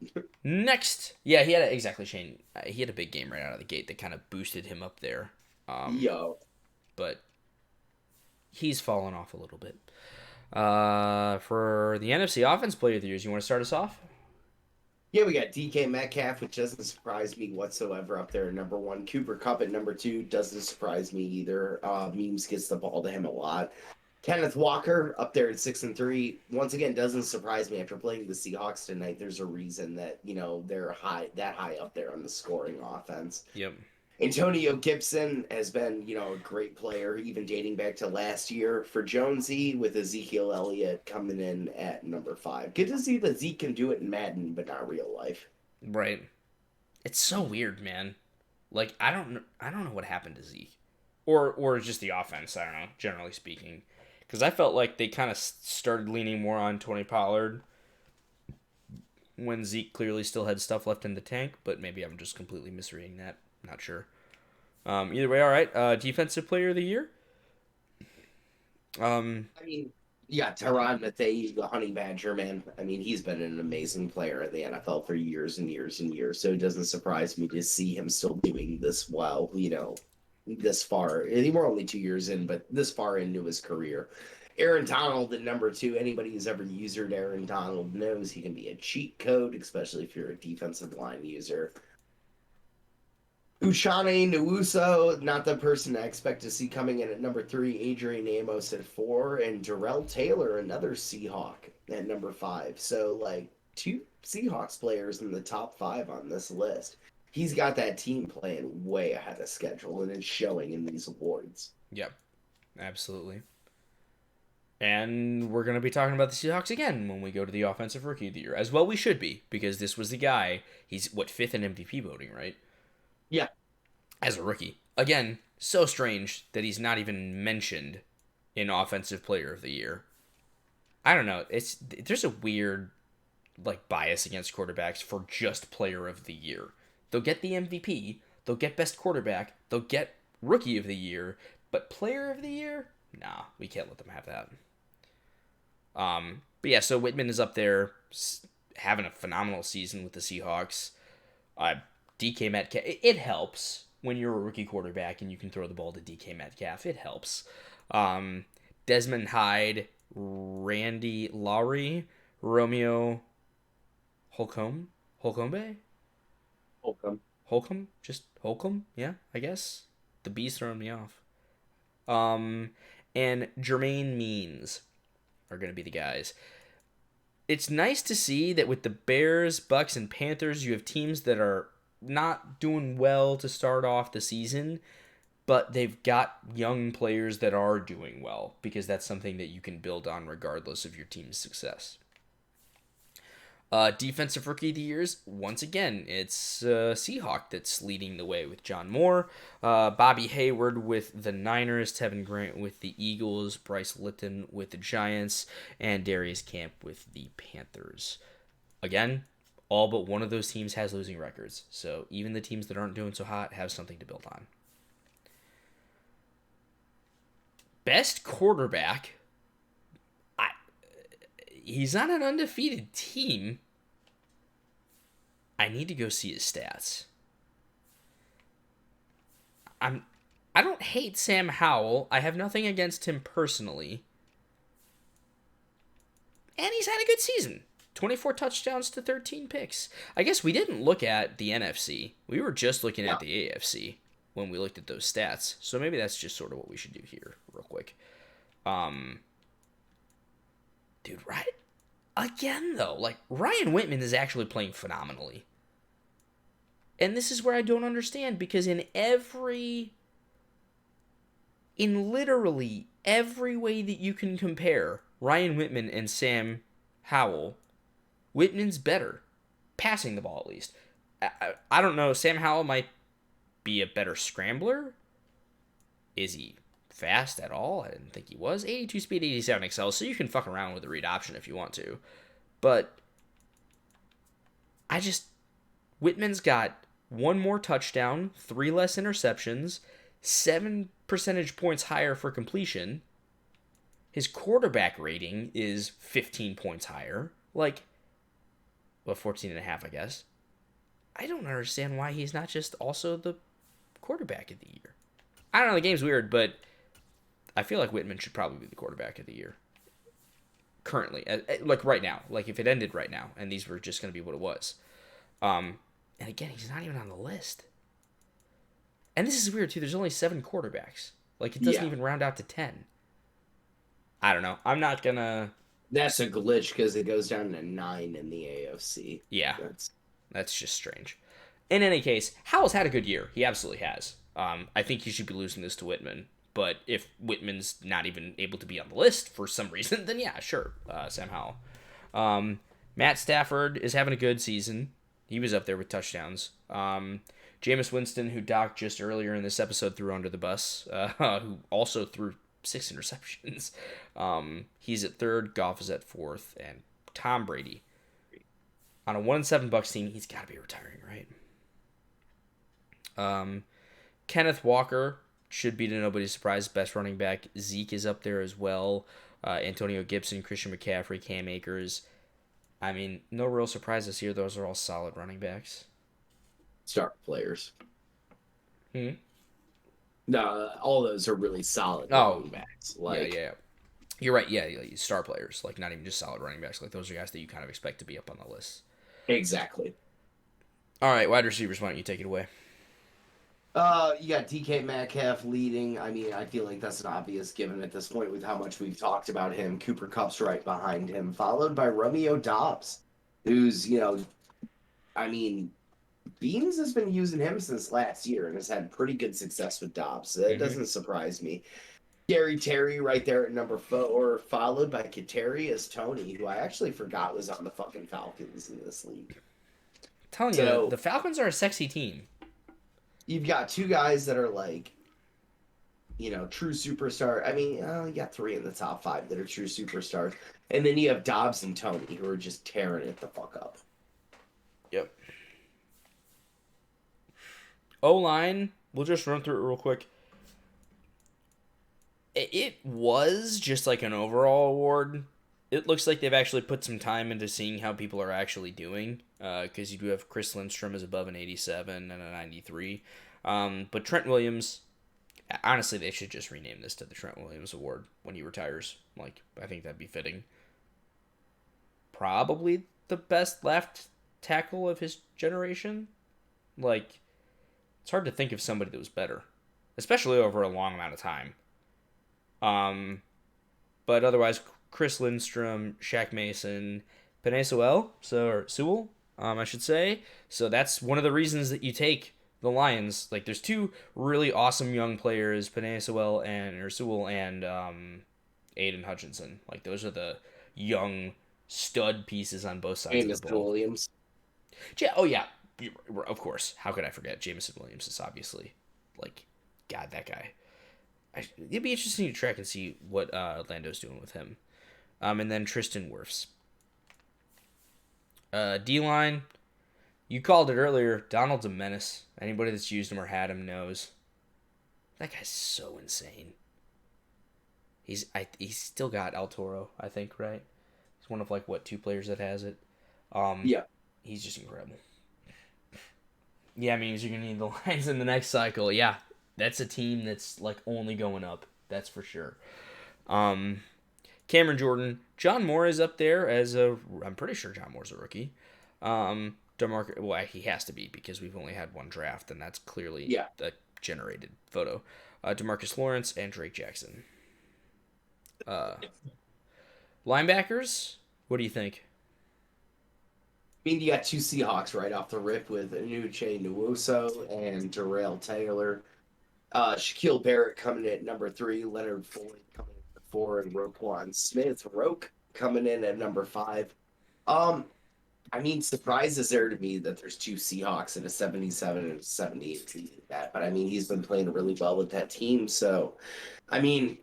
Yeah, he had Shane. He had a big game right out of the gate that kind of boosted him up there. But he's fallen off a little bit. For the NFC Offense Player of the Year, you want to start us off? Yeah, we got DK Metcalf, which doesn't surprise me whatsoever up there at number 1. Cooper Kupp at number 2 doesn't surprise me either. Memes gets the ball to him a lot. Kenneth Walker up there at 6 and 3. Once again, doesn't surprise me after playing the Seahawks tonight. There's a reason that they're that high up there on the scoring offense. Yep. Antonio Gibson has been, a great player, even dating back to last year for Jonesy, with Ezekiel Elliott coming in at number 5. Good to see that Zeke can do it in Madden, but not real life. Right. It's so weird, man. I don't know what happened to Zeke. or just the offense. I don't know, generally speaking, because I felt like they kind of started leaning more on Tony Pollard when Zeke clearly still had stuff left in the tank, but maybe I'm just completely misreading that. Not sure. Either way, all right. Defensive player of the year. I mean, yeah, Tyrann Mathieu, the Honey Badger, man. I mean, he's been an amazing player in the NFL for years and years and years. So it doesn't surprise me to see him still doing this well, this far. We're only 2 years in, but this far into his career. Aaron Donald at number 2. Anybody who's ever used Aaron Donald knows he can be a cheat code, especially if you're a defensive line user. Uchane Nwosu, not the person I expect to see coming in at number 3. Adrian Amos at 4. And Darrell Taylor, another Seahawk, at number 5. So, like, 2 Seahawks players in the top 5 on this list. He's got that team playing way ahead of schedule, and it's showing in these awards. Yep, absolutely. And we're going to be talking about the Seahawks again when we go to the Offensive Rookie of the Year. As well we should be, because this was the guy. He's, 5th in MVP voting, right? Yeah. As a rookie. Again, so strange that he's not even mentioned in Offensive Player of the Year. I don't know. There's a weird bias against quarterbacks for just Player of the Year. They'll get the MVP, they'll get Best Quarterback, they'll get Rookie of the Year, but Player of the Year? Nah, we can't let them have that. But yeah, so Whitman is up there having a phenomenal season with the Seahawks. DK Metcalf, it helps when you're a rookie quarterback and you can throw the ball to DK Metcalf. It helps. Desmond Hyde, Randy Lowry, Romeo Holcomb? Just Holcomb? Yeah, I guess. The B's throwing me off. And Jermaine Means are going to be the guys. It's nice to see that with the Bears, Bucks, and Panthers, you have teams that are not doing well to start off the season, but they've got young players that are doing well, because that's something that you can build on regardless of your team's success. Defensive Rookie of the Years, once again, it's Seahawk that's leading the way with John Moore, Bobby Hayward with the Niners, Tevin Grant with the Eagles, Bryce Lipton with the Giants, and Darius Camp with the Panthers. Again, all but one of those teams has losing records, so even the teams that aren't doing so hot have something to build on. Best quarterback, he's on an undefeated team. I need to go see his stats. I don't hate Sam Howell. I have nothing against him personally. And he's had a good season. 24 touchdowns to 13 picks. I guess we didn't look at the NFC. We were just looking at the AFC when we looked at those stats. So maybe that's just sort of what we should do here real quick. Dude, right? Again, though, Ryan Whitman is actually playing phenomenally. And this is where I don't understand, because in literally every way that you can compare Ryan Whitman and Sam Howell, Whitman's better. Passing the ball, at least. I don't know. Sam Howell might be a better scrambler. Is he fast at all? I didn't think he was. 82 speed, 87 excel, so you can fuck around with the read option if you want to. But Whitman's got 1 more touchdown, 3 less interceptions, 7 percentage points higher for completion. His quarterback rating is 15 points higher. 14.5, I guess. I don't understand why he's not just also the quarterback of the year. I don't know, the game's weird, but I feel like Whitman should probably be the quarterback of the year. Currently. Right now. If it ended right now, and these were just going to be what it was. And again, he's not even on the list. And this is weird, too. There's only 7 quarterbacks. It doesn't even round out to 10. I don't know. I'm not going to... That's a glitch, because it goes down to 9 in the AFC. Yeah. That's just strange. In any case, Howell's had a good year. He absolutely has. I think he should be losing this to Whitman. But if Whitman's not even able to be on the list for some reason, then yeah, sure, Sam Howell. Matt Stafford is having a good season. He was up there with touchdowns. Jameis Winston, who Doc just earlier in this episode threw under the bus, who also threw 6 interceptions. He's at third, Goff is at fourth, and Tom Brady. On a 1-7 Bucs team, he's got to be retiring, right? Kenneth Walker should be to nobody's surprise, best running back. Zeke is up there as well. Antonio Gibson, Christian McCaffrey, Cam Akers. I mean, no real surprises here. Those are all solid running backs. Star players. Hmm? No, all those are really solid running backs. Like, yeah. You're right. Yeah, star players. Like, not even just solid running backs. Like, those are guys that you kind of expect to be up on the list. Exactly. All right, wide receivers, why don't you take it away? You got DK Metcalf leading. I mean, I feel like that's an obvious given at this point with how much we've talked about him. Cooper Kupp's right behind him, followed by Romeo Doubs, who's, I mean, Beans has been using him since last year and has had pretty good success with Dobbs. So that doesn't surprise me. Gary Terry right there at number 4, followed by Kadarius Toney, who I actually forgot was on the fucking Falcons in this league. I'm telling you, the Falcons are a sexy team. You've got 2 guys that are like, true superstar. I mean, you got 3 in the top 5 that are true superstars. And then you have Dobbs and Toney who are just tearing it the fuck up. Yep. O-line, we'll just run through it real quick. It was just like an overall award. It looks like they've actually put some time into seeing how people are actually doing, because you do have Chris Lindstrom is above an 87 and a 93. But Trent Williams, honestly, they should just rename this to the Trent Williams Award when he retires. Like, I think that'd be fitting. Probably the best left tackle of his generation. Like, it's hard to think of somebody that was better, especially over a long amount of time. But otherwise, Chris Lindstrom, Shaq Mason, Penei Sewell, I should say. So that's one of the reasons that you take the Lions. Like, there's 2 really awesome young players, Penei Sewell and Aiden Hutchinson. Like, those are the young stud pieces on both sides of the ball. Williams. Yeah, of course. How could I forget? Jameson Williams is obviously, like, God, that guy. It'd be interesting to track and see what Lando's doing with him. And then Tristan Wirfs. D-line, you called it earlier. Donald's a menace. Anybody that's used him or had him knows. That guy's so insane. He's still got El Toro, I think, right? He's one of, 2 players that has it. Yeah. He's just incredible. Yeah, I mean, you're going to need the Lions in the next cycle. Yeah, that's a team that's, only going up. That's for sure. Cameron Jordan. John Moore is up there I'm pretty sure John Moore's a rookie. DeMarcus, well, he has to be because we've only had 1 draft, and that's clearly a generated photo. DeMarcus Lawrence and Drake Jackson. Linebackers, what do you think? I mean, you got 2 Seahawks right off the rip with Uche Nwosu and Darrell Taylor. Shaquille Barrett coming in at number 3, Leonard Floyd coming in at 4, and Roquan Smith-Roque coming in at number 5. I mean, surprise is there to me that there's 2 Seahawks and a 77 and a 78 season that, but I mean, he's been playing really well with that team. So, I mean,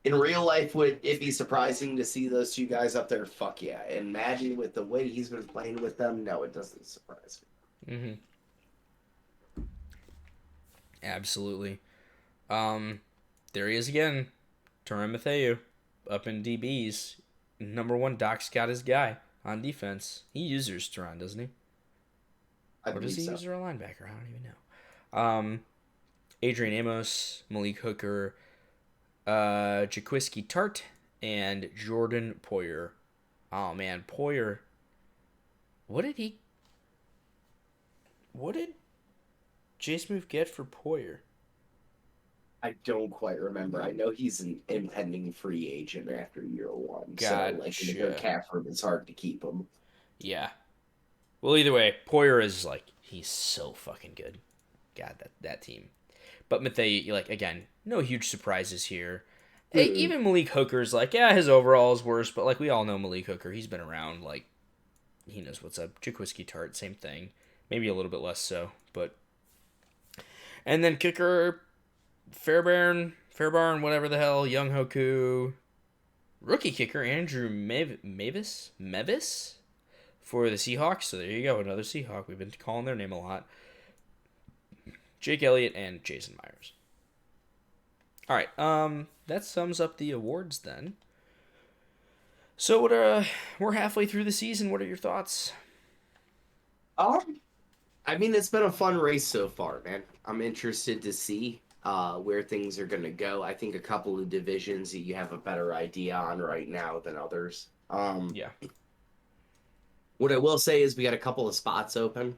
in real life, would it be surprising to see those 2 guys up there? Fuck yeah. And Madden, with the way he's been playing with them, no, it doesn't surprise me. Mm-hmm. Absolutely. There he is again. Tyrann Mathieu up in DBs. Number 1, Doc's got his guy on defense. He uses Tyrann, doesn't he? Or does he use a linebacker? I don't even know. Adrian Amos, Malik Hooker, Jaquiski Tart, and Jordan Poyer. Oh man, Poyer. What did J Smooth get for Poyer? I don't quite remember. I know he's an impending free agent after year 1. Gotcha. So, in their cap room, it's hard to keep him. Yeah. Well, either way, Poyer is he's so fucking good. God, that team. But Mathieu, again, no huge surprises here. Hey, even Malik Hooker's his overall is worse, but we all know Malik Hooker. He's been around, he knows what's up. Jaquiski Tart, same thing. Maybe a little bit less so, but And then kicker Fairbairn, whatever the hell, Young Hoku. Rookie kicker Andrew Mevis for the Seahawks. So there you go, another Seahawk. We've been calling their name a lot. Jake Elliott and Jason Myers. All right, that sums up the awards then. So we're halfway through the season. What are your thoughts? I mean, it's been a fun race so far, man. I'm interested to see where things are going to go. I think a couple of divisions that you have a better idea on right now than others. Yeah. What I will say is we got a couple of spots open.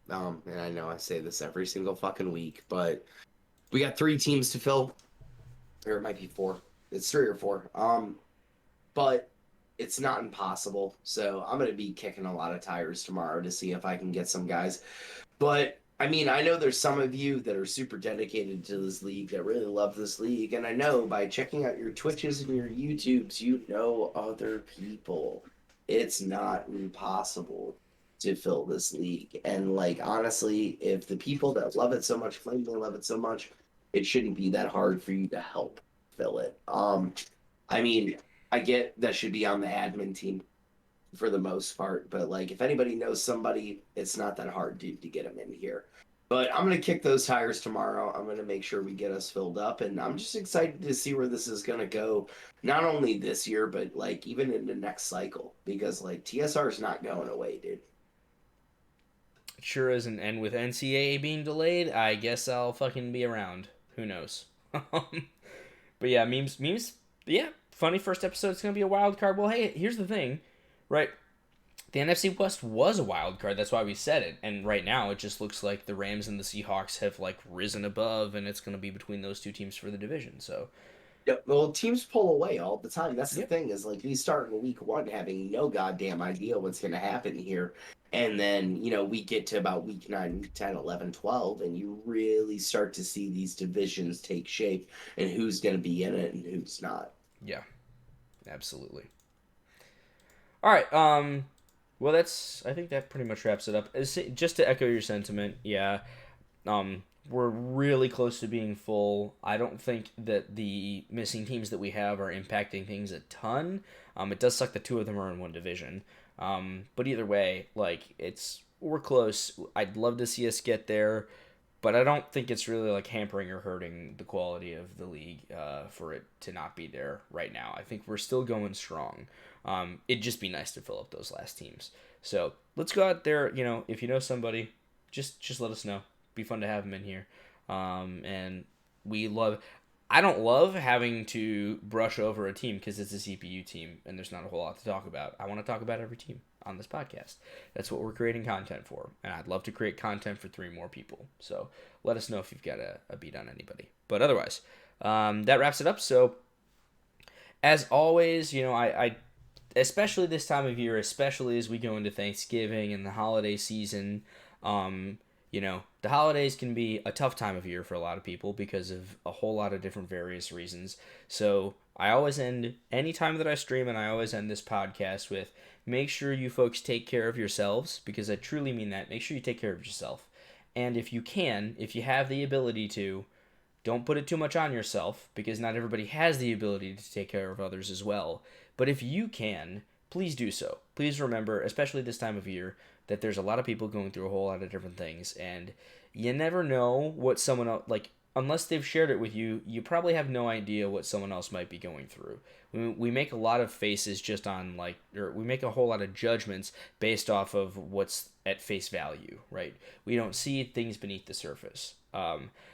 And I know I say this every single fucking week, but we got 3 teams to fill. Or it might be 4. It's 3 or 4. But it's not impossible. So I'm going to be kicking a lot of tires tomorrow to see if I can get some guys. But, I mean, I know there's some of you that are super dedicated to this league that really love this league. And I know by checking out your Twitches and your YouTubes, you know other people. It's not impossible to fill this league. And, like, honestly, if the people that love it so much claim they love it so much, it shouldn't be that hard for you to help fill it. I mean, I get that should be on the admin team for the most part, but like if anybody knows somebody, it's not that hard to get them in here. But I'm going to kick those tires tomorrow. I'm going to make sure we get us filled up, and I'm just excited to see where this is going to go, not only this year, but like even in the next cycle, because like TSR is not going away, dude. It sure isn't, and with NCAA being delayed, I guess I'll fucking be around. Who knows? But yeah, memes, yeah, funny first episode. It's going to be a wild card. Well, hey, here's the thing, right? The NFC West was a wild card. That's why we said it. And right now, it just looks like the Rams and the Seahawks have like risen above, and it's going to be between those 2 teams for the division. So, yeah, well, teams pull away all the time. That's the thing is like we start in week 1 having no goddamn idea what's going to happen here. And then, you know, we get to about week 9, 10, 11, 12, and you really start to see these divisions take shape and who's going to be in it and who's not. Yeah, absolutely. All right. Well, I think that pretty much wraps it up. Just to echo your sentiment, yeah. We're really close to being full. I don't think that the missing teams that we have are impacting things a ton. It does suck that 2 of them are in one division. But either way, like we're close. I'd love to see us get there, but I don't think it's really like hampering or hurting the quality of the league for it to not be there right now. I think we're still going strong. It'd just be nice to fill up those last teams. So let's go out there. You know, if you know somebody, just let us know. Be fun to have them in here. And I don't love having to brush over a team because it's a CPU team and there's not a whole lot to talk about. I want to talk about every team on this podcast. That's what we're creating content for. And I'd love to create content for 3 more people. So let us know if you've got a beat on anybody. But otherwise, that wraps it up. So as always, you know, I especially this time of year, especially as we go into Thanksgiving and the holiday season, you know, the holidays can be a tough time of year for a lot of people because of a whole lot of different various reasons. So I always end any time that I stream, and I always end this podcast with, make sure you folks take care of yourselves, because I truly mean that. Make sure you take care of yourself. And if you can, if you have the ability to, don't put it too much on yourself, because not everybody has the ability to take care of others as well. But if you can, please do so. Please remember, especially this time of year, that there's a lot of people going through a whole lot of different things, and you never know what someone else, like, unless they've shared it with you, you probably have no idea what someone else might be going through. We make a lot of faces just on, like, or we make a whole lot of judgments based off of what's at face value, right? We don't see things beneath the surface.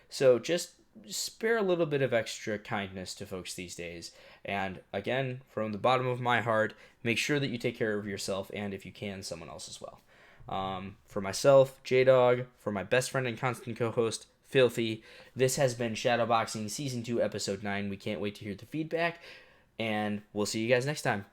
So just spare a little bit of extra kindness to folks these days. And again, from the bottom of my heart, make sure that you take care of yourself, and if you can, someone else as well. For myself, J-Dog, for my best friend and constant co-host, Filthy, this has been Shadowboxing Season 2, Episode 9. We can't wait to hear the feedback, and we'll see you guys next time.